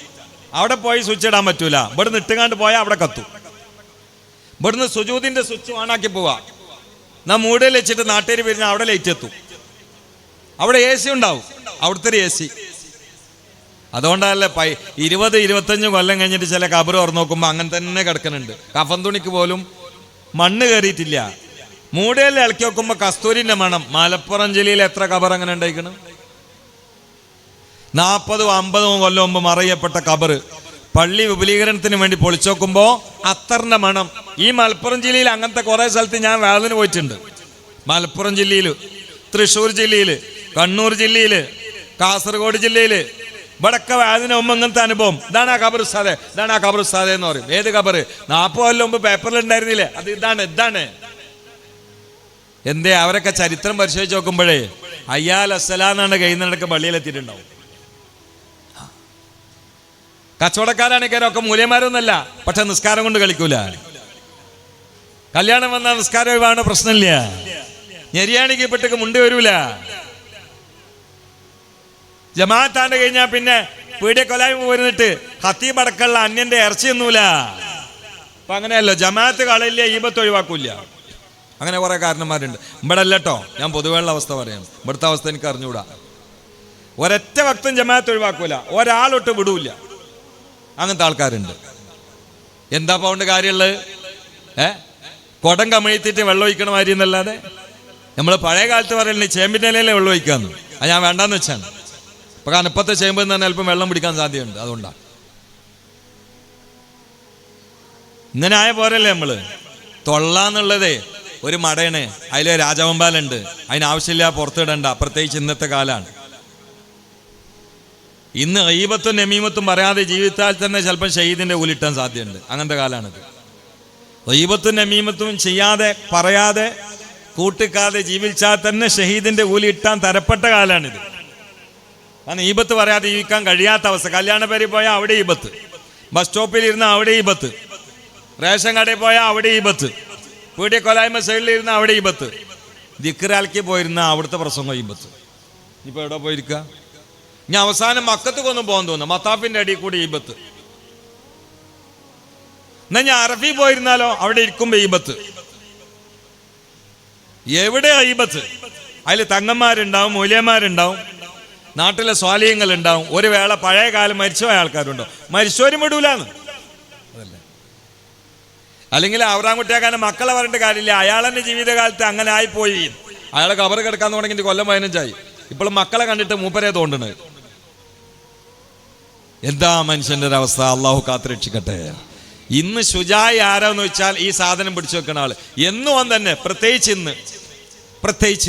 അവിടെ പോയി സ്വിച്ച് ഇടാൻ പറ്റൂല. ഇവിടുന്ന് ഇട്ടുകാണ്ട് പോയാൽ അവിടെ കത്തും. ഇവിടുന്ന് സുജൂദിന്റെ സ്വിച്ച് ഓണാക്കി പോവാ, നാ മൂടയിൽ വെച്ചിട്ട് നാട്ടുകാർ പിരിഞ്ഞാൽ അവിടെ ലൈറ്റ് എത്തും. അവിടെ AC ഉണ്ടാവും, അവിടുത്തെ ഒരു AC. അതുകൊണ്ടല്ലേ 20-25 കൊല്ലം കഴിഞ്ഞിട്ട് ചില ഖബർ തുറന്ന് നോക്കുമ്പോൾ അങ്ങനെ തന്നെ കിടക്കുന്നുണ്ട്. കഫൻ തുണിക്ക് പോലും മണ്ണ് കയറിയിട്ടില്ല. മൂടയിൽ ഇളക്കി നോക്കുമ്പോൾ കസ്തൂരിന്റെ മണം. മലപ്പുറം ജില്ലയിൽ എത്ര ഖബർ അങ്ങനെ ഉണ്ടായിക്കണം? 40-50 കൊല്ലം മുമ്പ് മറയപ്പെട്ട ഖബർ പള്ളി വിപുലീകരണത്തിന് വേണ്ടി പൊളിച്ചു നോക്കുമ്പോൾ അത്തറിന്റെ മണം. ഈ മലപ്പുറം ജില്ലയിൽ അങ്ങനത്തെ കുറെ സ്ഥലത്ത് ഞാൻ വേദന പോയിട്ടുണ്ട്. മലപ്പുറം ജില്ലയിൽ, തൃശ്ശൂർ ജില്ലയിൽ, കണ്ണൂർ ജില്ലയിൽ, കാസർഗോഡ് ജില്ലയിൽ, ഇവിടൊക്കെ വേദന മുമ്പ് ഇങ്ങനത്തെ അനുഭവം. ഇതാണ് ആ ഖബർ ഉസ്താദേ, ഇതാണ് ആ ഖബർ ഉസ്താദേ എന്ന് പറയും. ഏത് ഖബർ? 40 കൊല്ലം മുമ്പ് പേപ്പറിൽ ഉണ്ടായിരുന്നില്ലേ, അത് ഇതാണ്. എന്തേ? അവരൊക്കെ ചരിത്രം പരിശോധിച്ച് നോക്കുമ്പോഴേ അയ്യാൽ അസ്സലാന്നാണ് കഴിയുന്നിടക്ക് പള്ളിയിലെത്തിയിട്ടുണ്ടാവും. കച്ചവടക്കാരാണിക്കാരൊക്കെ മൂല്യന്മാരൊന്നല്ല, പക്ഷെ നിസ്കാരം കൊണ്ട് കളിക്കൂല. കല്യാണം വന്നാൽ നിസ്കാരം ഒഴിവാണ്, പ്രശ്നമില്ല. ഞെരിയാണിക്ക് പെട്ടക്ക് മുണ്ടി വരൂല. ജമാഅത്താണ്ട് കഴിഞ്ഞാൽ പിന്നെ പീടിയ കൊലായ്മ പോരുന്നിട്ട് ഹത്തീബ് അടക്കമുള്ള അന്യന്റെ ഇറച്ചി ഒന്നൂല. അപ്പൊ അങ്ങനെയല്ലോ, ജമാഅത്ത് കളയില്ല, ഈബത്ത് ഒഴിവാക്കൂല. അങ്ങനെ കുറെ കാരണന്മാരുണ്ട്. ഇവിടെ അല്ലട്ടോ, ഞാൻ പൊതുവെയുള്ള അവസ്ഥ പറയാം. ഇവിടുത്തെ അവസ്ഥ എനിക്ക് അറിഞ്ഞുകൂടാ. ഒരൊറ്റ വക്തും ജമാഅത്ത് ഒഴിവാക്കൂല, ഒരാളൊട്ട് വിടൂല. അങ്ങനത്തെ ആൾക്കാരുണ്ട്. എന്താ പോണ്ട് കാര്യമുള്ളത്? കുടം കമിഴ്ത്തിട്ട് വെള്ളം ഒഴിക്കണ മാതിരി എന്നല്ലാതെ. നമ്മൾ പഴയ കാലത്ത് പറയല്ലേ ചേമ്പിൻ്റെ ഇലയിലെ വെള്ളം ഒഴിക്കാന്ന്. അത് ഞാൻ വേണ്ടാന്ന് വെച്ചാണ്. ഇപ്പൊ കാരണം ഇപ്പത്തെ ചേമ്പിൽ നിന്ന് അല്പം വെള്ളം പിടിക്കാൻ സാധ്യതയുണ്ട്. അതുകൊണ്ടാണ് ഇങ്ങനെ ആയ പോരല്ലേ നമ്മള്. തൊള്ളാന്നുള്ളതേ ഒരു മടയാണ്, അതിലെ രാജവമ്പാലുണ്ട്, അതിനാവശ്യമില്ല പുറത്തിടണ്ട. പ്രത്യേകിച്ച് ഇന്നത്തെ കാലാണ്. ഇന്ന് ഗീബത്തും നമീമത്തും പറയാതെ ജീവിച്ചാൽ തന്നെ ചിലപ്പോൾ ഷഹീദിന്റെ കൂലിട്ടാൻ സാധ്യതയുണ്ട്. അങ്ങനത്തെ കാലാണിത്. ഗീബത്തും നമീമത്തും ചെയ്യാതെ പറയാതെ കൂട്ടിക്കാതെ ജീവിച്ചാൽ തന്നെ ഷഹീദിന്റെ കൂലി ഇട്ടാൻ തരപ്പെട്ട കാലാണിത്. കാരണം ഈബത്ത് പറയാതെ ജീവിക്കാൻ കഴിയാത്ത അവസ്ഥ. കല്യാണ പേരിൽ പോയാൽ അവിടെ ഈബത്ത്, ബസ് സ്റ്റോപ്പിൽ ഇരുന്നാൽ അവിടെ ഈബത്ത്, റേഷൻ കടയിൽ പോയാൽ അവിടെ ഈബത്ത്, പീടിയ കൊലായ്മ സൈഡിൽ ഇരുന്നാൽ അവിടെ ഈബത്ത്, ദിക്റാൽക്കി പോയിരുന്ന അവിടുത്തെ പ്രസംഗം ഈബത്ത്. ഇപ്പൊ എവിടെ പോയിരിക്കുക? ഞാൻ അവസാനം മക്കത്തുക്കൊന്നും പോകാൻ തോന്നുന്നു, മത്താഫിന്റെ അടിയിൽ കൂടി ഈബത്ത്. എന്നാ ഞാൻ അറഫി പോയിരുന്നാലോ, അവിടെ ഇരിക്കുമ്പോ ഈബത്ത്. എവിടെ ഈബത്ത്? അതിൽ തങ്ങന്മാരുണ്ടാവും, മൂല്യന്മാരുണ്ടാവും, നാട്ടിലെ സ്വാലിഹ്യങ്ങൾ ഉണ്ടാവും. ഒരു വേള പഴയ കാലം മരിച്ചുപോയ ആൾക്കാരുണ്ടോ, മരിച്ചവരും വിടൂലാന്ന്. അതല്ലേ? അല്ലെങ്കിൽ അവറാൻകുട്ടിയാക്കാനും മക്കളെ പറഞ്ഞിട്ട് കാര്യമില്ല. അയാളെന്റെ ജീവിതകാലത്ത് അങ്ങനെ ആയിപ്പോയി. അയാളെ കബർ കിടക്കാൻ തുടങ്ങിയിട്ട് കൊല്ലം 15 ഇപ്പോഴും മക്കളെ കണ്ടിട്ട് മൂപ്പരെ തോണ്ടണത്. എന്താ മനുഷ്യന്റെ ഒരു അവസ്ഥ? അള്ളാഹു കാത്തുരക്ഷിക്കട്ടെ. ഇന്ന് ശുജായി ആരാന്ന് വെച്ചാൽ ഈ സാധനം പിടിച്ചു വെക്കുന്ന ആള് എന്നും ഓൻ തന്നെ. പ്രത്യേകിച്ച്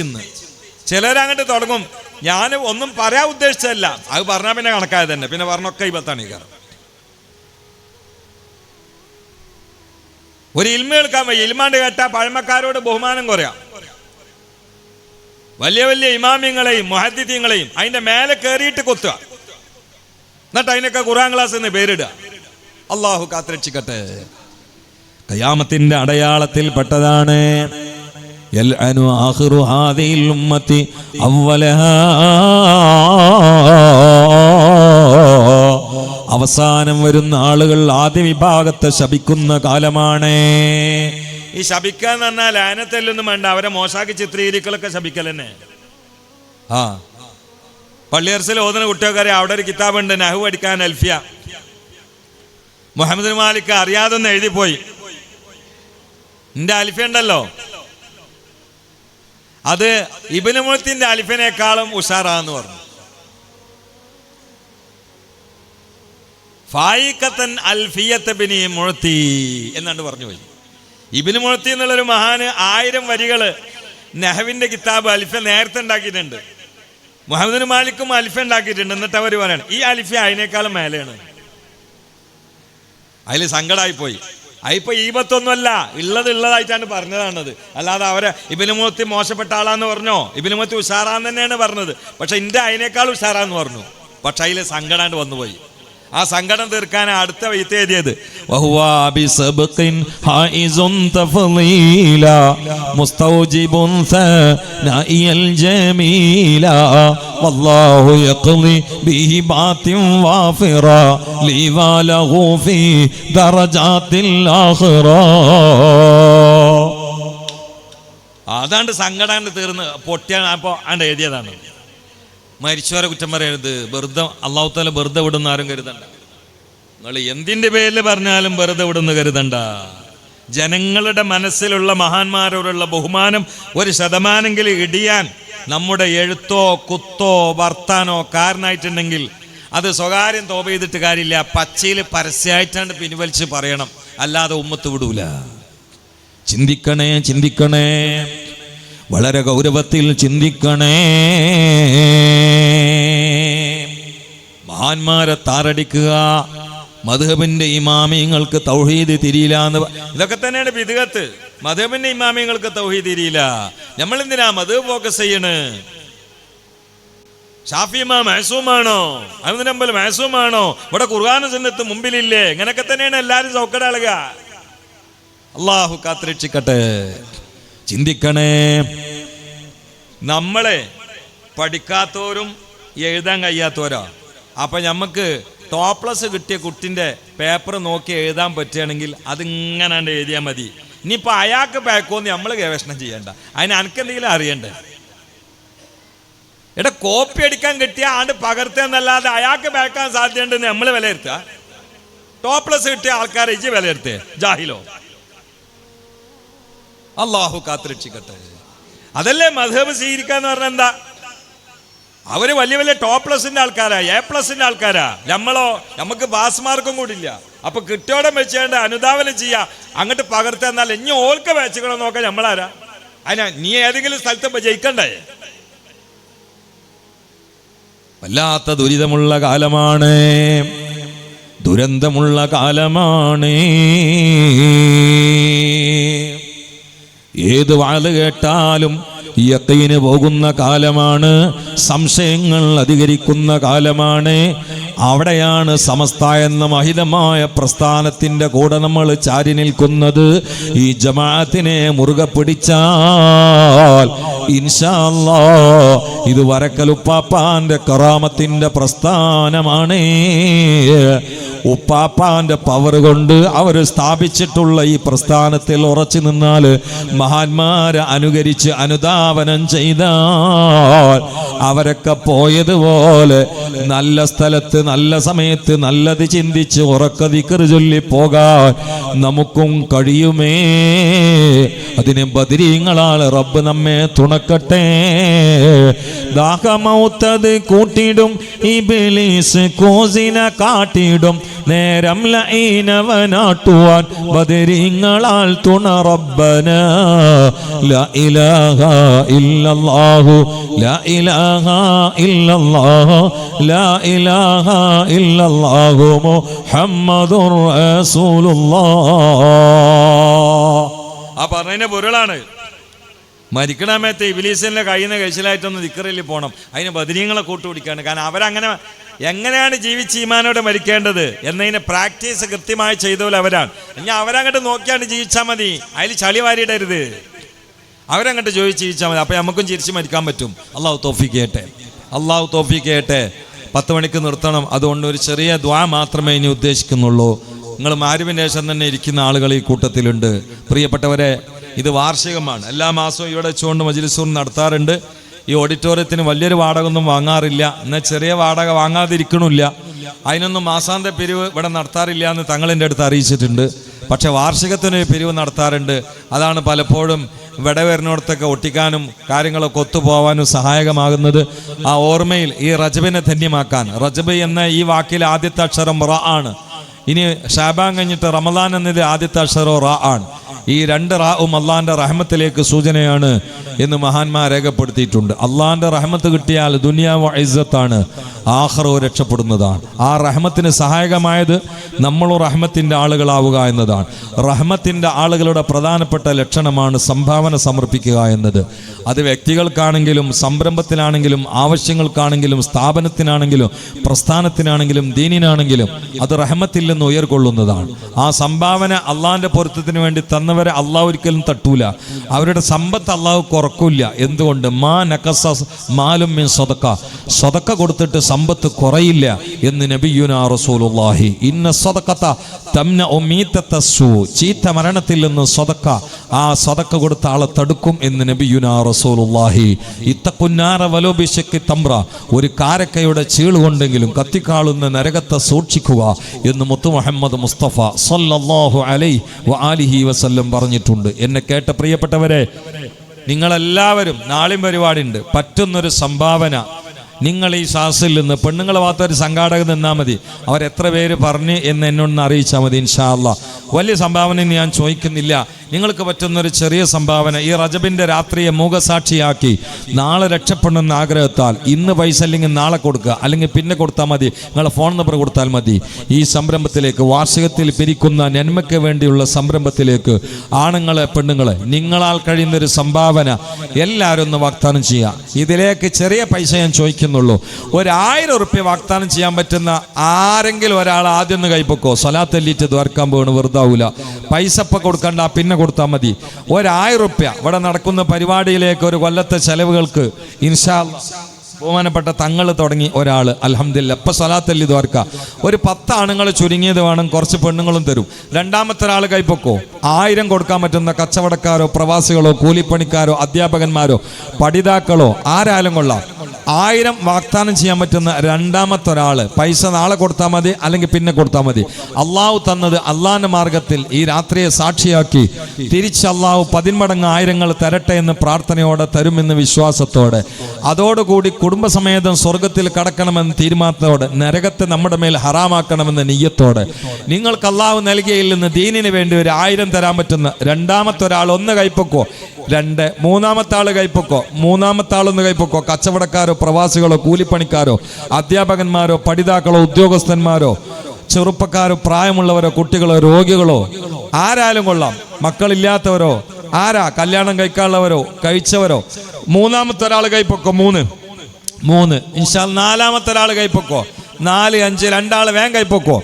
ഇന്ന് ചിലരങ്ങോട്ട് തുടങ്ങും. ഞാൻ ഒന്നും പറയാൻ ഉദ്ദേശിച്ചതല്ല, അത് പറഞ്ഞാൽ പിന്നെ കണക്കായത് തന്നെ. പിന്നെ പറഞ്ഞൊക്കെ ഇബത്താണ് ഈ കാരണം. ഒരു ഇൽമ കേൾക്കാൻ വയ്യ. ഇൽമാണ്ട് കേട്ടാ പഴമക്കാരോട് ബഹുമാനം കുറയാം. വലിയ വലിയ ഇമാമിങ്ങളെയും മുഹദ്ദിദീങ്ങളെയും അതിന്റെ മേലെ കയറിയിട്ട് കൊത്തുക, എന്നിട്ട് അതിനൊക്കെ ഖുർആൻ ക്ലാസ് എന്ന് പേരിടുക. അള്ളാഹു കാത്തുരക്ഷിക്കട്ടെ. ഖിയാമത്തിന്റെ അടയാളത്തിൽ പെട്ടതാണ് യൽഅനു ആഖിറു ഹാദിഹിൽ ഉമ്മത്തി അവ്വലഹാ. അവസാനം വരുന്ന ആളുകൾ ആദ്യ വിഭാഗത്തെ ശപിക്കുന്ന കാലമാണ്. ഈ ശപിക്കാന്ന് പറഞ്ഞാൽ ലാനത്തല്ലൊന്നും വേണ്ട, അവരെ മോശാക്കി ചിത്രീകരിക്കലൊക്കെ ശപിക്കൽ തന്നെ. പള്ളിയർസിൽ ഓതുന്ന കുട്ടികൾക്കറി അവിടെ ഒരു കിതാബുണ്ട്, നഹു പഠിക്കാൻ അൽഫിയ. മുഹമ്മദ് മാലിക് അറിയാതൊന്ന് എഴുതിപ്പോയി. എന്റെ അൽഫിയ ഉണ്ടല്ലോ, അത് ഇബ്നു മുഅത്തിന്റെ അൽഫിനേക്കാളും ഉഷാറാന്ന് പറഞ്ഞു. ഫായിഖത്തൻ അൽഫിയത്ത് ബിനി മുഅത്തി എന്നാണ് പറഞ്ഞു പോയി. ഇബ്നു മുഅത്തി എന്നുള്ളൊരു മഹാന് 1000 വരികള് നഹവിന്റെ കിതാബ് അലിഫ നേരത്തെ ഉണ്ടാക്കിയിട്ടുണ്ട്. മുഹമ്മദ് മാലിക്കും അലിഫ ഉണ്ടാക്കിയിട്ടുണ്ട്. എന്നിട്ട് അവർ പറയണം ഈ അലിഫ അതിനേക്കാളും മേലെയാണ്. അതിൽ സങ്കടമായി പോയി. അതിപ്പോ ഈബത്തൊന്നുമല്ല, ഉള്ളതായിട്ടാണ് പറഞ്ഞതാണത്. അല്ലാതെ അവരെ ഇബ്നു മുഅത്തി മോശപ്പെട്ട ആളാന്ന് പറഞ്ഞോ, ഇബ്നു മുഅത്തി ഉഷാറാന്ന് തന്നെയാണ് പറഞ്ഞത്. പക്ഷെ ഇന്റെ അതിനേക്കാൾ ഉഷാറാന്ന് പറഞ്ഞു. പക്ഷെ അതിൽ സങ്കടാണ്ട് വന്നുപോയി. ആ സങ്കടം തീർക്കാൻ അടുത്ത വൈത്ത് എഴുതിയത് അതാണ്ട് സങ്കടാണ്ട് തീർന്ന് പൊട്ടിയാണ്. അപ്പൊ ആണ്ട് എഴുതിയതാണ്. മരിച്ചവരെ കുറ്റം പറയരുത്, വെറുതെ അല്ലാഹു തആല വെറുതെ വിടുന്ന ആരും കരുതണ്ട. നിങ്ങൾ എന്തിൻ്റെ പേരിൽ പറഞ്ഞാലും വെറുതെ വിടുന്ന കരുതണ്ട. ജനങ്ങളുടെ മനസ്സിലുള്ള മഹാന്മാരോടുള്ള ബഹുമാനം 1% ഇടിയാൻ നമ്മുടെ എഴുത്തോ കുത്തോ വർത്താനോ കാരണമായിട്ടുണ്ടെങ്കിൽ അത് സ്വകാര്യം തോപ ചെയ്തിട്ട് കാര്യമില്ല. പച്ചയിൽ പരസ്യമായിട്ടാണ് പിൻവലിച്ച് പറയണം, അല്ലാതെ ഉമ്മത്ത് വിടൂല. ചിന്തിക്കണേ, ചിന്തിക്കണേ, വളരെ ഗൗരവത്തിൽ ചിന്തിക്കണേ. മഹാന്മാരെ താറടിക്കുക, മദ്ഹബിന്റെ ഇമാമിങ്ങൾക്ക് തൗഹീദ് തിരിയില്ല എന്ന്, ഇതൊക്കെ തന്നെയാണ് ബിദ്അത്ത്. മദ്ഹബിന്റെ ഇമാമിങ്ങൾക്ക് തൗഹീദ് തിരിയില്ല. നമ്മൾ എന്തിനാ മദ്ഹബ് ഫോക്കസ് ചെയ്യണ്? ഷാഫി ഇമാം മഅ്സൂമാണോ? അഹ്മദ് ഹംബൽ മഅ്സൂമാണോ? ഇവിടെ ഖുർആനും സുന്നത്തും മുമ്പിലില്ലേ? ഇങ്ങനൊക്കെ തന്നെയാണ് എല്ലാവരും സൗക്കടാളുക. അല്ലാഹു കാത്തുരക്ഷിക്കട്ടെ. ചിന്തിക്കണേ. നമ്മളെ പഠിക്കാത്തവരും എഴുതാൻ കഴിയാത്തവരോ. അപ്പൊ നമുക്ക് ടോപ്ലസ് കിട്ടിയ കുട്ടിൻ്റെ പേപ്പർ നോക്കി എഴുതാൻ പറ്റുകയാണെങ്കിൽ അതിങ്ങനാണ്ട് എഴുതിയാൽ മതി. ഇനിയിപ്പോൾ അയാൾക്ക് ബാക്കോന്ന് നമ്മൾ ഗവേഷണം ചെയ്യണ്ട, അതിന് അനക്കെന്തെങ്കിലും അറിയണ്ടേ? കോപ്പി അടിക്കാൻ കിട്ടിയ ആണ്ട് പകർത്തുന്നല്ലാതെ അയാൾക്ക് ബാക്കാൻ സാധ്യതയുണ്ടെന്ന് നമ്മൾ വിലയിരുത്തുക. ടോപ്ലസ് കിട്ടിയ ആൾക്കാരെ ഇജ്ജ് വിലയിരുത്തേ ജാഹിലോ? അല്ലാഹു കാത്തുരക്ഷിക്കട്ടെ. അതല്ലേ മദ്ഹബ് സ്വീകരിക്കാന്ന് പറഞ്ഞാൽ എന്താ? അവര് വലിയ വലിയ ടോപ്ലസിന്റെ ആൾക്കാരാ, A+ ആൾക്കാരാ. നമ്മളോ, നമുക്ക് പാസ് മാർക്കും കൂടില്ല. അപ്പൊ കിട്ടിയോടെ വെച്ചേണ്ട അനുധാവനം ചെയ്യാ, അങ്ങോട്ട് പകർത്താൽ ഇനി ഓൾക്ക് വെച്ചുകളോ നോക്കാൻ നമ്മളാരാ? അതിനാ നീ ഏതെങ്കിലും സ്ഥലത്ത് ജയിക്കണ്ടേ? വല്ലാത്ത ദുരിതമുള്ള കാലമാണ്, ദുരന്തമുള്ള കാലമാണ്. ഏത് വാള് കേട്ടാലും യഖീന് പോകുന്ന കാലമാണ്, സംശയങ്ങൾ അധികരിക്കുന്ന കാലമാണ്. അവിടെയാണ് സമസ്ത എന്ന മഹിതമായ പ്രസ്ഥാനത്തിന്റെ കൂടെ നമ്മൾ ചാരി നിൽക്കുന്നത്. ഈ ജമാഅത്തിനെ മുറുകെ പിടിച്ചാൽ ഇൻഷാ അല്ലാഹ് ഇത് വരക്കലുപ്പാപ്പാന്റെ കറാമത്തിന്റെ പ്രസ്ഥാനമാണ്. ഉപ്പാപ്പാന്റെ പവർ കൊണ്ട് അവർ സ്ഥാപിച്ചിട്ടുള്ള ഈ പ്രസ്ഥാനത്തിൽ ഉറച്ചു നിന്നാൽ, മഹാന്മാരെ അനുകരിച്ച് അനുധാവനം ചെയ്താൽ അവരൊക്കെ പോയതുപോലെ നല്ല സ്ഥലത്ത് നല്ല സമയത്ത് നല്ലത് ചിന്തിച്ച് ഉറക്ക ദിക്റ് ചൊല്ലി പോകാൻ നമുക്കും കഴിയുമേ. അതിന് ബദരീങ്ങളാൽ റബ്ബ് നമ്മെ തുണക്കട്ടെ. ദാഹമൗത്തത് കൂട്ടിടും ഇബ്ലീസ് കോസിനെ കാട്ടിടും, നേരം ലഈനവനാട്ടുവാൻ ബദരീങ്ങളാൽ തുണ റബ്ബന. ലാ ഇലാഹ ഇല്ലല്ലാഹു ലാ ഇലാഹ ഇല്ലല്ലാഹു ലാ ഇലാഹ ഇല്ലല്ലാഹു മുഹമ്മദുർ റസൂലുള്ളാഹ്. ആ പറഞ്ഞതിന്റെ പൊരുളാണ്, മരിക്കണ സമയത്ത് ഇബ്ലീസിന്റെ കയ്യിൽ നിന്ന് കഴിച്ചിലായിട്ടൊന്ന് ദിക്റിൽ പോകണം. അതിന് ബദരീങ്ങളെ കൂട്ടുപിടിക്കാണ്. കാരണം അവരങ്ങനെ എങ്ങനെയാണ് ജീവിച്ച് ഈമാനോടെ മരിക്കേണ്ടത് എന്നതിന് പ്രാക്ടീസ് കൃത്യമായി ചെയ്തപോലെ അവരാണ്. ഇനി അവരങ്ങോട്ട് നോക്കിയാണ്ട് ജീവിച്ചാൽ മതി, അതിൽ ചളി വാരിയിടരുത്. അവരങ്ങോട്ട് ജീവിച്ചാൽ മതി. അപ്പം നമുക്കും ചിരിച്ച് മരിക്കാൻ പറ്റും. അള്ളാഹു തൗഫീഖ് ചെയ്യട്ടെ, അള്ളാഹു തൗഫീഖ് ചെയ്യട്ടെ. 10 മണിക്ക് നിർത്തണം. അതുകൊണ്ട് ഒരു ചെറിയ ദ്വാ മാത്രമേ ഇനി ഉദ്ദേശിക്കുന്നുള്ളൂ. നിങ്ങൾ മഗ്‌രിബിന് ശേഷം തന്നെ ഇരിക്കുന്ന ആളുകൾ ഈ കൂട്ടത്തിലുണ്ട്. പ്രിയപ്പെട്ടവരെ, ഇത് വാർഷികമാണ്. എല്ലാ മാസവും ഇവിടെ വെച്ചുകൊണ്ട് മജ്‌ലിസ് നടത്താറുണ്ട്. ഈ ഓഡിറ്റോറിയത്തിന് വലിയൊരു വാടക ഒന്നും വാങ്ങാറില്ല. എന്നാൽ ചെറിയ വാടക വാങ്ങാതിരിക്കണില്ല. അതിനൊന്നും മാസാന്ത പിരിവ് ഇവിടെ നടത്താറില്ല എന്ന് തങ്ങളെൻ്റെ അടുത്ത് അറിയിച്ചിട്ടുണ്ട്. പക്ഷെ വാർഷികത്തിന് പിരിവ് നടത്താറുണ്ട്. അതാണ് പലപ്പോഴും ഇവിടെ വരുന്നിടത്തൊക്കെ ഒട്ടിക്കാനും കാര്യങ്ങളൊക്കെ ഒത്തുപോകാനും സഹായകമാകുന്നത്. ആ ഓർമ്മയിൽ ഈ റജബിനെ ധന്യമാക്കാൻ, റജബ് എന്ന ഈ വാക്കിൽ ആദ്യത്തെ അക്ഷരം റ ആണ്. ഇനി ഷാബാൻ കഴിഞ്ഞിട്ട് റമദാൻ എന്നത് ആദ്യത്തെ അക്ഷരം റ ആണ്. ഈ 2 റാവും അള്ളാന്റെ റഹ്മത്തിലേക്ക് സൂചനയാണ് എന്ന് മഹാന്മാർ രേഖപ്പെടുത്തിയിട്ടുണ്ട്. അള്ളാന്റെ റഹ്മത്ത് കിട്ടിയാൽ ദുനിയാവ് ഇസ്സത്താണ്, ആഖിറവും രക്ഷപ്പെടുന്നതാണ്. ആ റഹ്മത്തിന് സഹായകമായത് നമ്മളും റഹ്മത്തിന്റെ ആളുകളാവുക എന്നതാണ്. റഹ്മത്തിന്റെ ആളുകളുടെ പ്രധാനപ്പെട്ട ലക്ഷണമാണ് സംഭാവന സമർപ്പിക്കുക എന്നത്. അത് വ്യക്തികൾക്കാണെങ്കിലും സംരംഭത്തിനാണെങ്കിലും ആവശ്യങ്ങൾക്കാണെങ്കിലും സ്ഥാപനത്തിനാണെങ്കിലും പ്രസ്ഥാനത്തിനാണെങ്കിലും ദീനിനാണെങ്കിലും അത് റഹ്മത്തിൽ നിന്ന് ഉയർകൊള്ളുന്നതാണ്. ആ സംഭാവന അള്ളാഹിന്റെ പൊരുത്തത്തിന് വേണ്ടി തന്നവരെ അള്ളാഹു ഒരിക്കലും തട്ടൂല. അവരുടെ സമ്പത്ത് അള്ളാഹു കുറക്കൂല. എന്തുകൊണ്ട്? മാ നഖസ മാലും മിൻ സദഖ, സദഖ കൊടുത്തിട്ട് സമ്പത്ത് കുറയില്ല എന്ന് നബിയുനാ റസൂലുള്ളാഹി. ഇന്ന സദഖത തംനഉ മീതത്തസ്സു, ചീത്ത മരണത്തിൽ നിന്ന് സദഖ, ആ സദഖ കൊടുത്ത ആളെ തടുക്കും എന്ന് നബിയുനാ റസൂലുള്ളാഹി. ഇത്തഖുന്നാറ വലോ ബിശഖി തംറ, ഒരു കാരക്കയുടെ ചീളുകൊണ്ടെങ്കിലും കത്തിക്കാളുന്ന നരകത്തെ സൂക്ഷിക്കുക എന്ന് മുത്തു മുഹമ്മദ് മുസ്തഫ സല്ലല്ലാഹു അലൈഹി വആലിഹി വസല്ലം പറഞ്ഞിട്ടുണ്ട്. എന്നെ കേട്ട പ്രിയപ്പെട്ടവരെ, നിങ്ങളെല്ലാവരും നാളെയും പരിപാടിയുണ്ട്, പറ്റുന്നൊരു സംഭാവന നിങ്ങൾ ഈ സാസിൽ നിന്ന് പെണ്ണുങ്ങളെ ഭാഗത്തൊരു സംഘാടകൻ നിന്നാൽ മതി. അവരെത്ര പേര് പറഞ്ഞ് എന്ന് എന്നൊന്ന് അറിയിച്ചാൽ മതി. ഇൻഷാ അല്ലാഹ് വലിയ സംഭാവന ഞാൻ ചോദിക്കുന്നില്ല. നിങ്ങൾക്ക് പറ്റുന്നൊരു ചെറിയ സംഭാവന ഈ റജബിന്റെ രാത്രിയെ മൂകസാക്ഷിയാക്കി നാളെ രക്ഷപ്പെടണമെന്ന ആഗ്രഹത്താൽ ഇന്ന് പൈസ അല്ലെങ്കിൽ നാളെ കൊടുക്കുക, അല്ലെങ്കിൽ പിന്നെ കൊടുത്താൽ മതി. നിങ്ങളെ ഫോൺ നമ്പർ കൊടുത്താൽ മതി. ഈ സംരംഭത്തിലേക്ക്, വാർഷികത്തിൽ പിരിക്കുന്ന നന്മയ്ക്ക് വേണ്ടിയുള്ള സംരംഭത്തിലേക്ക് ആണുങ്ങളെ പെണ്ണുങ്ങളെ നിങ്ങളാൽ കഴിയുന്നൊരു സംഭാവന എല്ലാവരും ഒന്ന് വാഗ്ദാനം ചെയ്യുക. ഇതിലേക്ക് ചെറിയ പൈസ ഞാൻ ചോദിക്കുന്നുള്ളൂ. 1000 ഉറുപ്യ വാഗ്ദാനം ചെയ്യാൻ പറ്റുന്ന ആരെങ്കിലും ഒരാൾ ആദ്യം ഒന്ന് കൈപ്പൊക്കോ. സ്വലാത്തെല്ലിട്ട് ദ്വാരക്കാൻ പോകണം, വെറുതാവൂല. പൈസ ഇപ്പം കൊടുക്കണ്ട, പിന്നെ കൊടുത്താൽ മതി. 1000 ഉറുപ്യ ഇവിടെ നടക്കുന്ന പരിപാടിയിലേക്ക് ഒരു കൊല്ലത്തെ ചെലവുകൾക്ക് ഇൻഷാ അല്ലാഹ് ബഹുമാനപ്പെട്ട തങ്ങൾ തുടങ്ങി ഒരാൾ അൽഹംദുലില്ലാ ഇപ്പം സ്വലാത്തല്ലി ദ്വാരക്ക ഒരു 10 ആണുങ്ങൾ ചുരുങ്ങിയത് വേണം, കുറച്ച് പെണ്ണുങ്ങളും തരും. രണ്ടാമത്തെ ഒരാൾ കൈപ്പൊക്കോ. 1000 കൊടുക്കാൻ പറ്റുന്ന കച്ചവടക്കാരോ പ്രവാസികളോ കൂലിപ്പണിക്കാരോ അധ്യാപകന്മാരോ പഠിതാക്കളോ ആരായാലും കൊള്ളാം. 1000 വാഗ്ദാനം ചെയ്യാൻ പറ്റുന്ന രണ്ടാമത്തെ ഒരാള് പൈസ നാളെ കൊടുത്താൽ മതി, അല്ലെങ്കിൽ പിന്നെ കൊടുത്താൽ മതി. അള്ളാഹു തന്നത് അള്ളാഹിന്റെ മാർഗത്തിൽ ഈ രാത്രിയെ സാക്ഷിയാക്കി തിരിച്ച് അള്ളാഹു 10 മടങ്ങ് ആയിരങ്ങൾ തരട്ടെ എന്ന് പ്രാർത്ഥനയോടെ തരുമെന്ന് വിശ്വാസത്തോടെ, അതോടുകൂടി കുടുംബസമേതം സ്വർഗത്തിൽ കടക്കണമെന്ന് തീരുമാനത്തോടെ, നരകത്തെ നമ്മുടെ മേൽ ഹറാമാക്കണമെന്ന നിയ്യത്തോടെ നിങ്ങൾക്ക് അള്ളാഹു നൽകിയതിൽ നിന്ന് ദീനിന് വേണ്ടി ഒരു 1000 തരാൻ പറ്റുന്ന രണ്ടാമത്തെ ഒരാൾ ഒന്ന് കൈപ്പൊക്കോ. 2 മൂന്നാമത്തെ ആള് കൈപ്പൊക്കോ. മൂന്നാമത്തെ ആളൊന്ന് കൈപ്പൊക്കോ. കച്ചവടക്കാരോ പ്രവാസികളോ കൂലിപ്പണിക്കാരോ അധ്യാപകന്മാരോ പഠിതാക്കളോ ഉദ്യോഗസ്ഥന്മാരോ ചെറുപ്പക്കാരോ പ്രായമുള്ളവരോ കുട്ടികളോ രോഗികളോ ആരായാലും കൊള്ളാം, മക്കളില്ലാത്തവരോ ആരാ കല്യാണം കഴിക്കാനുള്ളവരോ കഴിച്ചവരോ. മൂന്നാമത്തെ ഒരാൾ കൈപ്പൊക്കോ. 3 ഇൻഷാ. നാലാമത്തെ ഒരാൾ കൈപ്പൊക്കോ. 4 5 2 വേഗം കൈപ്പൊക്കോ.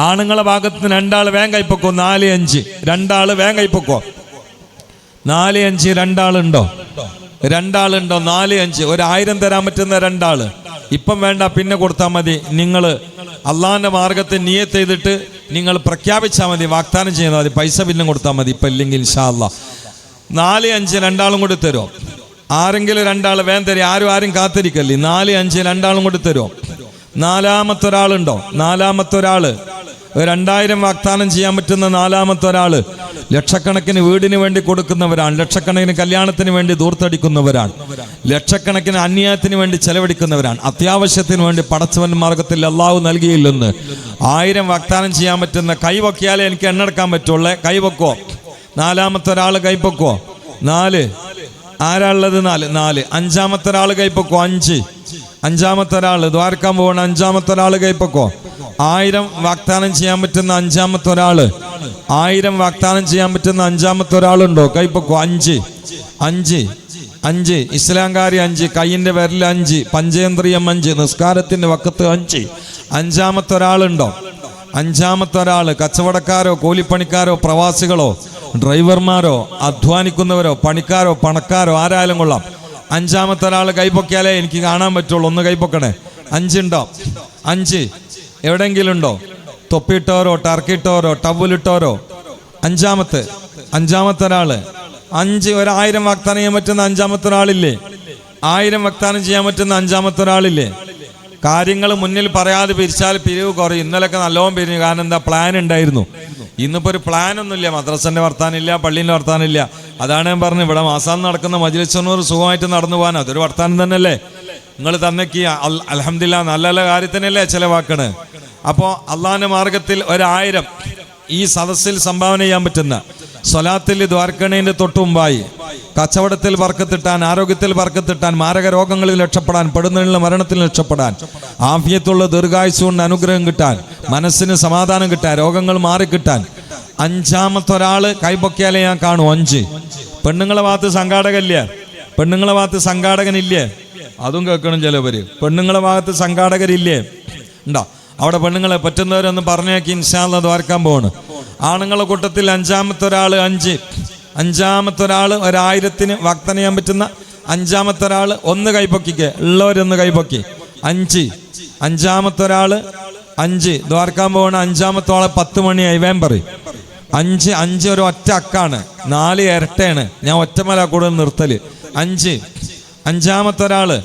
ആണുങ്ങളെ ഭാഗത്ത് 2 വേഗം കൈപ്പൊക്കോ. 4 5 2 വേഗം കൈപ്പൊക്കോ. 4 5 2 2 4 5 ഒരു 1000 തരാൻ പറ്റുന്ന 2 ഇപ്പം വേണ്ട, പിന്നെ കൊടുത്താൽ മതി. നിങ്ങൾ അള്ളാഹിന്റെ മാർഗത്തെ നിയ്യത്ത് ചെയ്തിട്ട് നിങ്ങൾ പ്രഖ്യാപിച്ചാൽ മതി, വാഗ്ദാനം ചെയ്യുന്നത് മതി. പൈസ പിന്നെ കൊടുത്താൽ മതി. ഇപ്പം ഇല്ലെങ്കിൽ ഇൻഷാ അല്ലാഹ് 4 5 2 കൂടി തരുമോ? ആരെങ്കിലും 2 വേഗം തരും. ആരും കാത്തിരിക്കല്ലേ. 4 5 2 കൂടി തരുമോ? നാലാമത്തെ ഒരാളുണ്ടോ? നാലാമത്തെ ഒരാള് 2000 വാഗ്ദാനം ചെയ്യാൻ പറ്റുന്ന നാലാമത്തെ ഒരാള്. ലക്ഷക്കണക്കിന് വീടിന് വേണ്ടി കൊടുക്കുന്നവരാണ്, ലക്ഷക്കണക്കിന് കല്യാണത്തിന് വേണ്ടി ദൂർത്തടിക്കുന്നവരാണ്, ലക്ഷക്കണക്കിന് അന്യായത്തിന് വേണ്ടി ചെലവഴിക്കുന്നവരാണ്. അത്യാവശ്യത്തിന് വേണ്ടി പടച്ചവൻ മാർഗത്തിൽ അള്ളാഹു നൽകിയില്ലെന്ന് 1000 വാഗ്ദാനം ചെയ്യാൻ പറ്റുന്ന കൈവക്കിയാലേ എനിക്ക് എണ്ണെടുക്കാൻ പറ്റുള്ളേ. കൈവക്കോ. നാലാമത്തെ ഒരാൾ കൈപ്പൊക്കോ. 4 ആരാളുള്ളത്? 4 അഞ്ചാമത്തെ ഒരാൾ കൈപ്പൊക്കോ. 5 അഞ്ചാമത്തെ ഒരാൾ ദ്വാരക്കാൻ പോകണം. അഞ്ചാമത്തെ ഒരാൾ കൈപ്പൊക്കോ. 1000 വാഗ്ദാനം ചെയ്യാൻ പറ്റുന്ന അഞ്ചാമത്തെ ഒരാള്. 1000 വാഗ്ദാനം ചെയ്യാൻ പറ്റുന്ന അഞ്ചാമത്തെ ഒരാളുണ്ടോ? കൈപ്പൊക്കോ. 5 ഇസ്ലാംകാരി 5 കയ്യിന്റെ വിരൽ 5 പഞ്ചേന്ദ്രിയം 5 നിസ്കാരത്തിന്റെ വക്കത്ത് 5. അഞ്ചാമത്തെ ഒരാളുണ്ടോ? അഞ്ചാമത്തെ ഒരാള് കച്ചവടക്കാരോ കൂലിപ്പണിക്കാരോ പ്രവാസികളോ ഡ്രൈവർമാരോ അധ്വാനിക്കുന്നവരോ പണിക്കാരോ പണക്കാരോ ആരായാലും കൊള്ളാം. അഞ്ചാമത്തെ ഒരാൾ കൈപ്പൊക്കിയാലേ എനിക്ക് കാണാൻ പറ്റുള്ളൂ. ഒന്ന് കൈപ്പൊക്കണേ. 5 ഉണ്ടോ? 5 എവിടെയെങ്കിലും ഉണ്ടോ? തൊപ്പിയിട്ടോരോ ടർക്കിയിട്ടോരോ ടവലിട്ടോരോ. അഞ്ചാമത്തെ ഒരാള് 5 ഒരു 1000 വാഗ്ദാനം ചെയ്യാൻ പറ്റുന്ന അഞ്ചാമത്തെ ഒരാളില്ലേ? 1000 വാഗ്ദാനം ചെയ്യാൻ പറ്റുന്ന അഞ്ചാമത്തെ ഒരാളില്ലേ? കാര്യങ്ങൾ മുന്നിൽ പറയാതെ പിരിച്ചാൽ പിരിവ് കുറയും. ഇന്നലൊക്കെ നല്ലോണം പിരിഞ്ഞു. കാരണം എന്താ? പ്ലാൻ ഉണ്ടായിരുന്നു. ഇന്നിപ്പോൾ ഒരു പ്ലാനൊന്നുമില്ല. മദ്രസന്റെ വർത്താനില്ല, പള്ളീൻ്റെ വർത്താനില്ല. അതാണ് ഞാൻ പറഞ്ഞു, ഇവിടെ മാസം നടക്കുന്ന മജ്‌ലിസുന്നൂർ സുഖമായിട്ട് നടന്നു പോകാൻ അതൊരു വർത്താനം തന്നെയല്ലേ. നിങ്ങൾ തന്നേക്ക് അൽഹംദുലില്ലാ നല്ല നല്ല കാര്യത്തിനല്ലേ ചിലവാക്കണ്. അപ്പോൾ അള്ളാഹിന്റെ മാർഗത്തിൽ 1000 ഈ സദസ്സിൽ സംഭാവന ചെയ്യാൻ പറ്റുന്ന സ്വലാത്തിൽ ദ്വാരക്കണേന്റെ തൊട്ടുമുമ്പായി കച്ചവടത്തിൽ ബർക്കത്തിട്ടാൻ, ആരോഗ്യത്തിൽ ബർക്കത്തിട്ടാൻ, മാരക രോഗങ്ങളിൽ രക്ഷപ്പെടാൻ, പെടുന്നതിനുള്ള മരണത്തിൽ രക്ഷപ്പെടാൻ, ആഫിയത്തുള്ള ദീർഘായുസ് കൊണ്ട് അനുഗ്രഹം കിട്ടാൻ, മനസ്സിന് സമാധാനം കിട്ടാൻ, രോഗങ്ങൾ മാറിക്കിട്ടാൻ. അഞ്ചാമത്തെ ഒരാള് കൈപൊക്കിയാലേ ഞാൻ കാണൂ. 5. പെണ്ണുങ്ങളെ ഭാഗത്ത് സംഘാടകല്ലേ? പെണ്ണുങ്ങളെ ഭാഗത്ത് സംഘാടകനില്ലേ? അതും കേൾക്കണം ചിലവര്. പെണ്ണുങ്ങളെ ഭാഗത്ത് സംഘാടകരില്ലേ? ഉണ്ടോ? അവിടെ പെണ്ണുങ്ങളെ പറ്റുന്നവരൊന്ന് പറഞ്ഞേക്ക് ഇൻഷാ അല്ലാഹ് ദ്വാരക്കാൻ പോവാണ്. ആണുങ്ങളെ കൂട്ടത്തിൽ അഞ്ചാമത്തെ ഒരാൾ 5. അഞ്ചാമത്തെ ഒരാൾ 1000-ന് വാഗ്ദാനം ചെയ്യാൻ പറ്റുന്ന അഞ്ചാമത്തെ ഒരാൾ 1 കൈപ്പൊക്കിക്ക് ഉള്ളവരൊന്ന് കൈപ്പൊക്കി. 5. അഞ്ചാമത്തെ ഒരാൾ 5 ദ്വാരക്കാൻ പോവാണ്. അഞ്ചാമത്തെ ആളെ 10 മണിയായി വേം പറയും. 5 ഒരു ഒറ്റ അക്കാണ്, 4 ഇരട്ടയാണ്. ഞാൻ ഒറ്റമല കൂടുതൽ നിർത്തല്. 5. അഞ്ചാമത്തെ ഒരാള്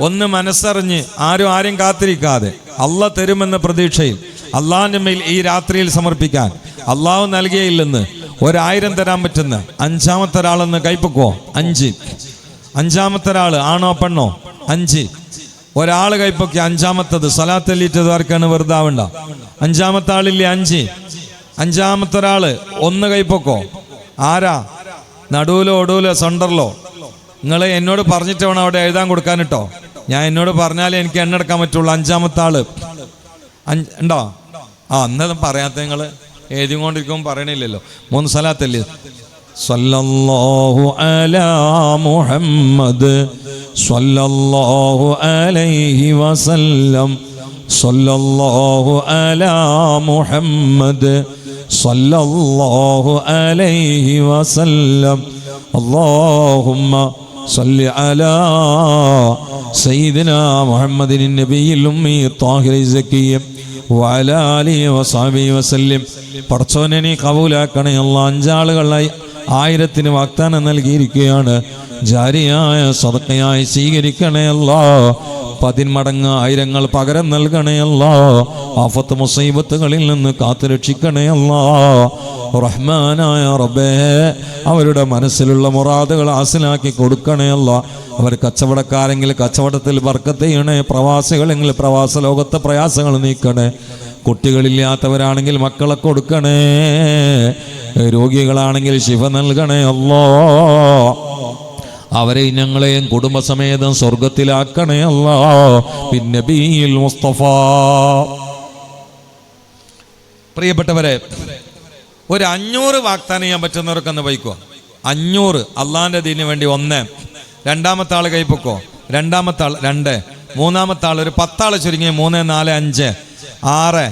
ഒന്ന് മനസ്സറിഞ്ഞ് ആരും കാത്തിരിക്കാതെ അള്ളാഹ് തരുമെന്ന പ്രതീക്ഷയിൽ അള്ളാഹിന്റെ മേൽ ഈ രാത്രിയിൽ സമർപ്പിക്കാൻ അള്ളാഹു നൽകിയില്ലെന്ന് 1000 തരാൻ പറ്റുന്ന അഞ്ചാമത്തെ ഒരാളെന്ന് കൈപ്പൊക്കോ. 5. അഞ്ചാമത്തെ ഒരാള് ആണോ പെണ്ണോ? 5. ഒരാള് കൈപ്പൊക്കി. അഞ്ചാമത്തത് സ്വലാത്തല്ലിട്ട് ദ്വാരക്കാണ്, വെറുതെ ആവണ്ട. അഞ്ചാമത്തെ ആളില്ലേ? 5. അഞ്ചാമത്തെ ഒരാള് 1 കൈപ്പൊക്കോ. ആരാ? നടുവിലോ ഒടുവിലോ സെന്ററിലോ? നിങ്ങൾ എന്നോട് പറഞ്ഞിട്ട് വേണം അവിടെ എഴുതാൻ കൊടുക്കാൻ കേട്ടോ. ഞാൻ എന്നോട് പറഞ്ഞാലേ എനിക്ക് എണ്ണെടുക്കാൻ പറ്റുള്ളൂ. അഞ്ചാമത്തെ ആള് ഉണ്ടോ? അന്നതും പറയാത്ത നിങ്ങൾ എഴുതിക്കൊണ്ടിരിക്കുമ്പോൾ പറയണില്ലല്ലോ. 3 സ്വലാത്തല്ലേ? സല്ലല്ലാഹു അലാ മുഹമ്മദ് സല്ലല്ലാഹു അലൈഹി വസല്ലം സല്ലല്ലാഹു അലാ മുഹമ്മദ് സല്ലല്ലാഹു അലൈഹി വസല്ലം അല്ലാഹുമ്മ സല്ലി അലാ സയ്യിദിനാ മുഹമ്മദിൻ നബിയിൽ ഉമ്മി ത്വാഹിരി സക്കിയ വഅലാ ആലിഹി വസഹബിഹി വസല്ലം. പടച്ചോനെ നീ കബൂലാക്കണേ അല്ലാഹ്. 5 ആളുകളായി 1000-ന് വാഗ്ദാനം നൽകിയിരിക്കുകയാണ്. ജാരിയായ സദഖയായി സ്വീകരിക്കണേ അല്ലാഹ്. 10 മടങ്ങ് 1000 പകരം നൽകണേ അല്ലാഹ്. ആഫത്ത് മുസീബത്തുകളിൽ നിന്ന് കാത്തുരക്ഷിക്കണേ അല്ലാഹ്. റഹ്മാനായ റബ്ബേ, അവരുടെ മനസ്സിലുള്ള മുറാദുകൾ ഹാസിലാക്കി കൊടുക്കണേ അല്ലാഹ്. അവർ കച്ചവടക്കാരെങ്കിൽ കച്ചവടത്തിൽ ബർക്കത്ത് ചെയ്യണേ. പ്രവാസികളെങ്കിൽ പ്രവാസ ലോകത്തെ പ്രയാസങ്ങൾ നീക്കണേ. കുട്ടികളില്ലാത്തവരാണെങ്കിൽ മക്കളെ കൊടുക്കണേ. രോഗികളാണെങ്കിൽ ശിഫ നൽകണേ അല്ലാഹ്. അവരെ ഞങ്ങളെയും കുടുംബസമേതം സ്വർഗത്തിലാക്കണേ അല്ലാഹ്. ബിന്നബിയിൽ മുസ്തഫ. പ്രിയപ്പെട്ടവരെ, ഒരു 500 വാഗ്ദാനം ചെയ്യാൻ പറ്റുന്നവർക്കൊന്ന് വയ്ക്കോ. 500 അള്ളാഹിന്റെ ദീനിന് വേണ്ടി. 1. രണ്ടാമത്തെ ആള് കൈപ്പൊക്കോ. രണ്ടാമത്തെ ആൾ 2. മൂന്നാമത്തെ ആൾ ഒരു 10 ആള് ചുരുങ്ങി 3, 4, 5, 6.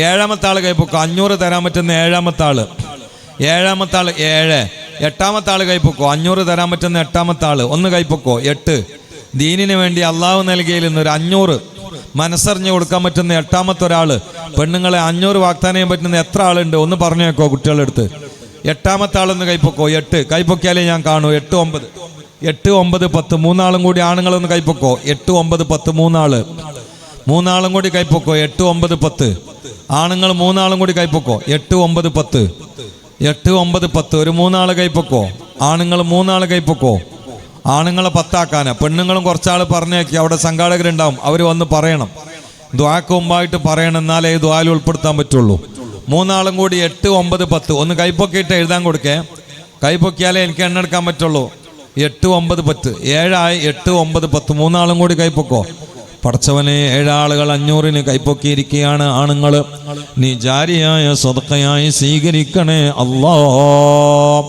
ഏഴാമത്തെ ആള് കൈപ്പൊക്കോ. 500 തരാൻ പറ്റുന്ന ഏഴാമത്തെ ആള്. ഏഴാമത്തെ ആള് 7. എട്ടാമത്തെ ആള് കൈപ്പൊക്കോ. 500 തരാൻ പറ്റുന്ന എട്ടാമത്തെ ആള്. 1 കൈപ്പൊക്കോ. 8. ദീനിന് വേണ്ടി അള്ളാഹു നൽകിയതിൽ നിന്ന് ഒരു 500 മനസ്സറിഞ്ഞ് കൊടുക്കാൻ പറ്റുന്ന 8ാമത്തെ ഒരാള്. പെണ്ണുങ്ങളെ 500 വാഗ്ദാനം ചെയ്യാൻ പറ്റുന്ന എത്ര ആളുണ്ട്? ഒന്ന് പറഞ്ഞു വെക്കോ കുട്ടികളുടെ അടുത്ത്. 8ാമത്തെ ആളൊന്ന് കൈപ്പൊക്കോ. 8 കൈപ്പൊക്കിയാലേ ഞാൻ കാണൂ. 8, 9. 8, 9, 10. 3 ആളും കൂടി ആണുങ്ങളൊന്ന് കൈപ്പൊക്കോ. 8, 9, 10. 3 ആള്. 3 ആളും കൂടി കൈപ്പൊക്കോ. 8, 9, 10. ആണുങ്ങൾ 3 ആളും കൂടി കൈപ്പൊക്കോ. 8, 9, 10. 8, 9, 10. ഒരു 3 ആള് കൈപ്പൊക്കോ. ആണുങ്ങൾ 3 ആള് കൈപ്പൊക്കോ. ആണുങ്ങളെ 10 ആക്കാനാ. പെണ്ണുങ്ങളും കുറച്ചാൾ പറഞ്ഞേക്കി. അവിടെ സംഘാടകരുണ്ടാവും, അവർ വന്ന് പറയണം. ദ്വാക്ക് മുമ്പായിട്ട് പറയണം, എന്നാലേ ഈ ദ്വായിൽ ഉൾപ്പെടുത്താൻ പറ്റുള്ളൂ. 3 ആളും കൂടി 8, 9, 10. ഒന്ന് കൈപ്പൊക്കിയിട്ട് എഴുതാൻ കൊടുക്കേ. കൈപ്പൊക്കിയാലേ എനിക്ക് എണ്ണെടുക്കാൻ പറ്റുള്ളൂ. 8, 9, 10. 7 8, 9, 10. 3 ആളും കൂടി കൈപ്പൊക്കോ. പടച്ചവനെ, 7 ആളുകൾ 500-ന് കൈപ്പൊക്കിയിരിക്കുകയാണ്. ആണുങ്ങൾ നീ ജാരിയായ സദഖയായി സ്വീകരിക്കണേ അല്ലാഹ്.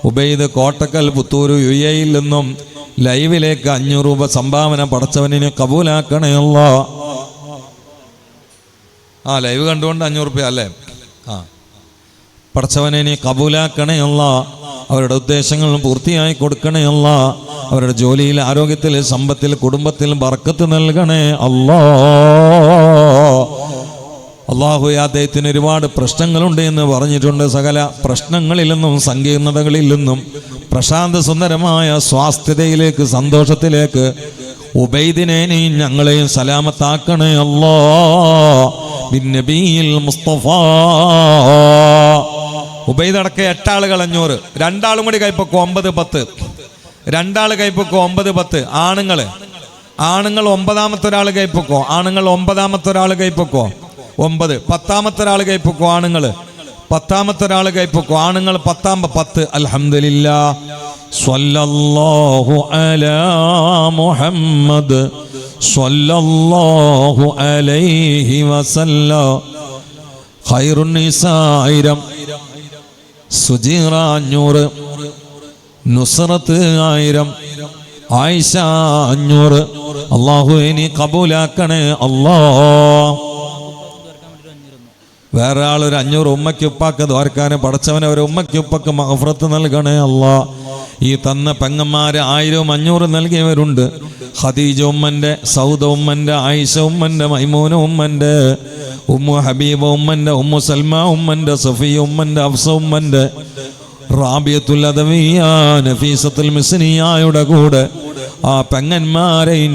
ഉബൈദ് കോട്ടക്കൽ പുത്തൂർ UAE-യിൽ നിന്നും ലൈവിലേക്ക് 500 രൂപ സംഭാവന. പടച്ചവനെ കബൂലാക്കണേ അല്ലാഹ്. ലൈവ് കണ്ടുകൊണ്ട് 500 രൂപ അല്ലേ? പടച്ചവനെ നീ കബൂലാക്കണേ അല്ലാഹ്. അവരുടെ ഉദ്ദേശങ്ങൾ പൂർത്തിയായി കൊടുക്കണേ അല്ലാഹ്. അവരുടെ ജോലിയിൽ, ആരോഗ്യത്തിൽ, സമ്പത്തിൽ, കുടുംബത്തിൽ ബർക്കത്ത് നൽകണേ അല്ലാഹ്. അള്ളാഹു അദ്ദേഹത്തിന് ഒരുപാട് പ്രശ്നങ്ങളുണ്ട് എന്ന് പറഞ്ഞിട്ടുണ്ട്. സകല പ്രശ്നങ്ങളിൽ നിന്നും സങ്കീർണതകളിൽ നിന്നും പ്രശാന്ത സുന്ദരമായ സ്വാസ്ഥ്യതയിലേക്ക്, സന്തോഷത്തിലേക്ക് ഉബൈദിനെ നീ ഞങ്ങളെയും സലാമത്താക്കണേ അല്ലാഹ്. ബിന്നബിയിൽ മുസ്തഫ. ഉബൈദ് അടക്കം 8 ആളുകൾ 500. 2 ആളും കൂടി കൈപ്പൊക്കോ. 9, 10. 2 ആള് കൈപ്പൊക്കോ. 9, 10. ആണുങ്ങൾ 9ാമത്തെ ഒരാൾ കൈപ്പൊക്കോ. ആണുങ്ങൾ 9ാമത്തെ ഒരാൾ കൈപ്പൊക്കോ. 9. 10ാമത്തെ ഒരാൾ കൈപ്പൊക്കോ. ആണുങ്ങൾ 10ാമത്തെ ഒരാൾ കൈപ്പൊക്കോ. ആണുങ്ങൾ 10 അൽഹംദുലില്ലാ. സ്വല്ലല്ലാഹു അലാ മുഹമ്മദ് സ്വല്ലല്ലാഹു അലൈഹി വസല്ലം. ഖൈറുൻ നിസാ 1000, സുജീറ 500, നുസ്രത്ത് 1000, ആയിഷ 500. അല്ലാഹു നീ കബൂലാക്കണേ അല്ലാ. വേറെ ആളൊരു 500 ഉമ്മയ്ക്ക് ഉപ്പാക്ക് ദ്വാരക്കാന് പടച്ചവനെ ഒരു ഉമ്മയ്ക്ക് ഉപ്പക്ക് മഗ്ഫിറത്ത് നൽകണേ അല്ലാ. ഈ തന്ന പെങ്ങന്മാര് 1000, 500 നൽകിയവരുണ്ട്. ഖദീജ ഉമ്മന്റെ, സൗദ ഉമ്മന്റെ, ആയിഷ ഉമ്മന്റെ, മൈമൂന ഉമ്മന്റെ, ഉമ്മു ഹബീബ ഉമ്മന്റെ, ഉമ്മു സൽമ ഉമ്മന്റെ, സഫിയ ഉമ്മന്റെ, അഫ്സ ഉമ്മന്റെ, റാബിയത്തുൽ അദവിയ, നഫീസത്തുൽ മിസ്നിയായുടെ കൂടെ ആ പെങ്ങന്മാരെയും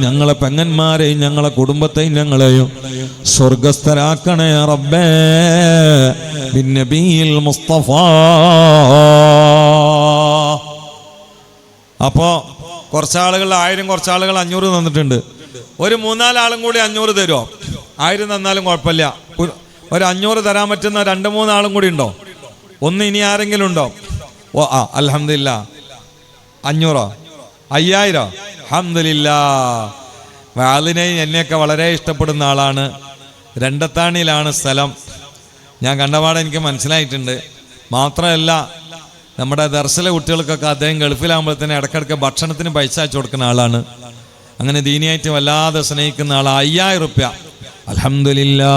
ഞങ്ങളെ കുടുംബത്തെയും ഞങ്ങളെയും സ്വർഗസ്ഥരാക്കണേ റബ്ബേ ബിന്നബിയിൽ മുസ്തഫ. അപ്പോ കുറച്ചാളുകൾ 1000, കുറച്ചാളുകൾ 500 തന്നിട്ടുണ്ട്. ഒരു 3-4 ആളും കൂടി 500 തരുമോ? 1000 തന്നാലും കുഴപ്പമില്ല. ഒരു 500 തരാൻ പറ്റുന്ന 2-3 ആളും കൂടി ഉണ്ടോ? ഒന്ന് ഇനി ആരെങ്കിലും ഉണ്ടോ? ഓ അൽഹംദുലില്ലാ. 500, 5000. അൽഹംദുലില്ലാ. വാലിനെ എന്നെയൊക്കെ വളരെ ഇഷ്ടപ്പെടുന്ന ആളാണ്. രണ്ടത്താണിയിലാണ് സ്ഥലം. ഞാൻ കണ്ടപാടെ എനിക്ക് മനസ്സിലായിട്ടുണ്ട്. മാത്രമല്ല നമ്മുടെ ദർസിലെ കുട്ടികൾക്കൊക്കെ അദ്ദേഹം ഗൾഫിലാകുമ്പോഴത്തേന് ഇടയ്ക്കിടയ്ക്ക് ഭക്ഷണത്തിന് പൈസ അയച്ചു കൊടുക്കുന്ന ആളാണ്. അങ്ങനെ ദീനിയായിട്ട് വല്ലാതെ സ്നേഹിക്കുന്ന ആൾ. 5000 റുപ്യ. അൽഹംദുലില്ലാ.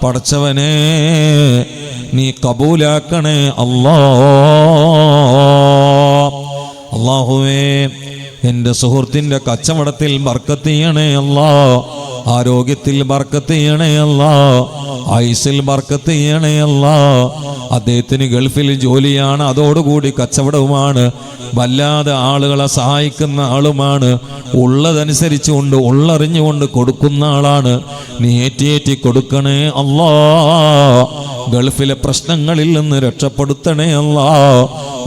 പടച്ചവനെ നീ കബൂലാക്കണേ അല്ലാ. അല്ലാഹുവേ എൻ്റെ സുഹൃത്തിൻ്റെ കച്ചവടത്തിൽ ബർക്കത്ത് ചെയ്യണേ അല്ലാ. ആരോഗ്യത്തിൽ ബർക്കത്ത് ചെയ്യണേ അല്ലാ. ആയുസ്സിൽ ബർക്കത്ത് ചെയ്യണേ അല്ലാ. അദ്ദേഹത്തിന് ഗൾഫിൽ ജോലിയാണ്, അതോടുകൂടി കച്ചവടവുമാണ്. വല്ലാതെ ആളുകളെ സഹായിക്കുന്ന ആളുമാണ്. ഉള്ളതനുസരിച്ചുകൊണ്ട് ഉള്ളറിഞ്ഞുകൊണ്ട് കൊടുക്കുന്ന ആളാണ്. നീ ഏറ്റി കൊടുക്കണേ അല്ലാ. ഗൾഫിലെ പ്രശ്നങ്ങളിൽ നിന്ന് രക്ഷപ്പെടുത്തണേ അല്ലാ.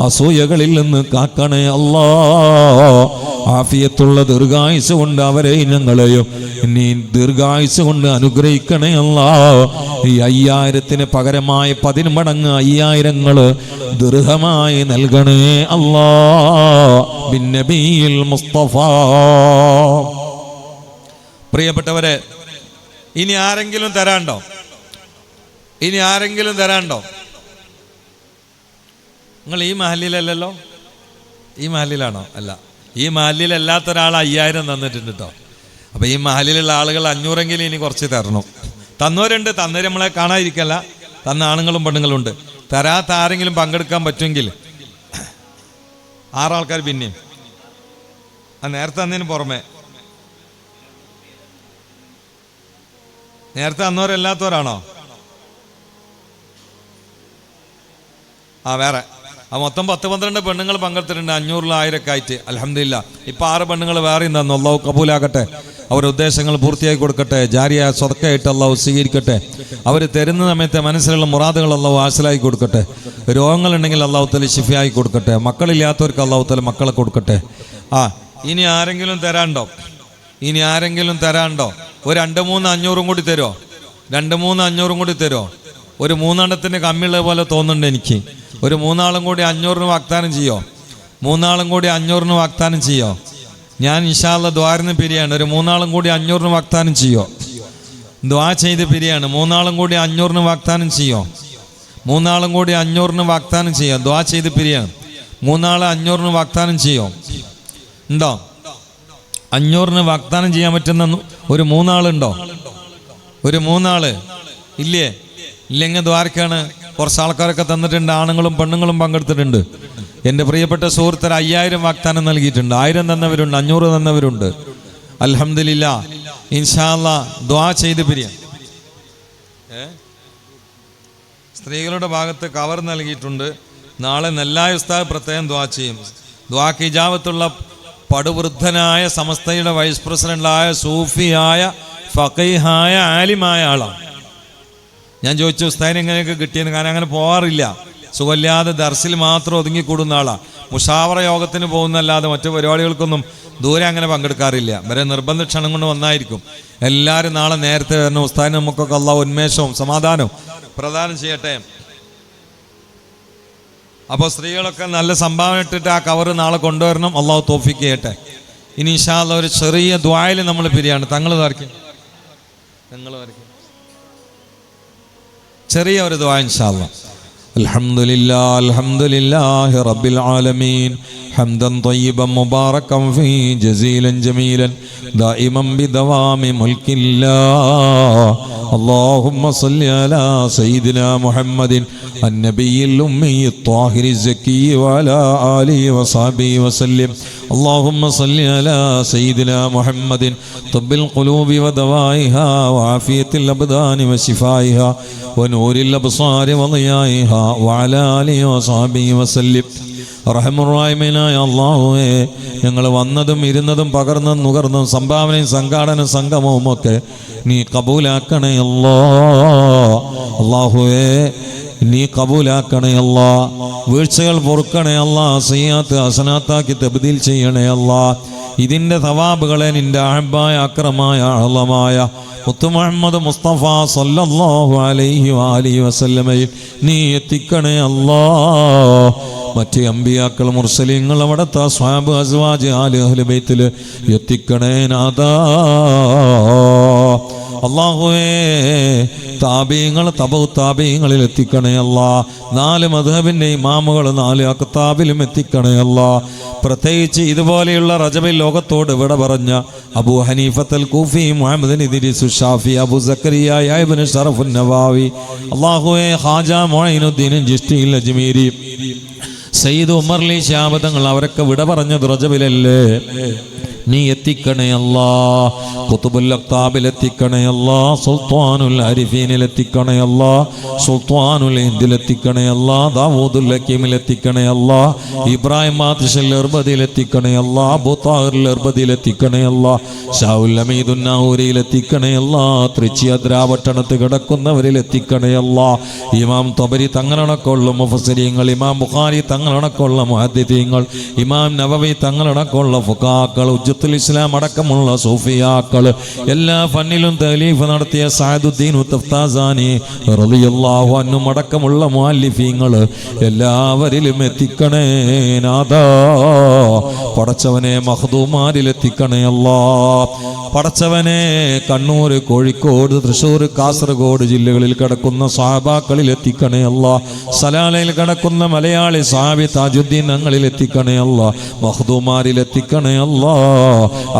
അസൂയകളിൽ നിന്ന് കാക്കണേ അല്ലാ. ആഫിയത്തുള്ള ദീർഘായുസ് കൊണ്ട് അവരെയും ഞങ്ങളെയും നീ ദീർഘായുസ് കൊണ്ട് അനുഗ്രഹിക്കണേ അല്ലാ. ഈ 5000-ന് പകരമായ 10 മടങ്ങ് 5000 ദിർഹമായി നൽകണേ അല്ലാ ബിന്നബിയിൽ മുസ്തഫ. പ്രിയപ്പെട്ടവരെ, ഇനി ആരെങ്കിലും തരാണ്ടോ? നിങ്ങൾ ഈ മഹലിലല്ലല്ലോ? ഈ മഹലിലാണോ? അല്ല, ഈ മഹലിലല്ലാത്ത ഒരാൾ 5000 തന്നിട്ടുണ്ട് കേട്ടോ. അപ്പൊ ഈ മഹലിലുള്ള ആളുകൾ 500എങ്കിലും ഇനി കുറച്ച് തരണം. തന്നവരുണ്ട്, തന്നവർ നമ്മളെ കാണാതിരിക്കല്ല. തന്ന ആണുങ്ങളും പെണ്ണുങ്ങളും ഉണ്ട്. തരാത്ത ആരെങ്കിലും പങ്കെടുക്കാൻ പറ്റുമെങ്കിൽ 6 ആൾക്കാർ പിന്നെയും നേരത്തെ തന്നതിന് പുറമെ. നേരത്തെ തന്നവരല്ലാത്തവരാണോ? വേറെ മൊത്തം 10-12 പെണ്ണുങ്ങൾ പങ്കെടുത്തിട്ടുണ്ട്. 500, 1000 ആയിട്ട്. അൽഹംദുലില്ലാ. ഇപ്പൊ 6 പെണ്ണുങ്ങൾ വേറെയും തന്നു. അല്ലാഹു കബൂലാക്കട്ടെ. അവരുടെ ഉദ്ദേശങ്ങൾ പൂർത്തിയാക്കി കൊടുക്കട്ടെ. ജാരിയ സ്വതക്കയായിട്ട് അല്ലാഹു സ്വീകരിക്കട്ടെ. അവർ തരുന്ന സമയത്തെ മനസ്സിലുള്ള മുറാദുകൾ അല്ലാഹു ഹാസിലാക്കി കൊടുക്കട്ടെ. രോഗങ്ങളുണ്ടെങ്കിൽ അല്ലാഹു തആല ശിഫയാക്കി കൊടുക്കട്ടെ. മക്കളില്ലാത്തവർക്ക് അല്ലാഹു തആല മക്കളെ കൊടുക്കട്ടെ. ഇനി ആരെങ്കിലും തരാണ്ടോ? ഒരു 2-3 500 കൂടി തരുമോ? 2-3 500 കൂടി തരുമോ? ഒരു 3 എണ്ണത്തിന് കമ്മിയുള്ള പോലെ തോന്നുന്നുണ്ട് എനിക്ക്. ഒരു 3 ആളും കൂടി 500-ന് വാഗ്ദാനം ചെയ്യോ? 3 ആളും കൂടി 500-ന് വാഗ്ദാനം ചെയ്യോ? ഞാൻ ഇൻഷാ അല്ലാഹ് ദ്വാരന്ന് പിരിയാണ്. ഒരു 3 ആളും കൂടി 500-ന് വാഗ്ദാനം ചെയ്യോ? ദ്വാ ചെയ്ത് പിരിയാണ്. 3 ആളും കൂടി 500-ന് വാഗ്ദാനം ചെയ്യോ? 3 ആളും കൂടി 500-ന് വാഗ്ദാനം ചെയ്യോ? ദ്വാ ചെയ്ത് പിരിയാണ്. 3 ആള് 500-ന് വാഗ്ദാനം ചെയ്യോ? ഉണ്ടോ? 500-ന് വാഗ്ദാനം ചെയ്യാൻ പറ്റുന്ന ഒരു 3 ആളുണ്ടോ? ഒരു 3 ആള് ഇല്ലേ? ഇല്ലെങ്കിൽ ദ്വാരക്കാണ്. കുറച്ച് ആൾക്കാരൊക്കെ തന്നിട്ടുണ്ട്. ആണുങ്ങളും പെണ്ണുങ്ങളും പങ്കെടുത്തിട്ടുണ്ട്. എൻ്റെ പ്രിയപ്പെട്ട സുഹൃത്തർ 5000 വാഗ്ദാനം നൽകിയിട്ടുണ്ട്. 1000 തന്നവരുണ്ട്, 500 തന്നവരുണ്ട്. അൽഹംദുലില്ലാ. ഇൻഷാ അല്ലാഹ് ദുആ ചെയ്ത് പിരിയാം. സ്ത്രീകളുടെ ഭാഗത്ത് കവർ നൽകിയിട്ടുണ്ട്. നാളെ നെല്ലായ ഉസ്താദ് പ്രത്യേകം ദുആ ചെയ്യും. ദുആക്ക് ഇജാബത്തുള്ള പടുവൃദ്ധനായ സമസ്തയുടെ വൈസ് പ്രസിഡന്റായ സൂഫിയായ ഫഖീഹായ ആലിമായ ആളാണ്. ഞാൻ ചോദിച്ചു ഉസ്താദിന് എങ്ങനെയൊക്കെ കിട്ടിയെന്ന്. കാരണം അങ്ങനെ പോകാറില്ല. സുഖമില്ലാതെ ദർസിൽ മാത്രം ഒതുങ്ങിക്കൂടുന്ന ആളാണ്. മുഷാവറ യോഗത്തിന് പോകുന്നല്ലാതെ മറ്റു പരിപാടികൾക്കൊന്നും ദൂരെ അങ്ങനെ പങ്കെടുക്കാറില്ല. വരെ നിർബന്ധ ക്ഷണം കൊണ്ട് വന്നായിരിക്കും. എല്ലാവരും നാളെ നേരത്തെ വരണം. ഉസ്താദിന് നമുക്കൊക്കെ അല്ലാഹു ഉന്മേഷവും സമാധാനവും പ്രദാനം ചെയ്യട്ടെ. അപ്പോൾ സ്ത്രീകളൊക്കെ നല്ല സംഭാവന ഇട്ടിട്ട് ആ കവർ നാളെ കൊണ്ടുവരണം. അള്ളാഹു തൗഫീഖ് ചെയ്യട്ടെ. ഇനി ഇൻഷാ അല്ലാഹ് ഒരു ചെറിയ ദുആയിൽ നമ്മൾ പിരിയാണ്. തങ്ങൾ വരയ്ക്കും, ചെറിയ ഒരു ദുആ ഇൻഷാ അല്ലാഹ്. അൽഹംദുലില്ലാഹി റബ്ബിൽ ആലമീൻ ഹംദൻ ത്വയ്യിബൻ മുബാറകൻ ഫീ ജസീലൻ ജമീലൻ ദായിമൻ ബിദവാമി മുൽക്കില്ലാഹ്. اللهم صل على سيدنا محمد النبي الأمي الطاهر الزكي وعلى آله وصحبه وسلم. اللهم صل على سيدنا محمد طب القلوب ودوائها وعافية الأبدان وشفائها ونور الأبصار وضيائها وعلى آله وصحبه وسلم. റഹ്മാനായ അല്ലാഹുവേ, ഞങ്ങൾ വന്നതും ഇരുന്നതും പകർന്നും നുകർന്നും സംഭാവനയും സംഘാടനവും സംഗമവും ഒക്കെ നീ കബൂലാക്കണേ അല്ലാഹുവേ, നീ കബൂലാക്കണേ അല്ലാ. വീഴ്ചകൾ പൊറുക്കണേ അല്ലാ. സയ്യാത്ത് ഹസനാത്താക്കി തബ്ദീൽ ചെയ്യണേ അല്ലാ. ഇതിൻ്റെ സവാബുകളെ നിന്റെ അഹബ്ബായ അക്രമായ അളമായ മുത്തു മുഹമ്മദ് മുസ്തഫ സല്ലല്ലാഹു അലൈഹി വആലിഹി വസല്ലമയിൽ നീ എത്തിക്കണേ അല്ലാ. മറ്റ് അമ്പിയാക്കൾ മുർസലീങ്ങൾ അവിടുത്തെ സ്വഹാബ് അസ്വാജ് ആലി അഹ്ലു ബൈത്തിൽ എത്തിക്കണേ നാഥാ. അല്ലാഹുവേ, താബീങ്ങൾ തബഉ താബീങ്ങളിൽ എത്തിക്കണേ അല്ലാ. 4 മദ്ഹബിൻ്റെ ഇമാമുകൾ 4 അക്താബിലും എത്തിക്കണേ അല്ലാ. പ്രത്യേകിച്ച് ഇതുപോലെയുള്ള റജബിൽ ലോകത്തോട് വിട പറഞ്ഞ അബൂ ഹനീഫത്തുൽ കൂഫി, മുഹമ്മദ് ഇദ്രീസ് ഷാഫി, അബൂ സക്കരിയ ഇബ്നു ശറഫുൻ നവാവി, അല്ലാഹുവേ ഖാജ മുഈനുദ്ദീൻ ചിശ്തി അജ്മീരി, സയ്യിദ് ഉമർ അലി ശിഹാബ് തങ്ങൾ അവരൊക്കെ വിട പറഞ്ഞത് റജബിലല്ലേ. നീ എത്തിക്കണേ അല്ലാ. ഖുതുബുൽ അഖ്താബിൽ എത്തിക്കണേ അല്ലാ. സുൽത്താനുൽ ആരിഫീനിൽ എത്തിക്കണേ അല്ലാ. സുൽത്താനുൽ ഹിന്ദിൽ എത്തിക്കണേ അല്ലാ. ദാവൂദുൽ ഹക്കീമിൽ എത്തിക്കണേ അല്ലാ. ഇബ്രാഹിം ആതിശൽ ഇർബദിൽ എത്തിക്കണേ അല്ലാ. അബൂ താഹിർ ഇർബദിൽ എത്തിക്കണേ അല്ലാ. ഷാഉൽ ഹമീദുൻ നാഹൂരിയിൽ എത്തിക്കണേ അല്ലാ. തൃച്ചി അദ്രാപട്ടണത്ത് കിടക്കുന്നവരിൽ എത്തിക്കണേ അല്ലാ. ഇമാം തബരി തങ്ങളണക്കുള്ള മുഫസ്സിരീങ്ങൾ, ഇമാം ബുഖാരി തങ്ങളണക്കുള്ള മുഹദ്ദിഥീങ്ങൾ, ഇമാം നവവി തങ്ങളണക്കുള്ള ഫുഖാക്കൾ, ഇസ്ലാം അടക്കമുള്ള സൂഫിയാക്കൾ, എല്ലാ ഫന്നിലും തഅലീഫ് നടത്തിയ സഅദുദ്ദീൻ തഫ്താസാനി റളിയല്ലാഹു അൻഹു അടക്കമുള്ള മുഅല്ലിഫീങ്ങൾ എല്ലാവരിലും എത്തിക്കണേ നാഥാ. പടച്ചവനെ മഖ്ദൂമാരിൽ എത്തിക്കണേ അല്ലാ. പടച്ചവനെ കണ്ണൂർ, കോഴിക്കോട്, തൃശ്ശൂർ, കാസർഗോഡ് ജില്ലകളിൽ കിടക്കുന്ന സ്വഹാബാക്കളിൽ എത്തിക്കണേ അല്ലാ. സലാലയിൽ കിടക്കുന്ന മലയാളി സ്വഹാബി താജുദ്ദീൻ ഞങ്ങളിൽ എത്തിക്കണേ അല്ലാ. മഖ്ദൂമാരിൽ എത്തിക്കണേ അല്ലാ.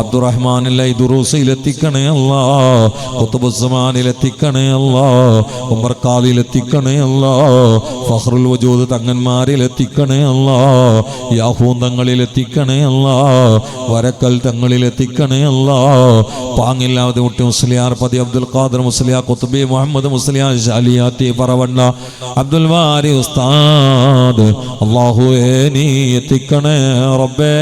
അബ്ദുറഹ്മാനിൽ ദുറൂസിൽ എത്തിക്കണേ അല്ലാ. ഖുതുബുസ്സമാനിൽ എത്തിക്കണേ അല്ലാ. ഉമർ ഖാദിൽ എത്തിക്കണേ അല്ലാ. ഫഖ്റുൽ വജൂദ് തങ്ങന്മാരിൽ എത്തിക്കണേ അല്ലാ. യാഹൂൻ തങ്ങളിൽ എത്തിക്കണേ അല്ലാ. വരക്കൽ തങ്ങളിൽ എത്തിക്കണേ അല്ലാ. പാങ്ങില്ലാതെ മുട്ടി മുസ്ലിയാർ, പതി അബ്ദുൽ ഖാദർ മുസ്ലിയാർ, ഖുത്ബി മുഹമ്മദ് മുസ്ലിയാർ, ഷാലിയാത്തി പറവണ്ണ, അബ്ദുൽ വാരി ഉസ്താദ് അല്ലാഹുവേ നീ എത്തിക്കണേ റബ്ബേ.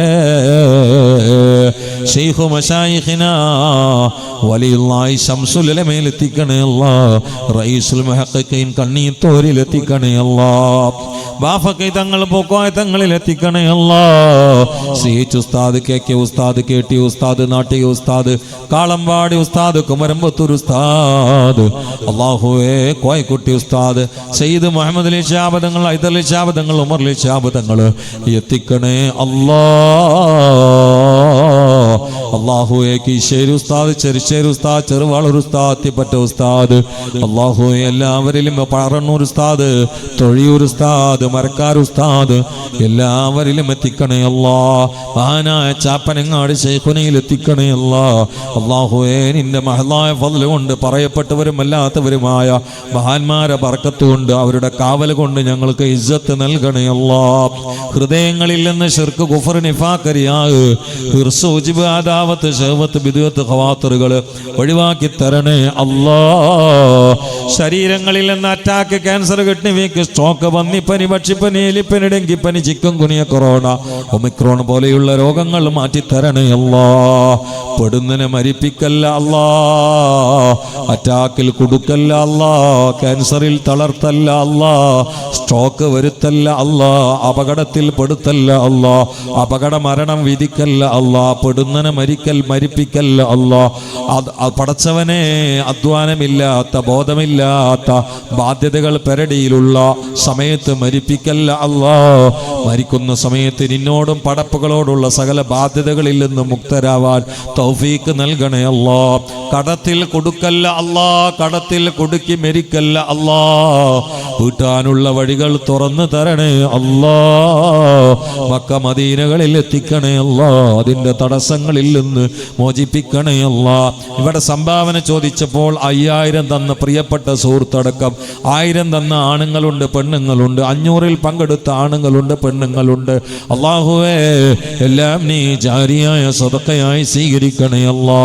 ശൈഖു മശായിഖിനാ വലിയുള്ളാഹി ശംസുൽ ഉലമയിൽ എത്തിക്കണേ അല്ലാ. റഈസുൽ മുഹഖഖീൻ കണ്ണീത്തോരിൽ എത്തിക്കണേ അല്ലാ. ബാഫക്കൈ തങ്ങൾ പോക്കോയ തങ്ങളിൽ എത്തിക്കണേ അല്ലാ. സിഎച്ച് ഉസ്താദ്, കെ ഉസ്താദ്, KT ഉസ്താദ്, നാട്ടി ഉസ്താദ്, കാളമ്പാടി ഉസ്താദ്, കുമരമ്പത്തൂർ ഉസ്താദ് അല്ലാഹുവേ, കോയക്കുട്ടി ഉസ്താദ്, സയ്യിദ് മുഹമ്മദ് അലി ശിഹാബ് തങ്ങൾ, ഹൈദർ അലി ശിഹാബ് തങ്ങൾ, ഉമർ അലി ശിഹാബ് തങ്ങൾ എത്തിക്കണേ അല്ലാ. അല്ലാഹുവേ, കീശേരി ഉസ്താദ്, ചെറുശ്ശേരി ഉസ്താദ്, ചെറുവാളൂർ ഉസ്താദ്, അത്തിപ്പറ്റ ഉസ്താദ് അല്ലാഹുവേ, എല്ലാവരിലും പറണ്ണൂർ ഉസ്താദ്, തൊഴിയൂർ ഉസ്താദ്, മരക്കാർ ഉസ്താദ് എല്ലാവരിലും എത്തിക്കണേ അല്ലാ. മഹാനായ ചാപ്പനങ്ങാട് ശൈഖുനയിൽ എത്തിക്കണേ അല്ലാ. അല്ലാഹുവേ, നിന്റെ മഹലായ ഫദ്ല് കൊണ്ട് പറയപ്പെട്ടവരും അല്ലാത്തവരുമായ മഹാന്മാരെ ബർക്കത്ത് കൊണ്ട് അവരുടെ കാവൽ കൊണ്ട് ഞങ്ങൾക്ക് ഇസ്സത്ത് നൽകണേ അല്ലാ. ഹൃദയങ്ങളിൽ നിന്ന് ശിർക്ക്, കുഫർ, നിഫാഖ്, റിയാഅ്, ഹിർസ്, ഉജ്ബ്, അദാവത്ത്, ശഹവത്ത്, ബിദ്അത്ത്, ഖവാത്തിറുകൾ ഒഴിവാക്കി തരണേ അല്ലാ. ശരീരങ്ങളിൽ നിന്ന് attack, cancer, kidney weak, stroke, പന്നിപ്പനി, പക്ഷിപ്പനി, എലിപ്പനി, ഡെങ്കിപ്പനി, ചിക്കൻ ഗുനിയ, കൊറോണ, ഒമിക്രോൺ പോലെയുള്ള രോഗങ്ങൾ മാറ്റിത്തരണേ അല്ലാ. പെടുന്നതിനെ മരിപ്പിക്കല്ല അല്ലാ. അറ്റാക്കിൽ കുടുക്കല്ല അല്ലാ. ക്യാൻസറിൽ തളർത്തല്ല അല്ലാ. സ്ട്രോക്ക് വരുത്തല്ല അല്ലാ. അപകടത്തിൽ പെടുത്തല്ല അല്ലാ. അപകട മരണം വിധിക്കല്ല അല്ലാ. പെടുന്നതിനെ മരിപ്പിക്കല്ല അല്ലാ. പടച്ചവനെ, അധ്വാനമില്ലാത്ത ബോധമില്ലാത്ത ബാധ്യതകൾ പെരടിയിലുള്ള സമയത്ത് മരിപ്പിക്കല്ല അല്ലാ. മരിക്കുന്ന സമയത്ത് നിന്നോടും പടപ്പുകളോടുള്ള സകല ബാധ്യതകളിൽ നിന്ന് മുക്തരാവാൻ തൗഫീക്ക് നൽകണേ അല്ലാ. കടത്തിൽ കൊടുക്കല്ല അല്ലാ, കടത്തിൽ കൊടുക്കി മരിക്കല്ല അല്ലാ. വീട്ടാനുള്ള വഴികൾ തുറന്നു തരണേ അല്ലാ. മക്ക മദീനകളിൽ എത്തിക്കണേ അല്ലാ. അതിൻ്റെ തടസ്സങ്ങളിൽ നിന്ന് മോചിപ്പിക്കണേ അല്ലാ. ഇവിടെ സംഭാവന ചോദിച്ചപ്പോൾ 5000 തന്ന പ്രിയപ്പെട്ട സുഹൃത്തടക്കം 1000 തന്ന ആണുങ്ങളുണ്ട്, പെണ്ണുങ്ങളുണ്ട്. 500-ൽ പങ്കെടുത്ത ആണുങ്ങളുണ്ട്, പെണ്ണുങ്ങളുണ്ട്. അല്ലാഹുവേ, എല്ലാം നീ ജാരിയായ സദഖയായി സ്വീകരിക്കണേ അല്ലാ.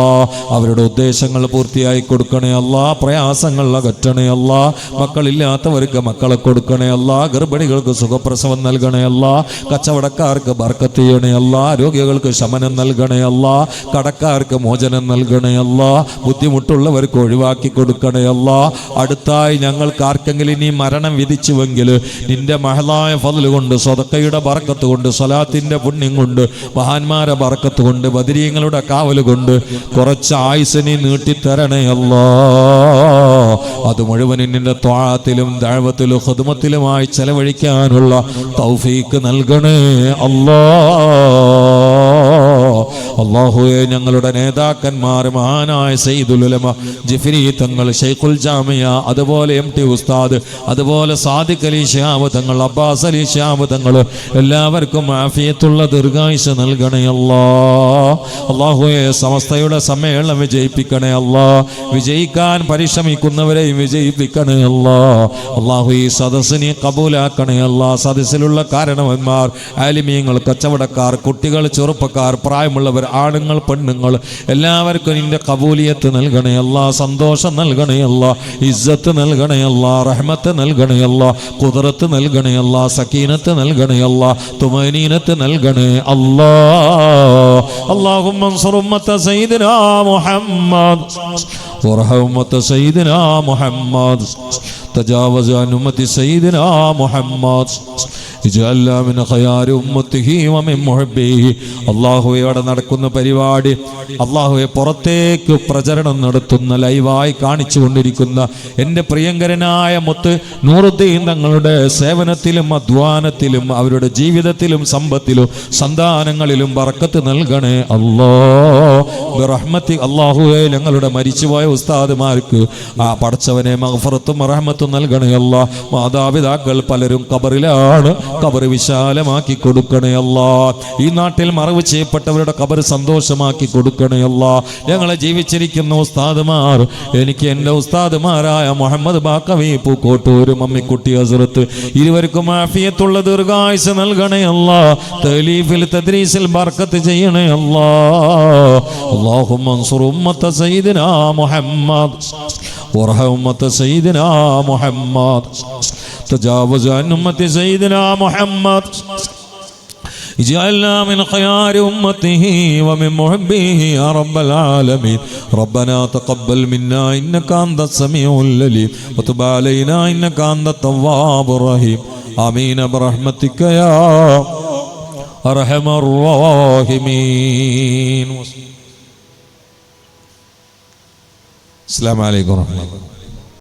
അവരുടെ ഉദ്ദേശങ്ങൾ പൂർത്തിയായി കൊടുക്കണേ അല്ലാ. പ്രയാസങ്ങൾ അകറ്റണേ അല്ലാ. മക്കളില്ലാത്തവർക്ക് മക്കളെ കൊടുക്കണേ അല്ലാ. ഗർഭിണികൾക്ക് സുഖപ്രസവം നൽകണേ അല്ലാ. കച്ചവടക്കാർക്ക് ബർക്കത്ത് ചെയ്യണേ അല്ലാ. രോഗികൾക്ക് ശമനം നൽകണേ അല്ലാ. കടക്കാർക്ക് മോചനം നൽകണേ അല്ലാ. ബുദ്ധിമുട്ടുള്ളവർക്ക് ഒഴിവാക്കി കൊടുക്കണേ അല്ലാ. അടുത്തായി ഞങ്ങൾക്ക് ആർക്കെങ്കിലും ഇനി മരണം വിധിച്ചുവെങ്കിൽ നിന്റെ മഹലായ ഫضل കൊണ്ട്, സദഖയുടെ ബർക്കത്ത് കൊണ്ട്, സ്വലാത്തിന്റെ പുണ്യം കൊണ്ട്, മഹാന്മാരെ ബർക്കത്ത് കൊണ്ട്, ബദരീങ്ങളുടെ കാവൽ കൊണ്ട് കുറച്ച് ആയുസ്സിനെ നീട്ടിത്തരണേ അല്ലാ. അത് മുഴുവനും നിന്റെ ത്വാഅത്തിലും ദഅവത്തിലും ഖിദ്മത്തിലുമായി ചെലവഴിക്കാനുള്ള തൗഫീക്ക് നൽകണേ അല്ലാ. അല്ലാഹുവേ, ഞങ്ങളുടെ നേതാക്കന്മാർ മഹാനായ സയ്യിദുൽ ഉലമ ജിഫ്രി തങ്ങൾ, ശൈഖുൽ ജാമിയ, അതുപോലെ MT ഉസ്താദ്, അതുപോലെ സാദിഖ് അലി ശിഹാബ് തങ്ങൾ, അബ്ബാസ് അലി ശിഹാബ് തങ്ങൾ, എല്ലാവർക്കും ആഫിയത്തുള്ള ദീർഘായുസ്സ് നൽകണേ അല്ലാ. അല്ലാഹുവേ, സമസ്തയുടെ സമ്മേളനം വിജയിപ്പിക്കണേ അല്ലാ. വിജയിക്കാൻ പരിശ്രമിക്കുന്നവരെയും വിജയിപ്പിക്കണേ അല്ലാ. അല്ലാഹു ഈ സദസ്സിനെ കബൂലാക്കണേ അല്ലാ. സദസ്സിലുള്ള കാരണവന്മാർ, ആലിമീങ്ങൾ, കച്ചവടക്കാർ, കുട്ടികൾ, ചെറുപ്പക്കാർ, പ്രായമുള്ളവർ, ആണുങ്ങൾ, പെണ്ണുങ്ങൾ, എല്ലാവർക്കും നിന്റെ കബൂലിയത്ത് നൽകണേ അല്ലാ. സന്തോഷം നൽകണേ അല്ലാ. ഇസ്സത്ത് നൽകണേ അല്ലാ. റഹ്മത്ത് നൽകണേ അല്ലാ. ഖുദ്റത്ത് നൽകണേ അല്ലാ. സക്കീനത്ത് നൽകണേ അല്ലാ. തുമനീനത്ത് നൽകണേ അല്ലാ. അല്ലാഹുമ്മ അൻസുർ ഉമ്മത സയ്യിദിനാ മുഹമ്മദ് വറഹം ഉമ്മത സയ്യിദിനാ മുഹമ്മദ് تجاوز عن أمة سيدنا محمد اجعلنا من خيار أمته ومن محبه. അല്ലാഹുവേ, ഇവിടെ നടക്കുന്ന പരിപാടി അല്ലാഹുവേ പുറത്തേക്ക് പ്രചരണം നടത്തുന്ന, ലൈവായി കാണിച്ചു കൊണ്ടിരിക്കുന്ന എൻ്റെ പ്രിയങ്കരനായ മുത്ത് നൂറുദ്ദീൻ തങ്ങളുടെ സേവനത്തിലും അധ്വാനത്തിലും അവരുടെ ജീവിതത്തിലും സമ്പത്തിലും സന്താനങ്ങളിലും ബർക്കത്ത് നൽകണേ അല്ലാ. ബിറഹ്മതി. അല്ലാഹുവേ, ഞങ്ങളുടെ മരിച്ചുപോയ ഉസ്താദുമാർക്ക് ആ പടച്ചവനെ മഗ്ഫിറത്തും റഹ്മത്തും നൽകണേ അല്ലാ. മാതാപിതാക്കൾ പലരും ഖബറിലാണ്, ഖബർ വിശാലമാക്കി കൊടുക്കണേ അല്ലാ. ഈ നാട്ടിൽ മറവ് ചെയ്യപ്പെട്ടവരുടെ ഖബർ സന്തോഷമാക്കി കൊടുക്കണേ അല്ലാ. ഞങ്ങളെ ജീവിച്ചിരിക്കുന്ന ഉസ്താദുമാർ, എനിക്ക് എൻ്റെ ഉസ്താദുമാരായ മുഹമ്മദ് ബാക്കവി പൂക്കോട്ടൂർ, മമ്മിക്കുട്ടി ഹസ്രത്ത്, ഇരുവർക്കും ആഫിയത്തുള്ള ദീർഘായുസ്സ് നൽകണേ അല്ലാ. തഅലീഫിൽ തദ്രീസിൽ ബർക്കത്ത് ചെയ്യണേ അല്ലാ. അല്ലാഹുമ്മ അൻസുർ ഉമ്മത സയ്യിദിനാ മുഹമ്മദ് വറഹം ഉമ്മത സയ്യിദിനാ മുഹമ്മദ് تجاوز عن أمة سيدنا محمد اجعلنا من خيار أمته ومن محبه يا رب العالمين. ربنا تقبل منا إنك أنت السميع العليم وتب علينا إنك أنت التواب الرحيم. آمين برحمتك يا أرحم الراحمين. السلام عليكم ورحمة الله.